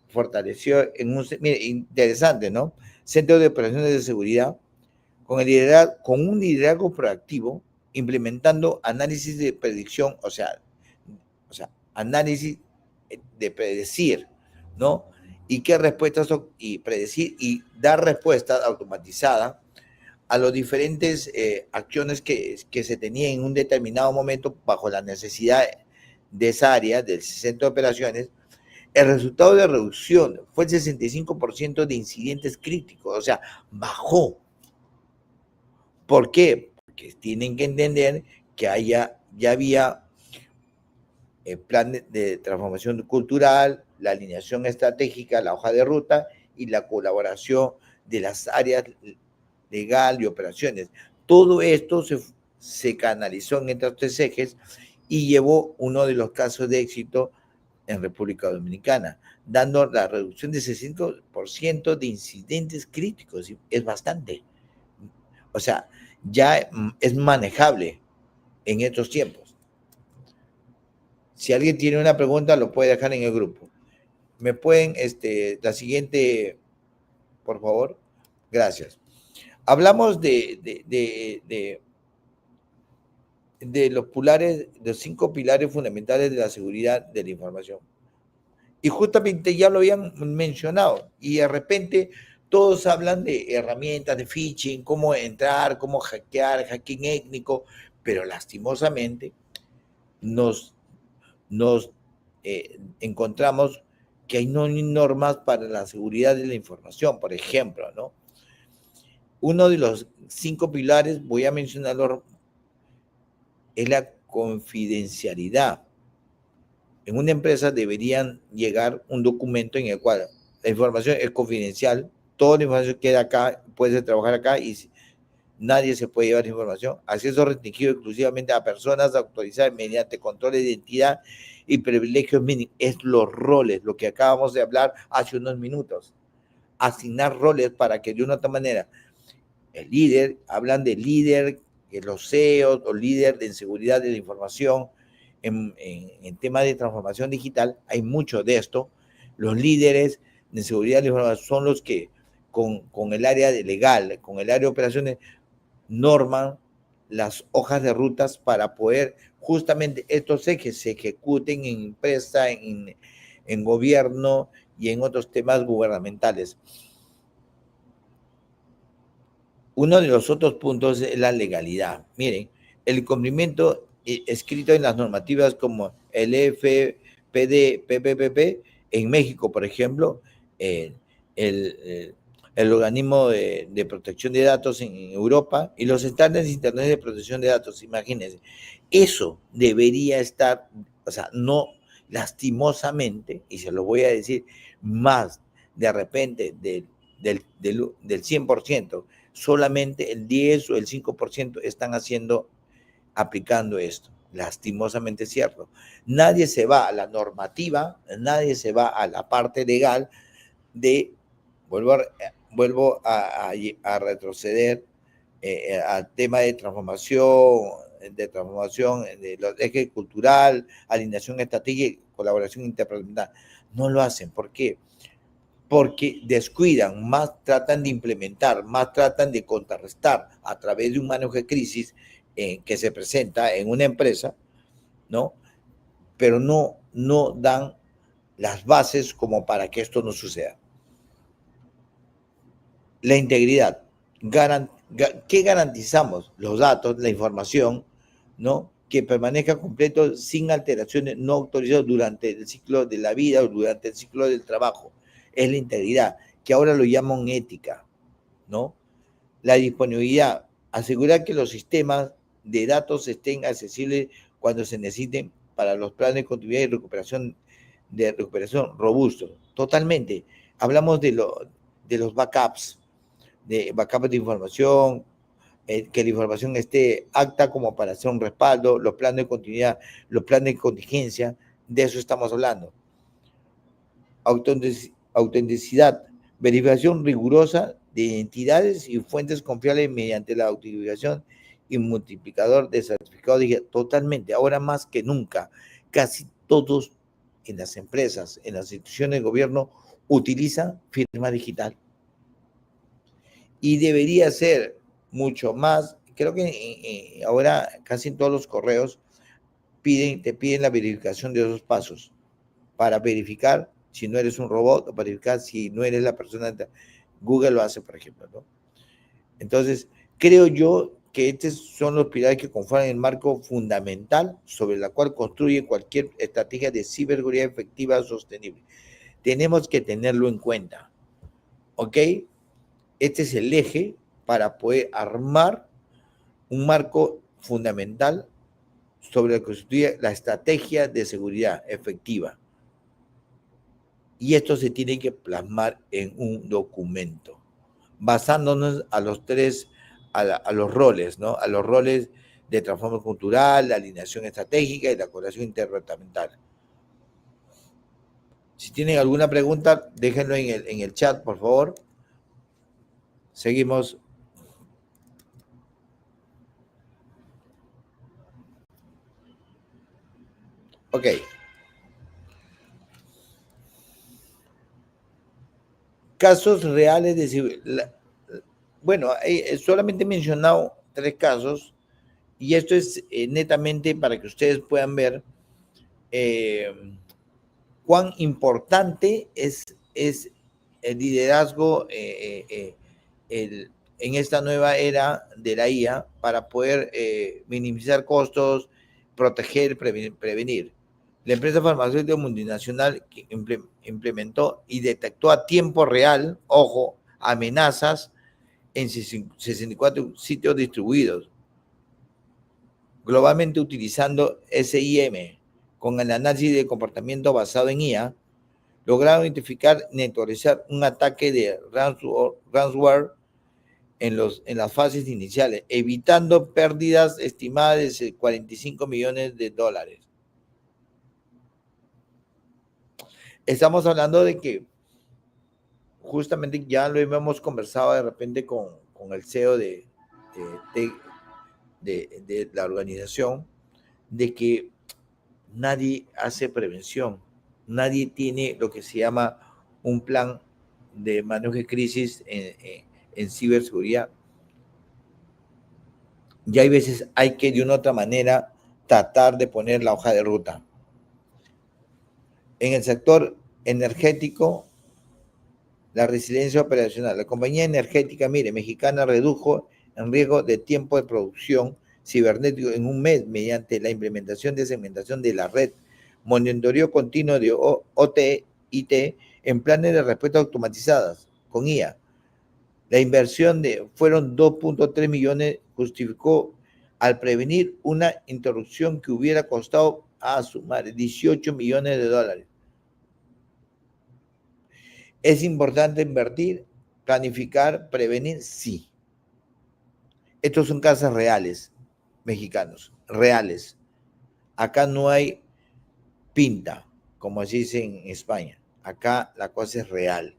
fortaleció en un, mire, interesante, ¿no? Centro de Operaciones de Seguridad, con un liderazgo proactivo, implementando análisis de predicción, o sea, análisis de predecir, ¿no? Y qué respuestas y predecir y dar respuestas automatizadas a las diferentes acciones que se tenían en un determinado momento bajo la necesidad de esa área del centro de operaciones. El resultado de reducción fue el 65% de incidentes críticos, o sea, bajó. ¿Por qué? Porque tienen que entender que ya había el plan de transformación cultural, la alineación estratégica, la hoja de ruta y la colaboración de las áreas legal y operaciones. Todo esto se canalizó en estos tres ejes y llevó uno de los casos de éxito en República Dominicana, dando la reducción de 65% de incidentes críticos. Es bastante. O sea, ya es manejable en estos tiempos. Si alguien tiene una pregunta, lo puede dejar en el grupo. ¿Me pueden, la siguiente, por favor? Gracias. Hablamos de los 5 pilares fundamentales de la seguridad de la información. Y justamente ya lo habían mencionado. Y de repente todos hablan de herramientas de phishing, cómo entrar, cómo hackear, hacking étnico, pero lastimosamente nos encontramos que hay normas para la seguridad de la información, por ejemplo, ¿no? Uno de los 5 pilares, voy a mencionarlo, es la confidencialidad. En una empresa deberían llegar un documento en el cual la información es confidencial, toda la información queda acá, puede trabajar acá y nadie se puede llevar información. Acceso restringido exclusivamente a personas autorizadas mediante control de identidad y privilegios mínimos. Es los roles, lo que acabamos de hablar hace unos minutos. Asignar roles para que de una otra manera el líder, hablan de líder, los CEOs o líder de seguridad de la información, en temas de transformación digital, hay mucho de esto. Los líderes de seguridad de la información son los que con el área de legal, con el área de operaciones, norman las hojas de rutas para poder justamente estos ejes se ejecuten en empresa, en gobierno y en otros temas gubernamentales. Uno de los otros puntos es la legalidad. Miren, el cumplimiento escrito en las normativas como el FPD, PPPP, en México, por ejemplo, el organismo de protección de datos en Europa y los estándares internacionales de protección de datos, imagínense. Eso debería estar, o sea, no lastimosamente, y se lo voy a decir, más de repente del 100%, solamente el 10 o el 5% están aplicando esto. Lastimosamente es cierto. Nadie se va a la normativa, nadie se va a la parte legal vuelvo a retroceder al tema de transformación, de los ejes cultural, alineación estratégica, colaboración interpretativa. No lo hacen. ¿Por qué? Porque descuidan, más tratan de implementar, más tratan de contrarrestar a través de un manejo de crisis que se presenta en una empresa, ¿no? Pero no dan las bases como para que esto no suceda. La integridad. ¿Qué garantizamos? Los datos, la información, ¿no? Que permanezca completo sin alteraciones no autorizadas durante el ciclo de la vida o durante el ciclo del trabajo. Es la integridad, que ahora lo llaman ética, ¿no? La disponibilidad. Asegurar que los sistemas de datos estén accesibles cuando se necesiten para los planes de continuidad y recuperación robustos. Totalmente. Hablamos de los backups, de información, que la información esté apta como para hacer un respaldo, los planes de continuidad, los planes de contingencia, de eso estamos hablando. Autenticidad, verificación rigurosa de identidades y fuentes confiables mediante la autentificación y multiplicador de certificado digital. Totalmente, ahora más que nunca, casi todos en las empresas, en las instituciones de gobierno, utilizan firma digital. Y debería ser mucho más, creo que ahora casi en todos los correos te piden la verificación de esos pasos para verificar si no eres un robot o para verificar si no eres la persona. Google lo hace, por ejemplo, ¿no? Entonces, creo yo que estos son los pilares que conforman el marco fundamental sobre el cual construye cualquier estrategia de ciberseguridad efectiva sostenible. Tenemos que tenerlo en cuenta, ¿ok? Este es el eje para poder armar un marco fundamental sobre el que constituye la estrategia de seguridad efectiva. Y esto se tiene que plasmar en un documento, basándonos a los los roles, ¿no? A los roles de transformación cultural, la alineación estratégica y la colaboración interdepartamental. Si tienen alguna pregunta, déjenlo en el chat, por favor. Seguimos. Ok. Casos reales de bueno, solamente he mencionado 3 casos y esto es netamente para que ustedes puedan ver cuán importante es el liderazgo en esta nueva era de la IA para poder minimizar costos, proteger, prevenir. La empresa farmacéutica multinacional que implementó y detectó a tiempo real, ojo, amenazas en 64 sitios distribuidos, globalmente utilizando SIM, con el análisis de comportamiento basado en IA, lograron identificar y neutralizar un ataque de ransomware en las fases iniciales, evitando pérdidas estimadas de $45 millones. Estamos hablando de que justamente ya lo hemos conversado de repente con el CEO de la organización, de que nadie hace prevención, nadie tiene lo que se llama un plan de manejo de crisis en ciberseguridad. Y hay veces hay que de una u otra manera tratar de poner la hoja de ruta. En el sector energético, la resiliencia operacional. La compañía energética, mire, mexicana, redujo el riesgo de tiempo de producción cibernético en un mes mediante la implementación de segmentación de la red, monitoreo continuo de OT/IT en planes de respuesta automatizadas con IA. La inversión fueron 2.3 millones, justificó al prevenir una interrupción que hubiera costado a sumar $18 millones. ¿Es importante invertir, planificar, prevenir? Sí. Estos son casos reales, mexicanos, reales. Acá no hay pinta, como se dice en España. Acá la cosa es real.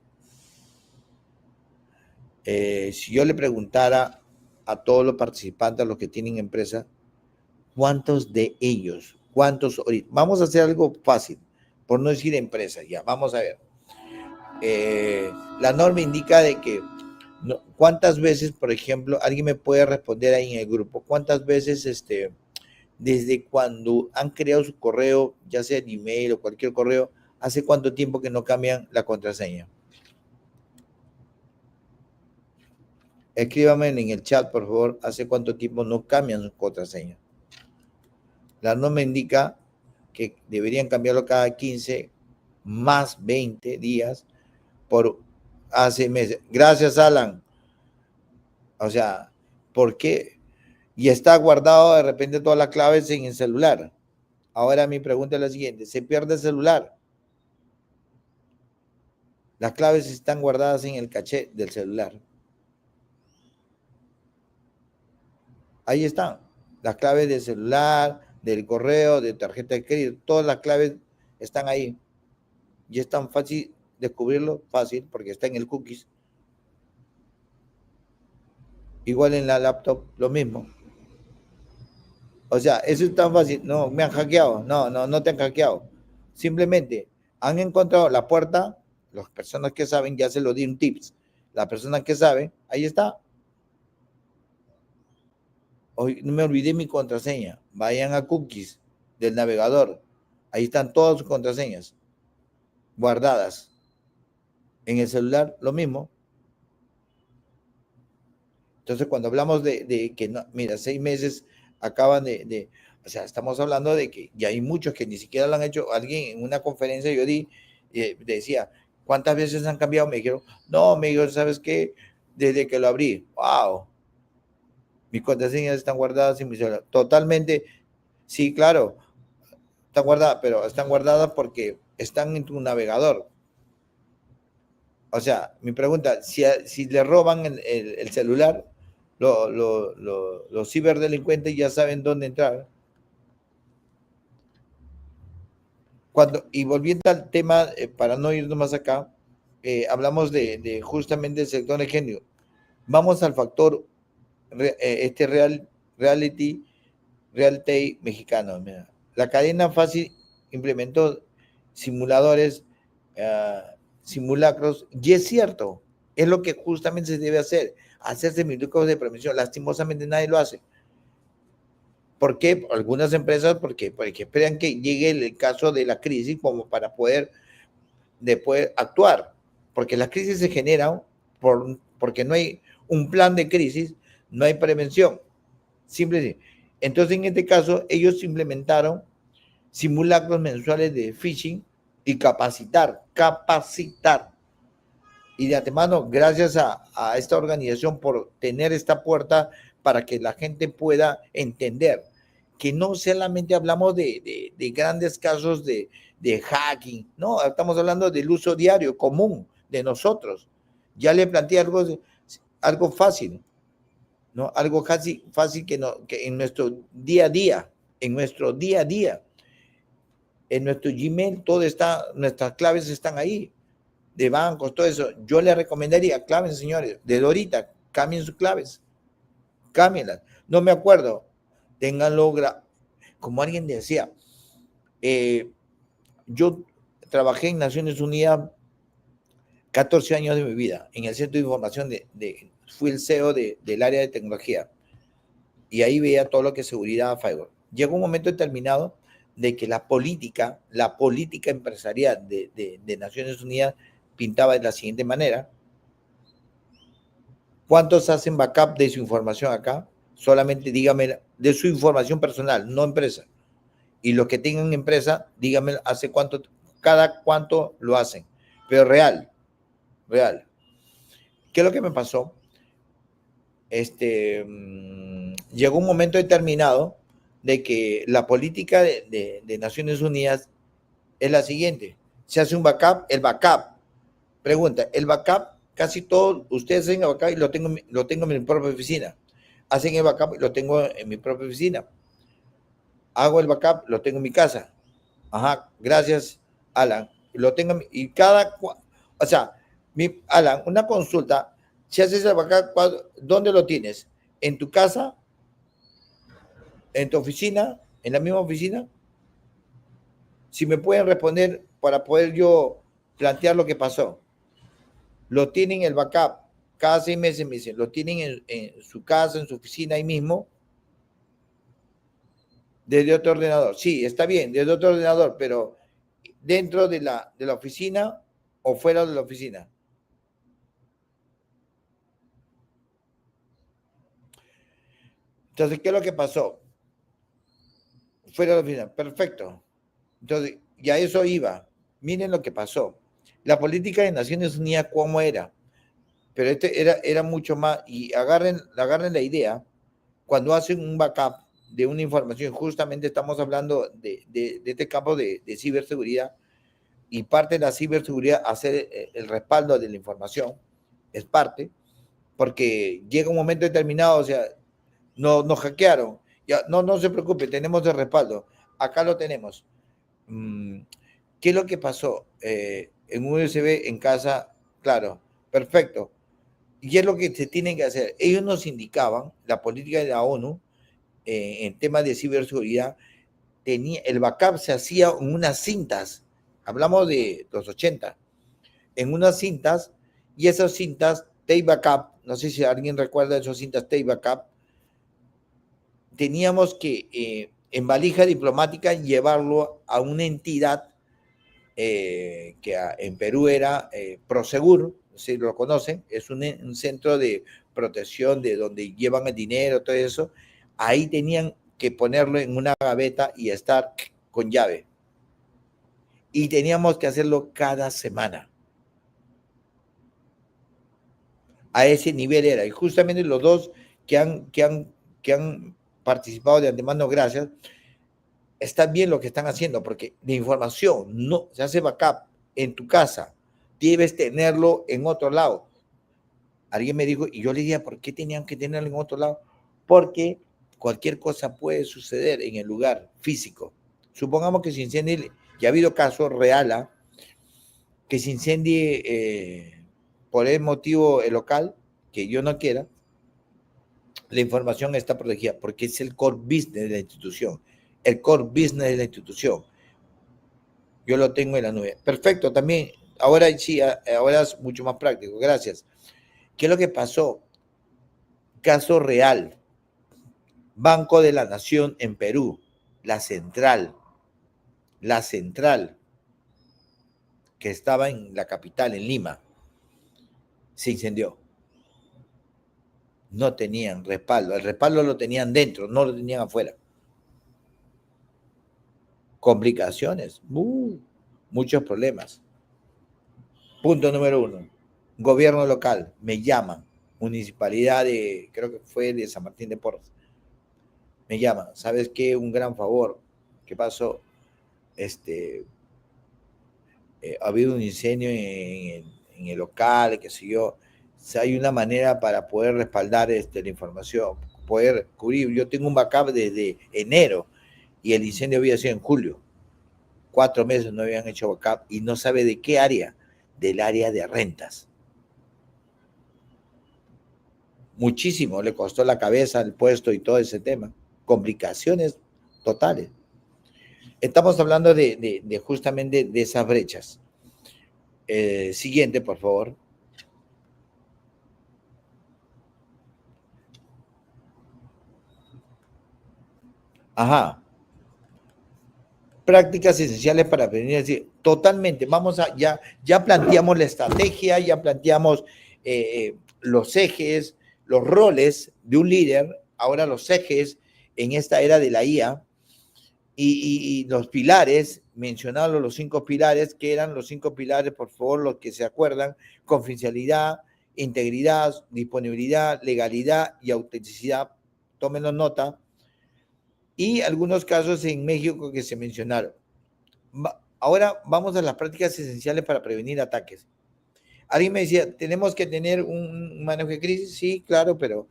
Si yo le preguntara a todos los participantes, a los que tienen empresa, ¿cuántos de ellos, vamos a hacer algo fácil, por no decir empresa, ya, vamos a ver. La norma indica de que cuántas veces, por ejemplo, alguien me puede responder ahí en el grupo, cuántas veces desde cuando han creado su correo, ya sea el email o cualquier correo, hace cuánto tiempo que no cambian la contraseña. Escríbame en el chat, por favor, hace cuánto tiempo no cambian su contraseña. La norma indica que deberían cambiarlo cada 15 más 20 días por hace meses. Gracias, Alan. O sea, ¿por qué? Y está guardado de repente todas las claves en el celular. Ahora mi pregunta es la siguiente: ¿se pierde el celular? Las claves están guardadas en el caché del celular. Ahí están. Las claves del celular, del correo, de tarjeta de crédito, todas las claves están ahí. Y es tan fácil descubrirlo, fácil, porque está en el cookies. Igual en la laptop, lo mismo. O sea, eso es tan fácil. No, me han hackeado. No te han hackeado. Simplemente han encontrado la puerta. Las personas que saben, ya se lo di un tips. Las personas que saben, ahí está. Hoy no me olvidé mi contraseña. Vayan a cookies del navegador. Ahí están todas sus contraseñas guardadas. En el celular, lo mismo. Entonces, cuando hablamos de que, no, mira, 6 meses acaban o sea, estamos hablando de que ya hay muchos que ni siquiera lo han hecho. Alguien en una conferencia yo decía, ¿cuántas veces han cambiado? Me dijeron, no, me dijeron, ¿sabes qué? Desde que lo abrí. ¡Wow! Mis contraseñas están guardadas en mi celular. Totalmente, sí, claro, están guardadas, pero están guardadas porque están en tu navegador. O sea, mi pregunta, si le roban el celular, los ciberdelincuentes ya saben dónde entrar. Y volviendo al tema, para no irnos más acá, hablamos de justamente el sector de género. Vamos al factor reality mexicano. Mira. La cadena fácil implementó simuladores, simulacros, y es cierto, es lo que justamente se debe hacerse minutos de prevención. Lastimosamente nadie lo hace. ¿Por qué? Algunas empresas, porque esperan que llegue el caso de la crisis como para poder después actuar, porque las crisis se generan porque no hay un plan de crisis, no hay prevención. Simplemente. Entonces, en este caso, ellos implementaron simulacros mensuales de phishing y capacitar. Y de antemano, gracias a esta organización por tener esta puerta para que la gente pueda entender que no solamente hablamos de grandes casos de hacking, no, estamos hablando del uso diario, común, de nosotros. Ya le planteé algo fácil, ¿no? Algo casi fácil que en nuestro día a día, en nuestro Gmail, todo está, nuestras claves están ahí, de bancos, todo eso. Yo le recomendaría, claven, señores, desde ahorita, cambien sus claves, cámbienlas. No me acuerdo, ténganlo, como alguien decía, yo trabajé en Naciones Unidas 14 años de mi vida, en el centro de información fui el CEO del área de tecnología, y ahí veía todo lo que es seguridad, firewall. Llegó un momento determinado de que la política empresarial de Naciones Unidas pintaba de la siguiente manera. ¿Cuántos hacen backup de su información acá? Solamente dígame de su información personal, no empresa. Y los que tengan empresa, dígame hace cuánto, cada cuánto lo hacen. Pero real. ¿Qué es lo que me pasó? Llegó un momento determinado de que la política de Naciones Unidas es la siguiente. Se hace un backup, pregunta, el backup, casi todos ustedes hacen el backup y lo tengo en mi propia oficina. Hacen el backup y lo tengo en mi propia oficina. Hago el backup, lo tengo en mi casa. Ajá, gracias, Alan. Lo tengo, y o sea, Alan, una consulta, si haces el backup, ¿dónde lo tienes? ¿En tu casa? ¿En tu oficina? ¿En la misma oficina? Si me pueden responder para poder yo plantear lo que pasó. Lo tienen el backup, cada 6 meses me dicen, lo tienen en su casa, en su oficina, ahí mismo, desde otro ordenador. Sí, está bien, desde otro ordenador, pero dentro de la oficina o fuera de la oficina. Entonces, ¿qué es lo que pasó? Fuera de la oficina, perfecto. Entonces, ya eso iba. Miren lo que pasó. La política de Naciones Unidas, ¿cómo era? Pero era mucho más, y agarren la idea, cuando hacen un backup de una información, justamente estamos hablando de este campo de ciberseguridad, y parte de la ciberseguridad hacer el respaldo de la información, es parte, porque llega un momento determinado, o sea, Nos hackearon. Ya, no se preocupe, tenemos el respaldo. Acá lo tenemos. ¿Qué es lo que pasó? En un USB en casa, claro, perfecto. ¿Y qué es lo que se tiene que hacer? Ellos nos indicaban, la política de la ONU, en temas de ciberseguridad, el backup se hacía en unas cintas, hablamos de los 80, en unas cintas, y esas cintas, tape backup, no sé si alguien recuerda esas cintas tape backup, teníamos que en valija diplomática llevarlo a una entidad que en Perú era Prosegur, si lo conocen, es un centro de protección de donde llevan el dinero, todo eso. Ahí tenían que ponerlo en una gaveta y estar con llave. Y teníamos que hacerlo cada semana. A ese nivel era. Y justamente los dos que han participado de antemano, gracias, está bien lo que están haciendo, porque la información no se hace backup en tu casa, debes tenerlo en otro lado. Alguien me dijo, y yo le dije, ¿por qué tenían que tenerlo en otro lado? Porque cualquier cosa puede suceder en el lugar físico. Supongamos que se incendie, ya ha habido casos reales, que se incendie por el motivo el local, que yo no quiera, la información está protegida, porque es el core business de la institución. El core business de la institución. Yo lo tengo en la nube. Perfecto, también. Ahora sí, ahora es mucho más práctico. Gracias. ¿Qué es lo que pasó? Caso real. Banco de la Nación en Perú. La central, que estaba en la capital, en Lima, se incendió. No tenían respaldo. El respaldo lo tenían dentro, no lo tenían afuera. Complicaciones, muchos problemas. Punto número 1. Gobierno local, me llaman. Municipalidad de, creo que fue de San Martín de Porres. Me llaman, ¿sabes qué? Un gran favor. ¿Qué pasó? Ha habido un incendio en el local, qué sé yo. Hay una manera para poder respaldar la información, poder cubrir. Yo tengo un backup desde enero y el incendio había sido en julio. 4 meses no habían hecho backup y no sabe de qué área, del área de rentas. Muchísimo le costó la cabeza el puesto y todo ese tema. Complicaciones totales. Estamos hablando de justamente de esas brechas. Siguiente, por favor. Ajá. Prácticas esenciales para prevenir. Decir, totalmente. Vamos a, ya planteamos la estrategia, ya planteamos los ejes, los roles de un líder, ahora los ejes en esta era de la IA y los pilares, mencionados los 5 pilares, que eran los 5 pilares, por favor, los que se acuerdan: confidencialidad, integridad, disponibilidad, legalidad y autenticidad. Tómenlo nota. Y algunos casos en México que se mencionaron. Ahora vamos a las prácticas esenciales para prevenir ataques. Alguien me decía, ¿tenemos que tener un manejo de crisis? Sí, claro, pero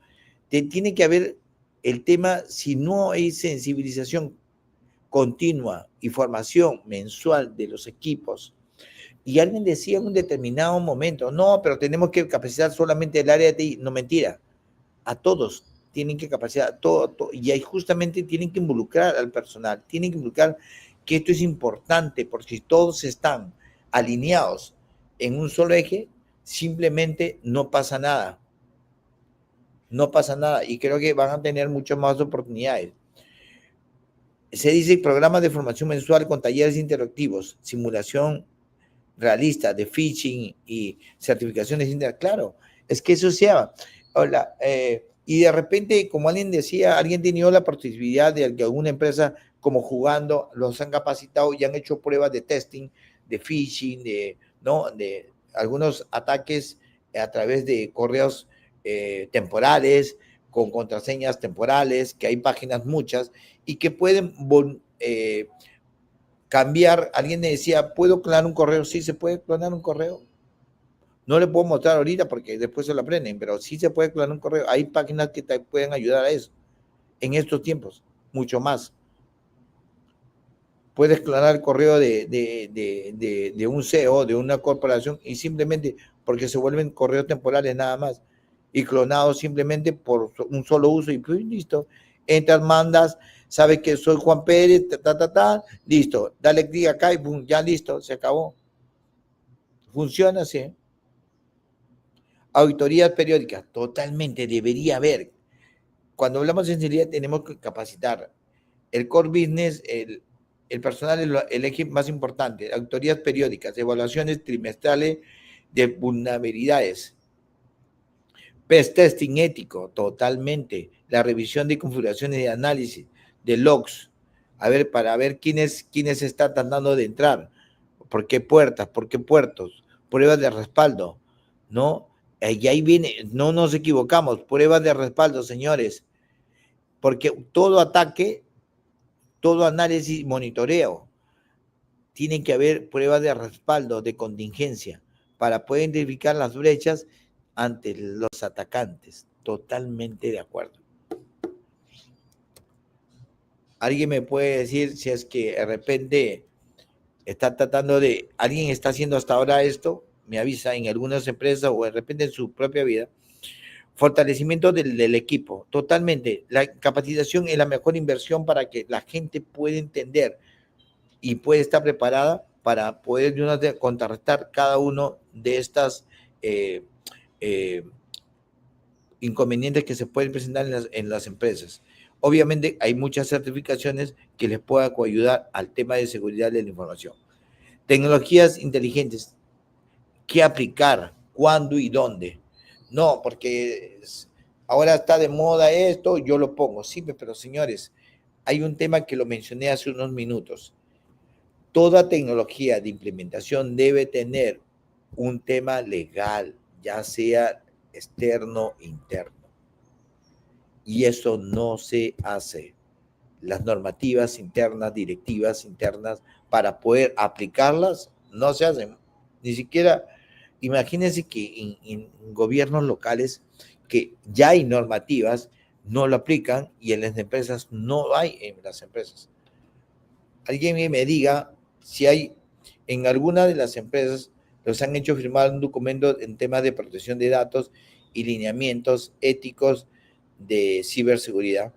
tiene que haber el tema, si no hay sensibilización continua y formación mensual de los equipos. Y alguien decía en un determinado momento, no, pero tenemos que capacitar solamente el área de TI. No, mentira, a todos tienen que capacitar, todo, y ahí justamente tienen que involucrar al personal, tienen que involucrar que esto es importante, porque si todos están alineados en un solo eje, simplemente no pasa nada. No pasa nada, y creo que van a tener muchas más oportunidades. Se dice programas de formación mensual con talleres interactivos, simulación realista de phishing y certificaciones internas. Claro, es que eso sea. Hola, y de repente, como alguien decía, alguien tenía la posibilidad de que alguna empresa, como jugando, los han capacitado y han hecho pruebas de testing, de phishing, de algunos ataques a través de correos temporales, con contraseñas temporales, que hay páginas muchas, y que pueden cambiar. Alguien me decía, ¿puedo clonar un correo? Sí, se puede clonar un correo. No le puedo mostrar ahorita porque después se lo aprenden, pero sí se puede clonar un correo. Hay páginas que te pueden ayudar a eso. en estos tiempos, mucho más. Puedes clonar el correo de un CEO, de una corporación, y simplemente porque se vuelven correos temporales nada más, y clonados simplemente por un solo uso, y pues listo. Entras, mandas, sabes que soy Juan Pérez, listo. Dale clic acá y boom, ya listo, se acabó. Funciona así. Auditorías periódicas, totalmente, debería haber. Cuando hablamos de sensibilidad tenemos que capacitar. El core business, el personal es el eje más importante. Auditorías periódicas, evaluaciones trimestrales de vulnerabilidades. Pest testing ético, totalmente. La revisión de configuraciones de análisis, de logs, a ver, para ver quiénes están tratando de entrar, por qué puertas, por qué puertos, pruebas de respaldo, ¿no? Y ahí viene, no nos equivocamos, pruebas de respaldo, señores, porque todo ataque, todo análisis, monitoreo, tiene que haber pruebas de respaldo, de contingencia, para poder identificar las brechas ante los atacantes. Totalmente de acuerdo. ¿Alguien me puede decir si es que de repente está tratando de, alguien está haciendo hasta ahora esto? Me avisa en algunas empresas o de repente en su propia vida. Fortalecimiento del equipo, totalmente. La capacitación es la mejor inversión para que la gente pueda entender y pueda estar preparada para poder de una vez contrarrestar cada uno de estas inconvenientes que se pueden presentar en las empresas. Obviamente hay muchas certificaciones que les puedan ayudar al tema de seguridad de la información. Tecnologías inteligentes, ¿qué aplicar? ¿Cuándo y dónde? No, porque ahora está de moda esto, yo lo pongo. Sí, pero señores, hay un tema que lo mencioné hace unos minutos. Toda tecnología de implementación debe tener un tema legal, ya sea externo o interno. Y eso no se hace. Las normativas internas, directivas internas, para poder aplicarlas, no se hacen. Ni siquiera, imagínense que en gobiernos locales que ya hay normativas, no lo aplican y en las empresas no hay en las empresas. Alguien me diga si hay en alguna de las empresas los han hecho firmar un documento en temas de protección de datos y lineamientos éticos de ciberseguridad.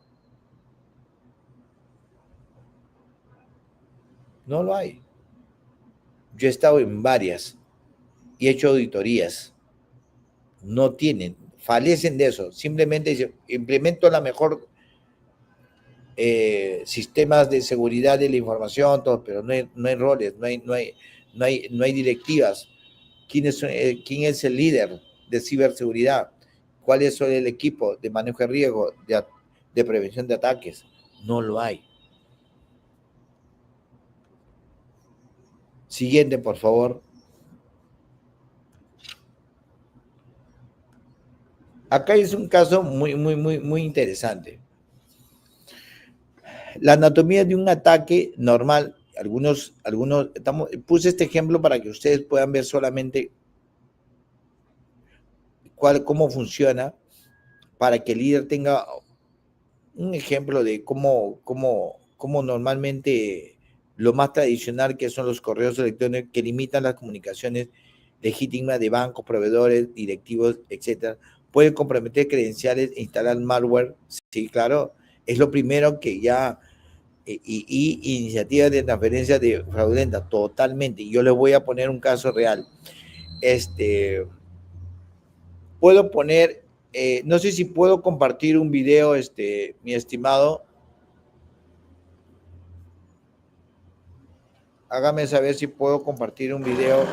No lo hay. Yo he estado en varias y he hecho auditorías. No tienen, falecen de eso. Simplemente dicen, implemento la mejor sistemas de seguridad de la información, todo, pero no hay roles, no hay directivas. ¿Quién es el líder de ciberseguridad? ¿Cuál es el equipo de manejo de riesgo, de prevención de ataques? No lo hay. Siguiente, por favor. Acá es un caso muy interesante. La anatomía de un ataque normal, puse este ejemplo para que ustedes puedan ver solamente cómo funciona, para que el líder tenga un ejemplo de cómo normalmente lo más tradicional que son los correos electrónicos que limitan las comunicaciones legítimas de bancos, proveedores, directivos, etcétera, pueden comprometer credenciales e instalar malware. Sí, claro, es lo primero que ya, y iniciativas de transferencia de fraudulenta, totalmente. Yo les voy a poner un caso real. Puedo poner, no sé si puedo compartir un video, mi estimado. Hágame saber si puedo compartir un video.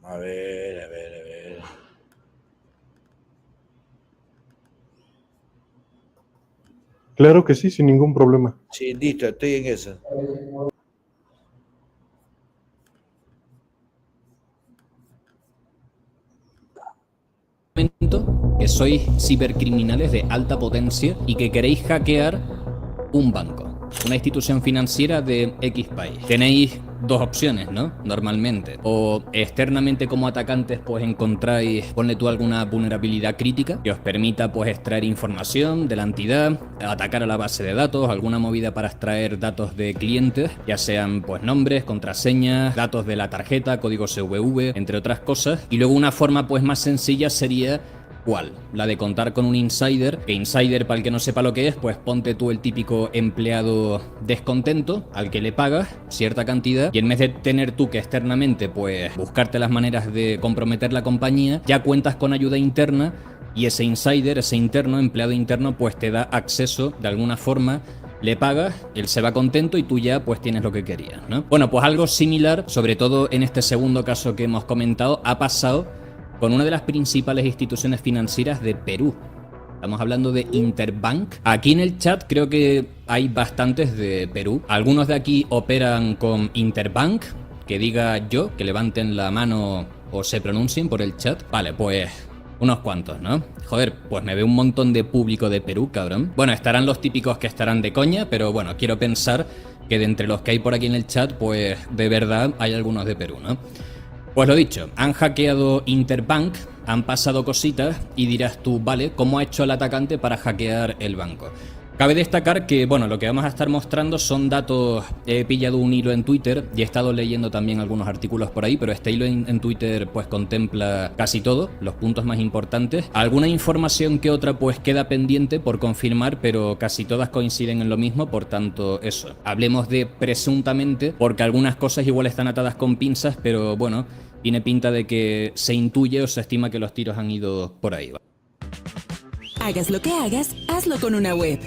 A ver. Claro que sí, sin ningún problema. Sí, listo, estoy en eso. Que sois cibercriminales de alta potencia y que queréis hackear un banco. una institución financiera de X país. Tenéis dos opciones, ¿no? Normalmente. O externamente como atacantes pues encontráis, ponle tú alguna vulnerabilidad crítica que os permita pues extraer información de la entidad, atacar a la base de datos, alguna movida para extraer datos de clientes, ya sean pues nombres, contraseñas, datos de la tarjeta, código CVV, entre otras cosas. Y luego una forma pues más sencilla sería ¿cuál? La de contar con un insider, que insider, para el que no sepa lo que es, pues ponte tú el típico empleado descontento al que le pagas cierta cantidad y en vez de tener tú que externamente pues buscarte las maneras de comprometer la compañía, ya cuentas con ayuda interna y ese insider, ese interno, empleado interno, pues te da acceso de alguna forma. Le pagas, él se va contento y tú ya pues tienes lo que querías, ¿no? Bueno, pues algo similar, sobre todo en este segundo caso que hemos comentado, ha pasado con una de las principales instituciones financieras de Perú. Estamos hablando de Interbank. Aquí en el chat creo que hay bastantes de Perú. Algunos de aquí operan con Interbank. Que diga yo, que levanten la mano o se pronuncien por el chat. Vale, pues unos cuantos, ¿no? Joder, pues me veo un montón de público de Perú, cabrón. Bueno, estarán los típicos que estarán de coña, pero bueno, quiero pensar que de entre los que hay por aquí en el chat, pues de verdad hay algunos de Perú, ¿no? Pues lo dicho, han hackeado Interbank, han pasado cositas y dirás tú, vale, ¿cómo ha hecho el atacante para hackear el banco? Cabe destacar que, bueno, lo que vamos a estar mostrando son datos. He pillado un hilo en Twitter y he estado leyendo también algunos artículos por ahí, pero este hilo en Twitter pues contempla casi todo, los puntos más importantes. Alguna información que otra pues queda pendiente por confirmar, pero casi todas coinciden en lo mismo, por tanto eso. Hablemos de presuntamente, porque algunas cosas igual están atadas con pinzas, pero bueno, tiene pinta de que se intuye o se estima que los tiros han ido por ahí. Hagas lo que hagas, hazlo con una web.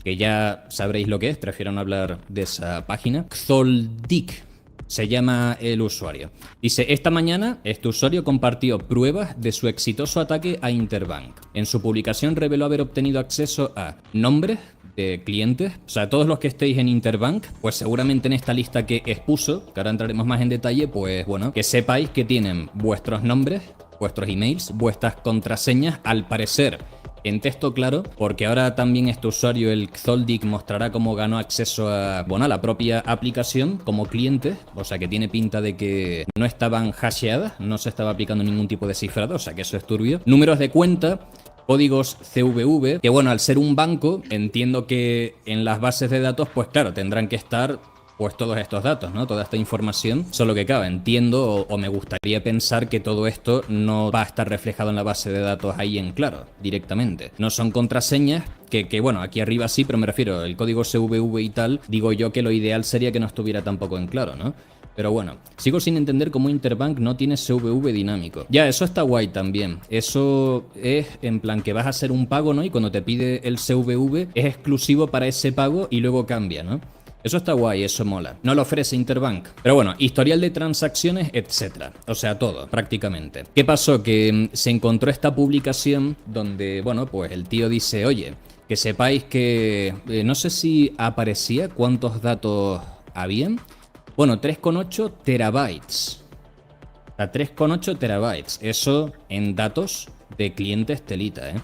Que ya sabréis lo que es, prefiero no hablar de esa página. Xoldik se llama el usuario. Dice, esta mañana este usuario compartió pruebas de su exitoso ataque a Interbank. En su publicación reveló haber obtenido acceso a nombres de clientes, o sea, todos los que estéis en Interbank, pues seguramente en esta lista que expuso, que ahora entraremos más en detalle, pues bueno, que sepáis que tienen vuestros nombres, vuestros emails, vuestras contraseñas, al parecer en texto claro, porque ahora también este usuario, el Xoldik, mostrará cómo ganó acceso a, bueno, a la propia aplicación como cliente, o sea que tiene pinta de que no estaban hasheadas, no se estaba aplicando ningún tipo de cifrado, o sea que eso es turbio. Números de cuenta, códigos CVV, que bueno, al ser un banco, entiendo que en las bases de datos, pues claro, tendrán que estar pues todos estos datos, ¿no? Toda esta información. Solo que claro, entiendo o me gustaría pensar que todo esto no va a estar reflejado en la base de datos ahí en claro, directamente. No son contraseñas que bueno, aquí arriba sí, pero me refiero, el código CVV y tal, digo yo que lo ideal sería que no estuviera tampoco en claro, ¿no? Pero bueno, sigo sin entender cómo Interbank no tiene CVV dinámico. Ya, eso está guay también. Eso es en plan que vas a hacer un pago, ¿no? Y cuando te pide el CVV es exclusivo para ese pago y luego cambia, ¿no? Eso está guay, eso mola. No lo ofrece Interbank. Pero bueno, historial de transacciones, etcétera. O sea, todo, prácticamente. ¿Qué pasó? Que se encontró esta publicación donde, bueno, pues el tío dice, oye, que sepáis que... no sé si aparecía cuántos datos habían. Bueno, 3,8 terabytes. O sea, 3,8 terabytes. Eso en datos de clientes telita, ¿eh?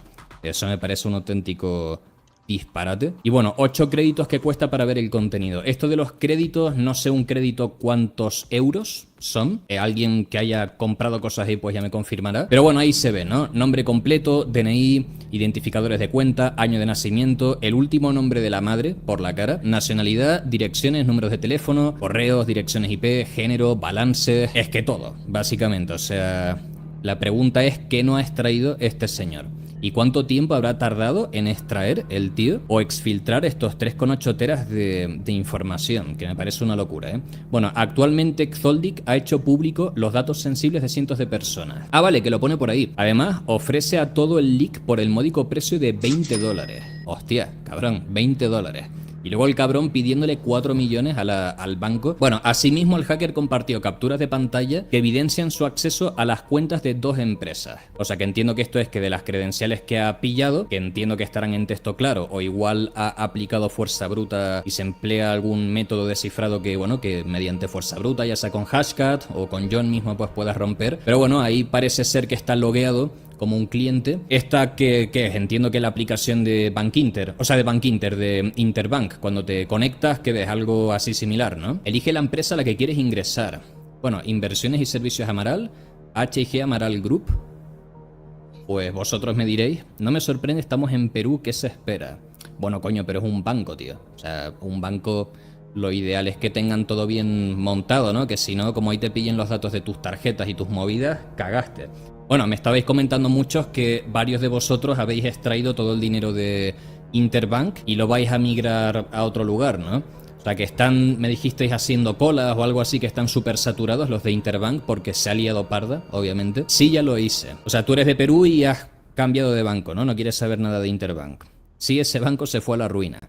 Eso me parece un auténtico disparate. Y bueno, 8 créditos que cuesta para ver el contenido. Esto de los créditos, no sé un crédito cuántos euros son. Alguien que haya comprado cosas ahí pues ya me confirmará. Pero bueno, ahí se ve, ¿no? Nombre completo, DNI, identificadores de cuenta, año de nacimiento, el último nombre de la madre por la cara, nacionalidad, direcciones, números de teléfono, correos, direcciones IP, género, balances. Es que todo, básicamente. O sea, la pregunta es ¿qué no ha extraído este señor? ¿Y cuánto tiempo habrá tardado en extraer el tío o exfiltrar estos 3,8 teras de información? Que me parece una locura, ¿eh? Bueno, actualmente Xoldik ha hecho público los datos sensibles de cientos de personas. Ah, vale, que lo pone por ahí. Además, ofrece a todo el leak por el módico precio de $20. Hostia, cabrón, $20. Y luego el cabrón pidiéndole 4 millones al banco. Bueno, asimismo el hacker compartió capturas de pantalla que evidencian su acceso a las cuentas de 2 empresas. O sea que entiendo que esto es que de las credenciales que ha pillado, que entiendo que estarán en texto claro, o igual ha aplicado fuerza bruta y se emplea algún método de cifrado que, bueno, que mediante fuerza bruta, ya sea con hashcat o con John mismo, pues puedas romper. Pero bueno, ahí parece ser que está logueado como un cliente. Esta que es, entiendo que la aplicación de Bank Inter, o sea, de Bank Inter, de Interbank, cuando te conectas, que ves algo así similar, ¿no? Elige la empresa a la que quieres ingresar. Bueno, Inversiones y Servicios Amaral, H&G Amaral Group. Pues vosotros me diréis, no me sorprende, estamos en Perú, ¿qué se espera? Bueno, coño, pero es un banco, tío. O sea, un banco, lo ideal es que tengan todo bien montado, ¿no? Que si no, como ahí te pillen los datos de tus tarjetas y tus movidas, cagaste. Bueno, me estabais comentando muchos que varios de vosotros habéis extraído todo el dinero de Interbank y lo vais a migrar a otro lugar, ¿no? O sea, que están, me dijisteis, haciendo colas o algo así, que están súper saturados los de Interbank porque se ha liado parda, obviamente. Sí, ya lo hice. O sea, tú eres de Perú y has cambiado de banco, ¿no? No quieres saber nada de Interbank. Sí, ese banco se fue a la ruina.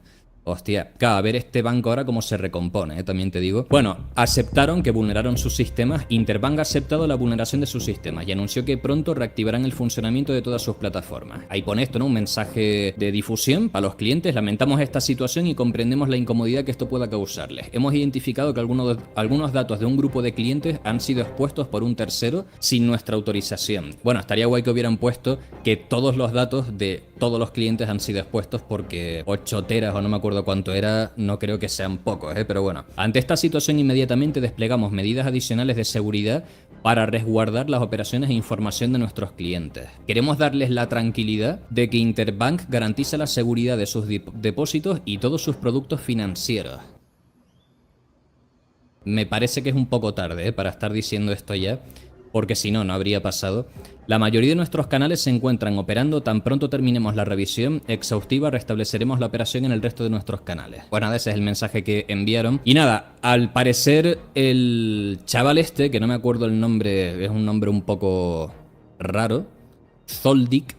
Hostia, claro, a ver este banco ahora cómo se recompone, también te digo. Bueno, aceptaron que vulneraron sus sistemas. Interbank ha aceptado la vulneración de sus sistemas y anunció que pronto reactivarán el funcionamiento de todas sus plataformas. Ahí pone esto, ¿no? Un mensaje de difusión para los clientes. Lamentamos esta situación y comprendemos la incomodidad que esto pueda causarles. Hemos identificado que algunos datos de un grupo de clientes han sido expuestos por un tercero sin nuestra autorización. Bueno, estaría guay que hubieran puesto que todos los datos de todos los clientes han sido expuestos, porque 8 teras o no me acuerdo cuánto era, no creo que sean pocos, pero bueno. Ante esta situación inmediatamente desplegamos medidas adicionales de seguridad para resguardar las operaciones e información de nuestros clientes. Queremos darles la tranquilidad de que Interbank garantiza la seguridad de sus depósitos y todos sus productos financieros. Me parece que es un poco tarde para estar diciendo esto ya, porque si no, no habría pasado. La mayoría de nuestros canales se encuentran operando. Tan pronto terminemos la revisión exhaustiva, restableceremos la operación en el resto de nuestros canales. Pues nada, ese es el mensaje que enviaron. Y nada, al parecer el chaval este, que no me acuerdo el nombre, es un nombre un poco raro, Zoldik,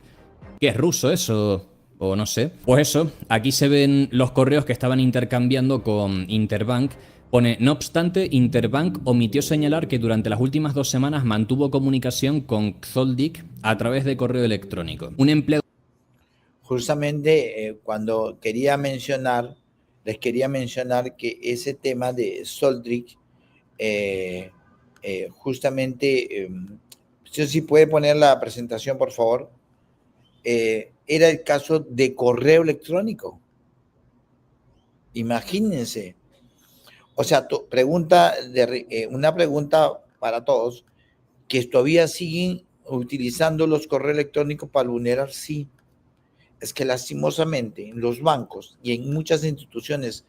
que es ruso eso, o no sé. Pues eso, aquí se ven los correos que estaban intercambiando con Interbank. Pone, no obstante, Interbank omitió señalar que durante las últimas 2 semanas mantuvo comunicación con Zoldik a través de correo electrónico. Un empleado... Justamente cuando les quería mencionar que ese tema de Zoldik, justamente, si puede poner la presentación, por favor, era el caso de correo electrónico. Imagínense. O sea, una pregunta para todos, que todavía siguen utilizando los correos electrónicos para vulnerar. Sí, es que lastimosamente en los bancos y en muchas instituciones,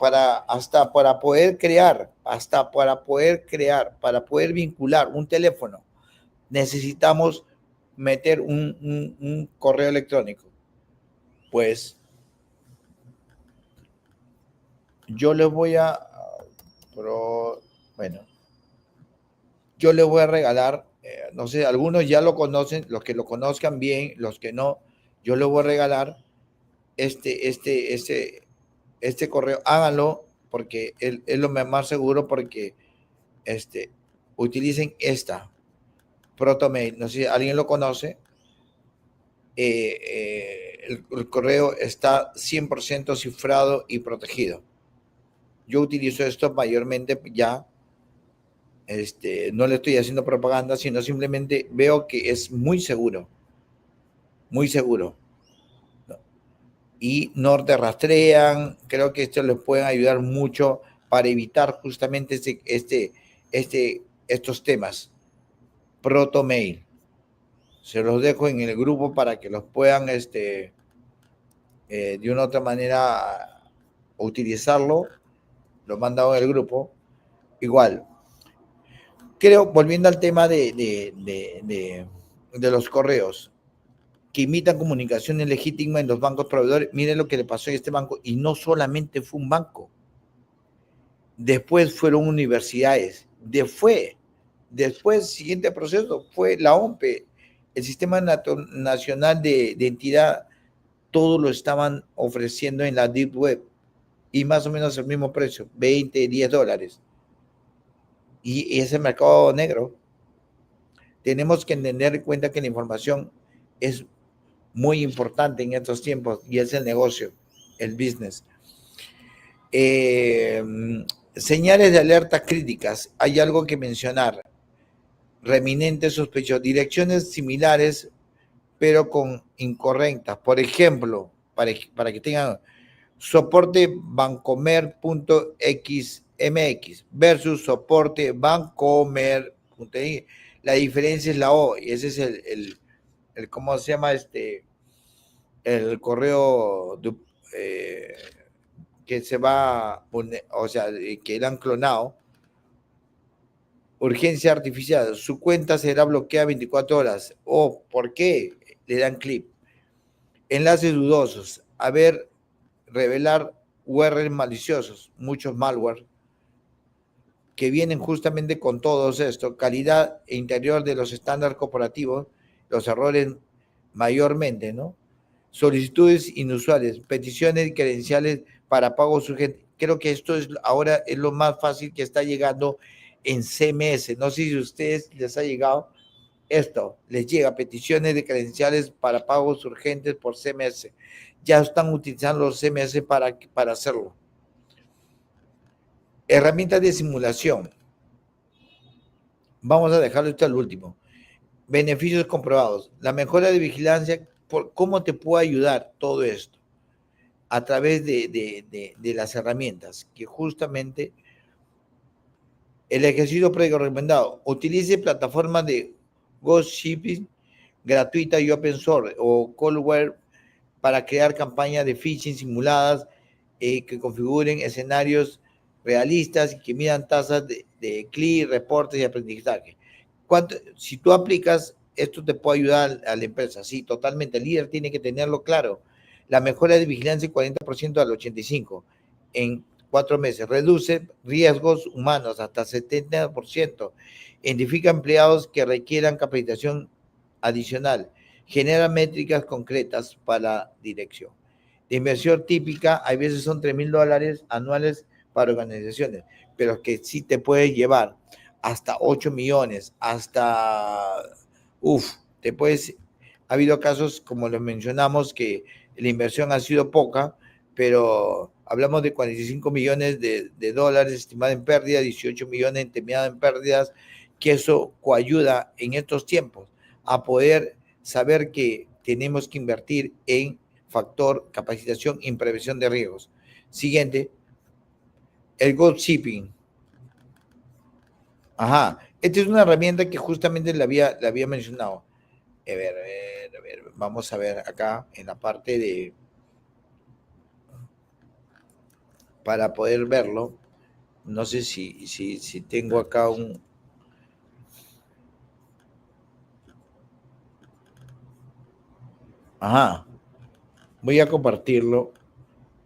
para poder vincular un teléfono, necesitamos meter un correo electrónico. Pues yo les voy a regalar, no sé, algunos ya lo conocen, los que lo conozcan bien, los que no, yo les voy a regalar este correo. Háganlo porque es lo más seguro, porque utilicen esta Protomail, no sé si alguien lo conoce. El correo está 100% cifrado y protegido. Yo utilizo esto mayormente ya, no le estoy haciendo propaganda, sino simplemente veo que es muy seguro, ¿no? Y no te rastrean. Creo que esto les puede ayudar mucho para evitar justamente estos temas. Protomail. Se los dejo en el grupo para que los puedan de una u otra manera utilizarlo. Lo he mandado en el grupo. Igual. Creo, volviendo al tema de los correos, que imitan comunicación ilegítima en los bancos proveedores. Miren lo que le pasó a este banco. Y no solamente fue un banco. Después fueron universidades. Después, siguiente proceso, fue la OMPE, el Sistema Nacional de Entidad todo lo estaban ofreciendo en la Deep Web y más o menos el mismo precio, 20, 10 dólares. Y ese mercado negro, tenemos que tener en cuenta que la información es muy importante en estos tiempos y es el negocio, el business. Señales de alerta críticas, hay algo que mencionar. Reminente sospechoso, direcciones similares pero con incorrectas. Por ejemplo, para que tengan soporte bancomer.xmx versus soporte bancomer.i. La diferencia es la O, y ese es el ¿cómo se llama? El correo que se va, o sea, que le han clonado. Urgencia artificial, su cuenta será bloqueada 24 horas. Oh, ¿por qué? Le dan clip. Enlaces dudosos, revelar URLs maliciosos, muchos malware que vienen justamente con todos esto, calidad e interior de los estándares corporativos, los errores mayormente, ¿no? Solicitudes inusuales, peticiones y credenciales para pagos urgentes. Creo que esto ahora es lo más fácil que está llegando en CMS. No sé si a ustedes les ha llegado esto, les llega peticiones de credenciales para pagos urgentes por CMS. Ya están utilizando los CMS para hacerlo. Herramientas de simulación. Vamos a dejarlo esto al último. Beneficios comprobados. La mejora de vigilancia, ¿cómo te puede ayudar todo esto? A través de las herramientas, que justamente el ejercicio previo recomendado. Utilice plataformas de ghost shipping gratuita y open source o coldware para crear campañas de phishing simuladas que configuren escenarios realistas y que midan tasas de clic, reportes y aprendizaje. Si tú aplicas, esto te puede ayudar a la empresa. Sí, totalmente. El líder tiene que tenerlo claro. La mejora de vigilancia 40% al 85% en 4 meses. Reduce riesgos humanos hasta 70%. Identifica empleados que requieran capacitación adicional. Genera métricas concretas para dirección. De inversión típica, hay veces son $3,000 anuales para organizaciones, pero que sí te puede llevar hasta 8 millones, hasta, ha habido casos, como los mencionamos, que la inversión ha sido poca, pero hablamos de 45 millones de dólares estimada en pérdida, 18 millones estimada en pérdidas, que eso coayuda en estos tiempos a poder saber que tenemos que invertir en factor capacitación y prevención de riesgos. Siguiente, el ghost shipping. Ajá, esta es una herramienta que justamente la había mencionado. A ver, vamos a ver acá en la parte de, para poder verlo, no sé si tengo acá un, ajá, voy a compartirlo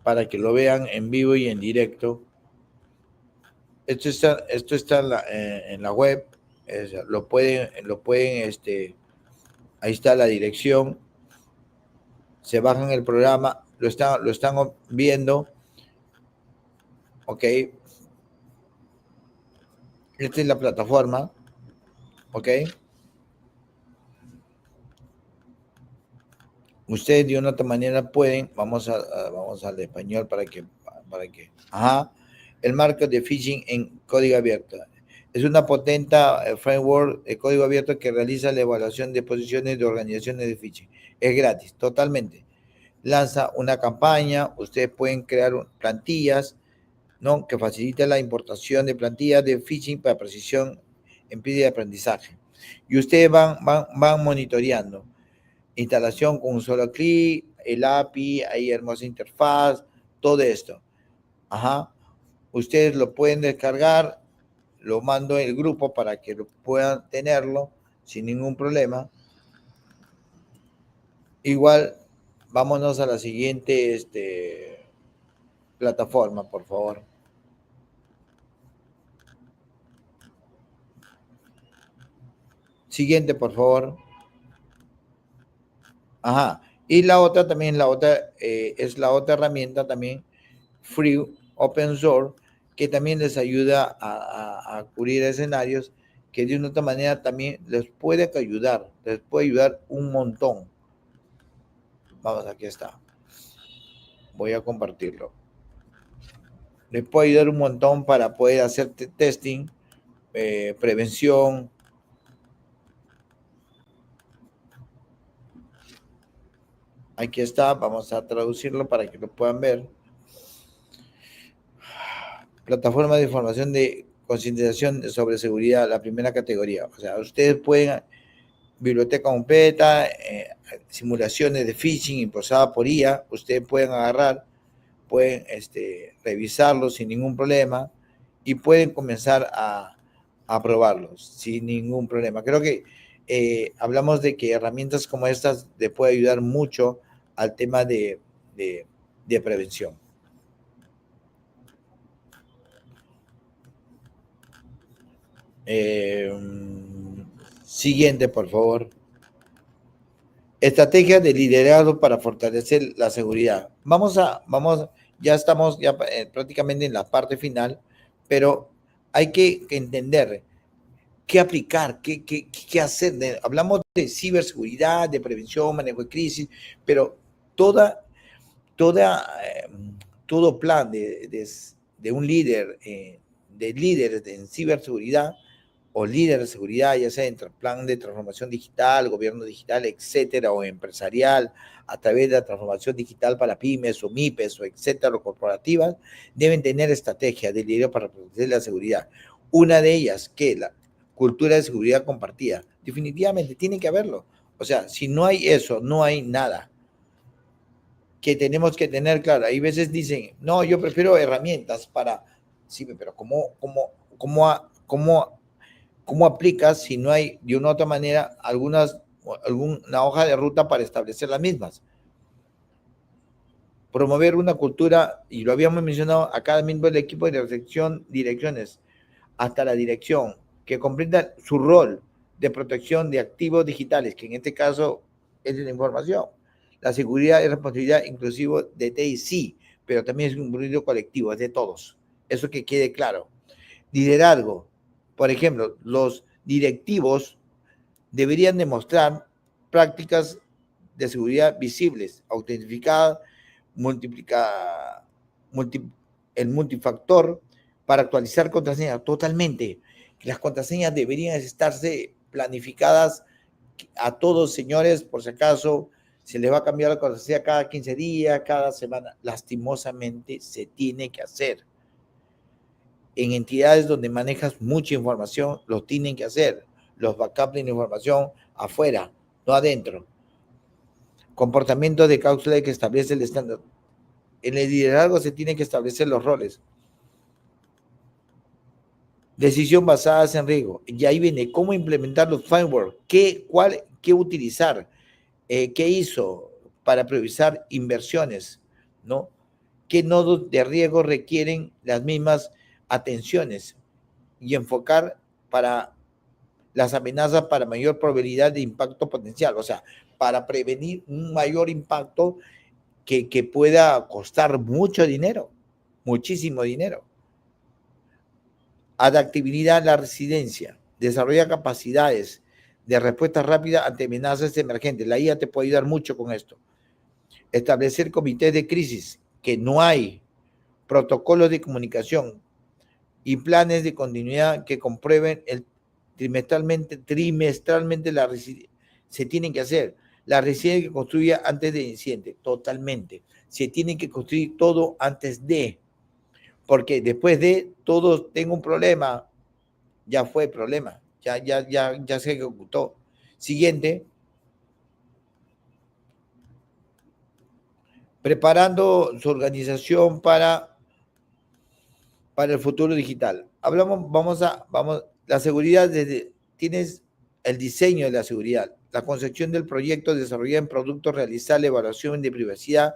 para que lo vean en vivo y en directo. Esto está en la web, lo pueden, ahí está la dirección, se bajan el programa, lo están viendo, ok. Esta es la plataforma, ok. Ustedes de una otra manera pueden, vamos al español para que, ajá, el marco de phishing en código abierto. Es una potente framework de código abierto que realiza la evaluación de posiciones de organizaciones de phishing. Es gratis, totalmente. Lanza una campaña, ustedes pueden crear plantillas, ¿no? Que facilita la importación de plantillas de phishing para precisión en pedido de aprendizaje. Y ustedes van monitoreando. Instalación con un solo clic, el API, hay hermosa interfaz, todo esto. Ajá. Ustedes lo pueden descargar, lo mando en el grupo para que lo puedan tenerlo sin ningún problema. Igual, vámonos a la siguiente plataforma, por favor. Siguiente, por favor. Ajá. Y la otra también, es la otra herramienta también, free, open source, que también les ayuda a cubrir escenarios que de una otra manera también les puede ayudar un montón. Vamos, aquí está. Voy a compartirlo. Les puede ayudar un montón para poder hacer testing, prevención. Aquí está, vamos a traducirlo para que lo puedan ver. Plataforma de información de concientización sobre seguridad, la primera categoría. O sea, ustedes pueden, biblioteca completa, simulaciones de phishing impulsada por IA, ustedes pueden agarrar, pueden revisarlos sin ningún problema y pueden comenzar a probarlos sin ningún problema. Creo que hablamos de que herramientas como estas les puede ayudar mucho al tema de prevención. Siguiente, por favor. Estrategias de liderazgo para fortalecer la seguridad. Ya estamos prácticamente en la parte final, pero hay que entender qué aplicar, qué hacer. Hablamos de ciberseguridad, de prevención, manejo de crisis, pero todo plan de un líder, de líderes en ciberseguridad o líder de seguridad, ya sea en plan de transformación digital, gobierno digital, etcétera, o empresarial, a través de la transformación digital para pymes o MIPES, o etcétera, o corporativas, deben tener estrategias de liderazgo para proteger la seguridad. Una de ellas, que la cultura de seguridad compartida, definitivamente tiene que haberlo. O sea, si no hay eso, no hay nada. Que tenemos que tener claro. Hay veces dicen, no, yo prefiero herramientas para... Sí, pero ¿cómo aplicas si no hay de una u otra manera alguna hoja de ruta para establecer las mismas? Promover una cultura, y lo habíamos mencionado a cada miembro del equipo de direcciones, hasta la dirección, que comprenda su rol de protección de activos digitales, que en este caso es la información. La seguridad es responsabilidad inclusivo de TI, sí, pero también es un ruido colectivo, es de todos. Eso que quede claro. Liderazgo. Por ejemplo, los directivos deberían demostrar prácticas de seguridad visibles, autentificadas, el multifactor para actualizar contraseñas. Totalmente. Las contraseñas deberían estarse planificadas a todos, señores, por si acaso se les va a cambiar la contraseña cada 15 días, cada semana. Lastimosamente se tiene que hacer. En entidades donde manejas mucha información, lo tienen que hacer. Los backups de la información afuera, no adentro. Comportamiento de cápsula que establece el estándar. En el liderazgo se tienen que establecer los roles. Decisión basadas en riesgo. Y ahí viene cómo implementar los frameworks, qué utilizar, qué hizo para priorizar inversiones, ¿no? ¿Qué nodos de riesgo requieren las mismas atenciones y enfocar para las amenazas para mayor probabilidad de impacto potencial? O sea, para prevenir un mayor impacto que pueda costar mucho dinero, muchísimo dinero. Adaptabilidad a la residencia, desarrolla capacidades de respuesta rápida ante amenazas emergentes. La IA te puede ayudar mucho con esto. Establecer comités de crisis, que no hay, protocolos de comunicación y planes de continuidad que comprueben trimestralmente la residencia. Se tienen que hacer. La residencia que construya antes del incidente, totalmente. Se tiene que construir todo antes de, porque después de todo tengo un problema, ya fue problema, ya se ejecutó. Siguiente. Preparando su organización para el futuro digital. Vamos, la seguridad, tienes el diseño de la seguridad, la concepción del proyecto, desarrollar en productos, realizar la evaluación de privacidad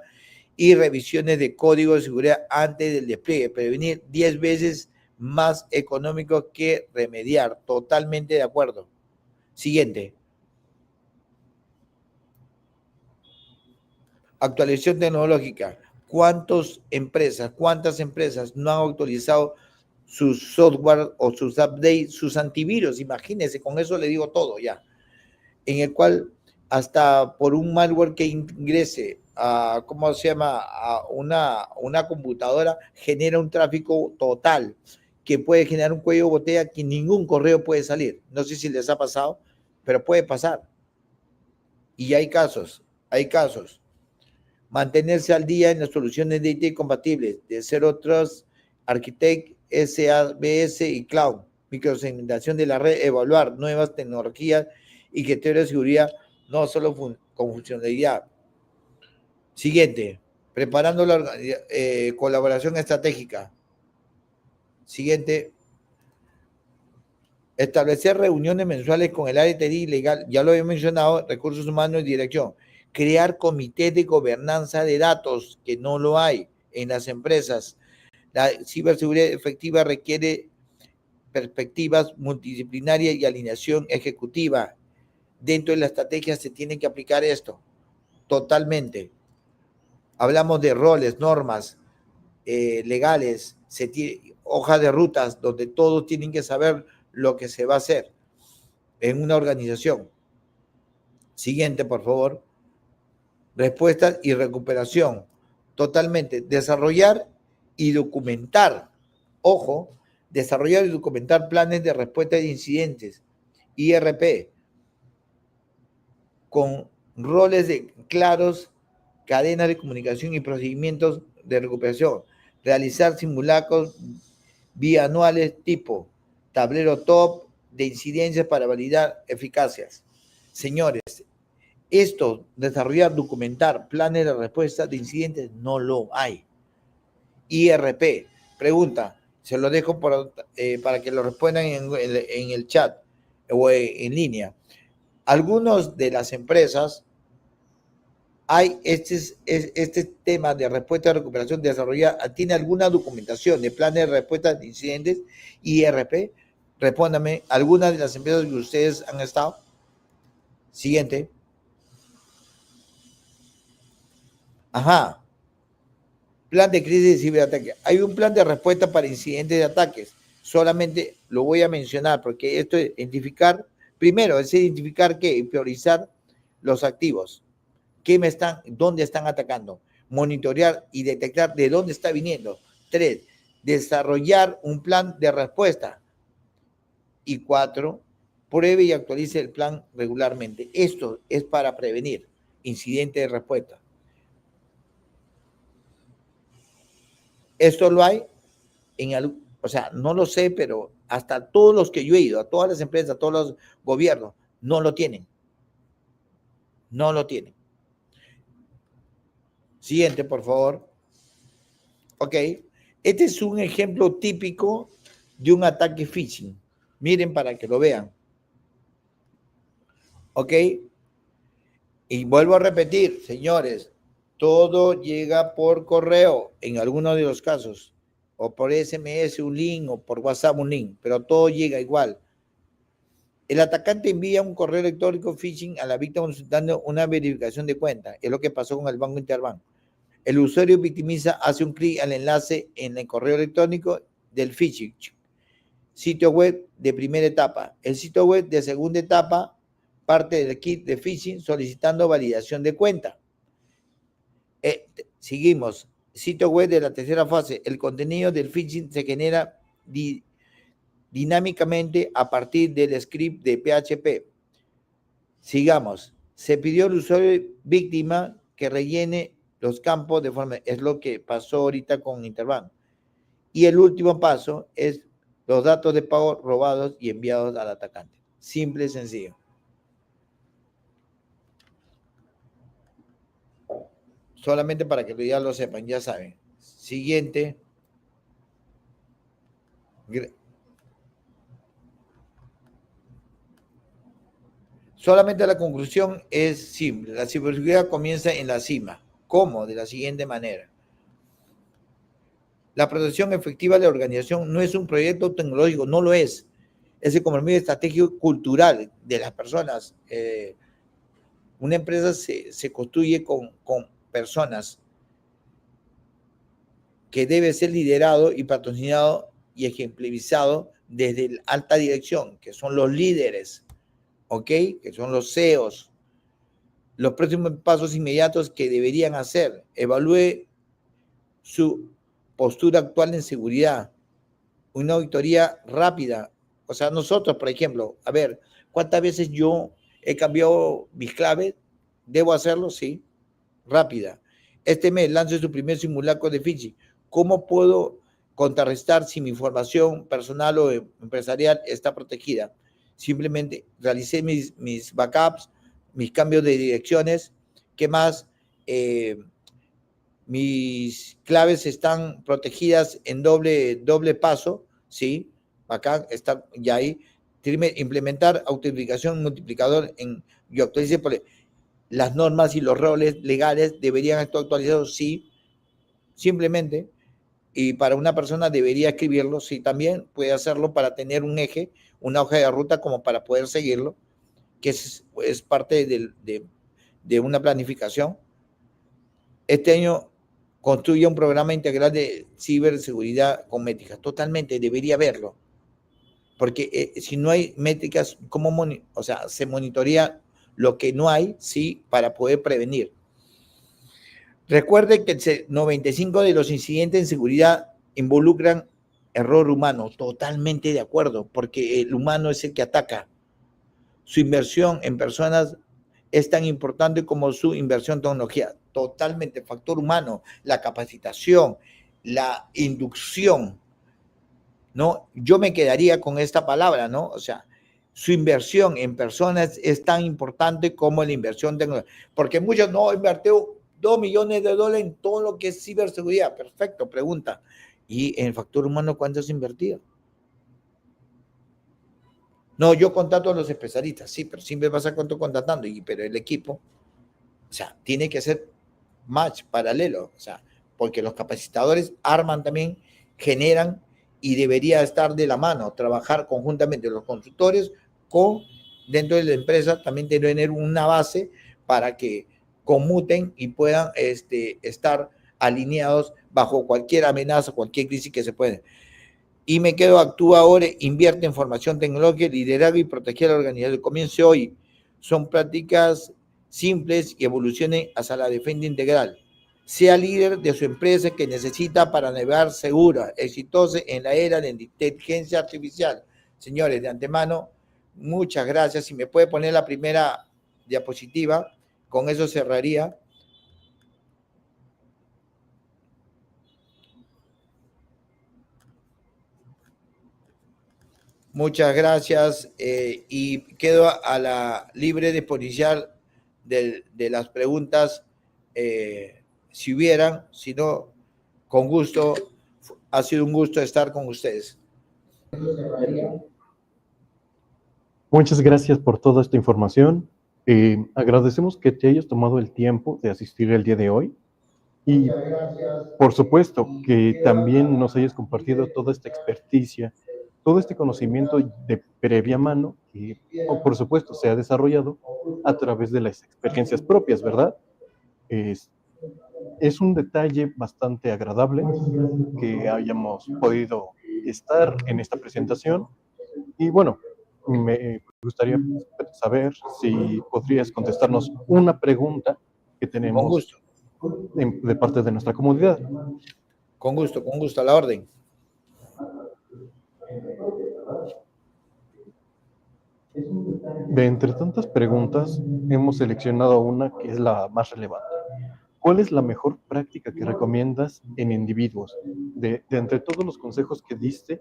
y revisiones de código de seguridad antes del despliegue, prevenir 10 veces más económico que remediar. Totalmente de acuerdo. Siguiente. Actualización tecnológica. ¿Cuántas empresas no han actualizado sus software o sus updates, sus antivirus? Imagínense, con eso le digo todo ya. En el cual hasta por un malware que ingrese a, ¿cómo se llama?, a una computadora, genera un tráfico total que puede generar un cuello de botella que ningún correo puede salir. No sé si les ha pasado, pero puede pasar. Y hay casos. Mantenerse al día en las soluciones de IT compatibles de Zero Trust, Architect, SABS y Cloud, microsegmentación de la red, evaluar nuevas tecnologías y criterios de seguridad, no solo con funcionalidad. Siguiente, preparando la colaboración estratégica. Siguiente, establecer reuniones mensuales con el área de TI legal, ya lo he mencionado, recursos humanos y dirección. Crear comités de gobernanza de datos, que no lo hay en las empresas. La ciberseguridad efectiva requiere perspectivas multidisciplinarias y alineación ejecutiva. Dentro de la estrategia se tiene que aplicar esto, totalmente. Hablamos de roles, normas legales, hojas de rutas, donde todos tienen que saber lo que se va a hacer en una organización. Siguiente, por favor. Respuestas y recuperación. Totalmente. Desarrollar y documentar. Ojo, desarrollar y documentar planes de respuesta de incidentes. IRP. Con roles claros, cadenas de comunicación y procedimientos de recuperación. Realizar simulacros bianuales tipo tablero top de incidencias para validar eficacias. Señores, esto, desarrollar, documentar planes de respuesta de incidentes, no lo hay. IRP, pregunta, se lo dejo para que lo respondan en el chat o en línea. Algunas de las empresas hay este tema de respuesta de recuperación desarrollada, tiene alguna documentación de planes de respuesta de incidentes, IRP. Respóndame, ¿algunas de las empresas que ustedes han estado? Siguiente. Ajá. Plan de crisis de ciberataque. Hay un plan de respuesta para incidentes de ataques. Solamente lo voy a mencionar porque esto es identificar, primero es identificar qué y priorizar los activos. ¿Dónde están atacando? Monitorear y detectar de dónde está viniendo. 3, desarrollar un plan de respuesta. Y 4, pruebe y actualice el plan regularmente. Esto es para prevenir incidentes de respuesta. Esto lo hay o sea, no lo sé, pero hasta todos los que yo he ido, a todas las empresas, a todos los gobiernos, no lo tienen. No lo tienen. Siguiente, por favor. Ok. Este es un ejemplo típico de un ataque phishing. Miren para que lo vean. Ok. Y vuelvo a repetir, señores, todo llega por correo en algunos de los casos, o por SMS un link, o por WhatsApp un link, pero todo llega igual. El atacante envía un correo electrónico phishing a la víctima solicitando una verificación de cuenta. Es lo que pasó con el Banco Interbank. El usuario victimiza, hace un clic al enlace en el correo electrónico del phishing. Sitio web de primera etapa. El sitio web de segunda etapa parte del kit de phishing solicitando validación de cuenta. Seguimos. Sitio web de la tercera fase. El contenido del phishing se genera dinámicamente a partir del script de PHP. Sigamos. Se pidió al usuario víctima que rellene los campos de forma... Es lo que pasó ahorita con Interbank. Y el último paso es los datos de pago robados y enviados al atacante. Simple y sencillo. Solamente para que ya lo sepan, ya saben. Siguiente. Solamente la conclusión es simple. La ciberseguridad comienza en la cima. ¿Cómo? De la siguiente manera. La protección efectiva de la organización no es un proyecto tecnológico, no lo es. Es el compromiso estratégico cultural de las personas. Una empresa se construye con personas que debe ser liderado y patrocinado y ejemplarizado desde la alta dirección, que son los líderes, ¿ok? Que son los CEOs. Los próximos pasos inmediatos que deberían hacer: evalúe su postura actual en seguridad, una auditoría rápida. O sea, nosotros, por ejemplo, a ver, ¿cuántas veces yo he cambiado mis claves? ¿Debo hacerlo? Sí, rápida. Este mes lanzo su primer simulacro de phishing. ¿Cómo puedo contrarrestar si mi información personal o empresarial está protegida? Simplemente realicé mis backups, mis cambios de direcciones. ¿Qué más? Mis claves están protegidas en doble paso, ¿sí? Acá está ya ahí. Implementar autenticación multiplicador yo actualicé las normas y los roles legales deberían estar actualizados, sí, simplemente. Y para una persona debería escribirlo, sí, también puede hacerlo para tener un eje, una hoja de ruta como para poder seguirlo, que es parte de una planificación. Este año construye un programa integral de ciberseguridad con métricas. Totalmente, debería haberlo. Porque si no hay métricas, ¿cómo se monitorea lo que no hay, sí, para poder prevenir? Recuerde que el 95% de los incidentes en seguridad involucran error humano. Totalmente de acuerdo, porque el humano es el que ataca. Su inversión en personas es tan importante como su inversión en tecnología. Totalmente, factor humano, la capacitación, la inducción, ¿no? Yo me quedaría con esta palabra, ¿no? O sea, su inversión en personas es tan importante como la inversión tecnológica. Porque muchos no invirtió $2 millones en todo lo que es ciberseguridad. Perfecto, pregunta. ¿Y en el factor humano cuánto has invertido? No, yo contrato a los especialistas, sí, pero siempre vas a estar contratando, pero el equipo, o sea, tiene que ser match paralelo, o sea, porque los capacitadores arman también, generan y debería estar de la mano, trabajar conjuntamente los consultores dentro de la empresa, también tener una base para que conmuten y puedan estar alineados bajo cualquier amenaza, cualquier crisis que se pueda. Y me quedo, actúa ahora, invierte en formación tecnológica, liderazgo y proteger a la organización. Comience hoy. Son prácticas simples y evolucionen hacia la defensa integral. Sea líder de su empresa que necesita para navegar segura, exitosa en la era de la inteligencia artificial. Señores, de antemano, muchas gracias. Si me puede poner la primera diapositiva, con eso cerraría. Muchas gracias y quedo a la libre disposición de las preguntas, si hubieran, si no, con gusto. Ha sido un gusto estar con ustedes. Muchas gracias por toda esta información. Agradecemos que te hayas tomado el tiempo de asistir el día de hoy y, por supuesto, que también nos hayas compartido toda esta experticia, todo este conocimiento de previa mano que, por supuesto, se ha desarrollado a través de las experiencias propias, ¿verdad? Es un detalle bastante agradable que hayamos podido estar en esta presentación y, bueno, me gustaría saber si podrías contestarnos una pregunta que tenemos de parte de nuestra comunidad. Con gusto, a la orden. De entre tantas preguntas, hemos seleccionado una que es la más relevante. ¿Cuál es la mejor práctica que recomiendas en individuos? De entre todos los consejos que diste,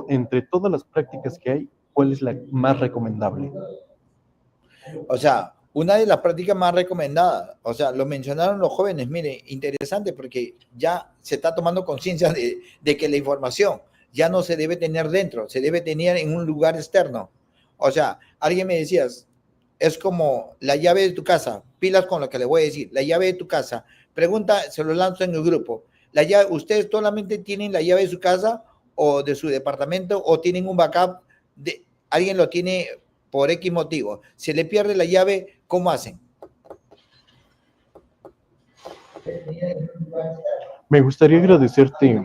entre todas las prácticas que hay, ¿cuál es la más recomendable? O sea, una de las prácticas más recomendadas, o sea, lo mencionaron los jóvenes, mire, interesante porque ya se está tomando conciencia de que la información ya no se debe tener dentro, se debe tener en un lugar externo. O sea, alguien me decía, es como la llave de tu casa, pilas con lo que le voy a decir, la llave de tu casa, pregunta, se lo lanzo en el grupo, ¿ustedes solamente tienen la llave de su casa o de su departamento o tienen un backup alguien lo tiene por X motivo? Se le pierde la llave, ¿cómo hacen? Me gustaría agradecerte.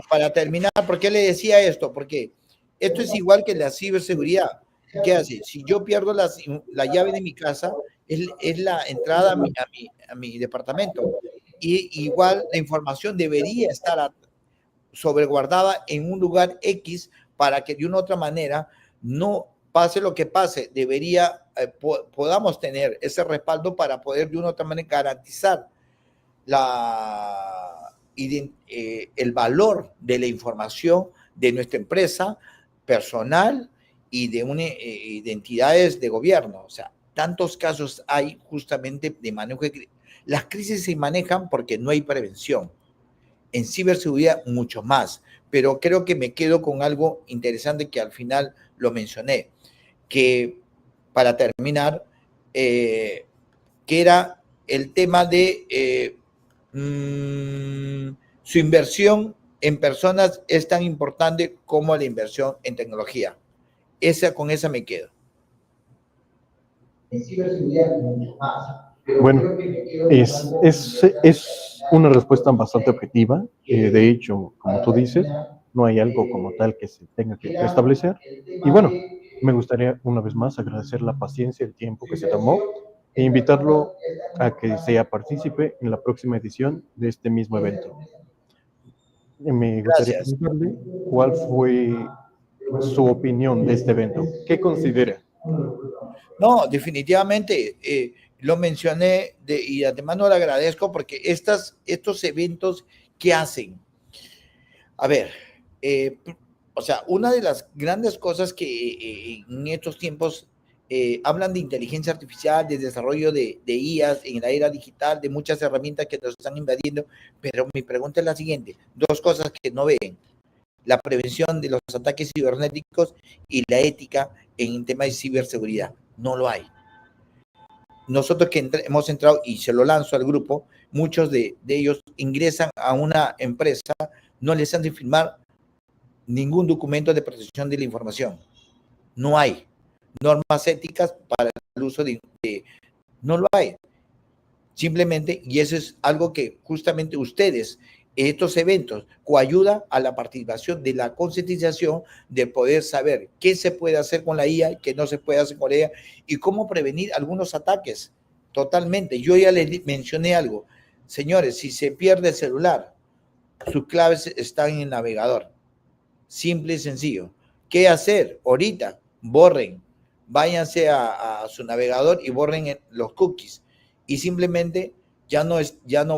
Para terminar, ¿por qué le decía esto? Porque esto es igual que la ciberseguridad. ¿Qué hace? Si yo pierdo la llave de mi casa, es la entrada a mi departamento. Y igual la información debería estar sobreguardada en un lugar X para que de una u otra manera no pase lo que pase. Podamos tener ese respaldo para poder de una u otra manera garantizar el valor de la información de nuestra empresa personal y de entidades de gobierno. O sea, tantos casos hay justamente de manejo de crisis. Las crisis se manejan porque no hay prevención. En ciberseguridad mucho más, pero creo que me quedo con algo interesante que al final lo mencioné, que para terminar, que era el tema de su inversión en personas es tan importante como la inversión en tecnología. Con esa me quedo. En ciberseguridad mucho más. Bueno, es una respuesta bastante objetiva. De hecho, como tú dices, no hay algo como tal que se tenga que establecer. Y bueno, me gustaría una vez más agradecer la paciencia, el tiempo que se tomó e invitarlo a que sea partícipe en la próxima edición de este mismo evento. Me gustaría preguntarle cuál fue su opinión de este evento. ¿Qué considera? No, definitivamente, lo mencioné y de antemano le agradezco porque estos eventos que hacen, a ver, o sea, una de las grandes cosas que en estos tiempos hablan de inteligencia artificial, de desarrollo de IAs en la era digital, de muchas herramientas que nos están invadiendo, pero mi pregunta es la siguiente, dos cosas que no ven: la prevención de los ataques cibernéticos y la ética en tema de ciberseguridad. No lo hay. Nosotros que hemos entrado, y se lo lanzo al grupo, muchos de ellos ingresan a una empresa, no les han de firmar ningún documento de protección de la información. No hay normas éticas para el uso no lo hay. Simplemente, y eso es algo que justamente ustedes, estos eventos, coayudan a la participación de la concientización de poder saber qué se puede hacer con la IA, qué no se puede hacer con la IA y cómo prevenir algunos ataques. Totalmente. Yo ya les mencioné algo. Señores, si se pierde el celular, sus claves están en el navegador. Simple y sencillo. ¿Qué hacer? Ahorita, borren. Váyanse a su navegador y borren los cookies. Y simplemente ya no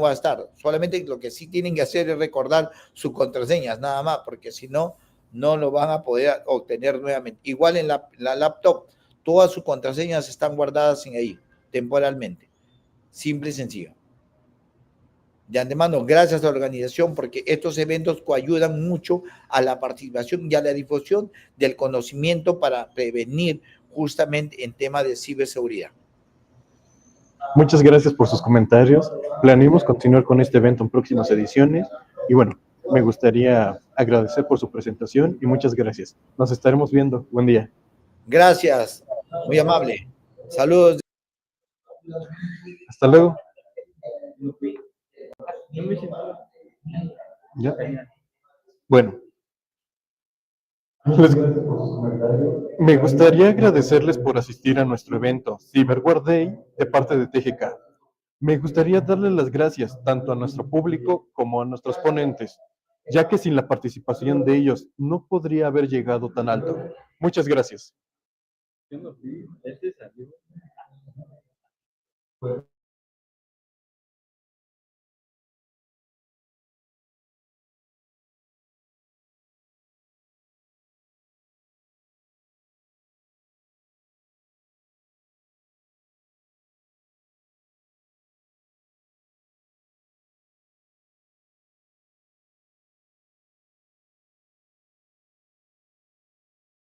va a estar. Solamente lo que sí tienen que hacer es recordar sus contraseñas, nada más, porque si no, no lo van a poder obtener nuevamente. Igual en la laptop, todas sus contraseñas están guardadas en ahí, temporalmente. Simple y sencillo. De antemano, gracias a la organización, porque estos eventos coayudan mucho a la participación y a la difusión del conocimiento para prevenir justamente en tema de ciberseguridad. Muchas gracias por sus comentarios. Planeamos continuar con este evento en próximas ediciones. Y bueno, me gustaría agradecer por su presentación y muchas gracias. Nos estaremos viendo. Buen día. Gracias. Muy amable. Saludos. Hasta luego. ¿Ya? Bueno. Me gustaría agradecerles por asistir a nuestro evento Cyberwar Day de parte de TGK. Me gustaría darles las gracias tanto a nuestro público como a nuestros ponentes, ya que sin la participación de ellos no podría haber llegado tan alto. Muchas gracias.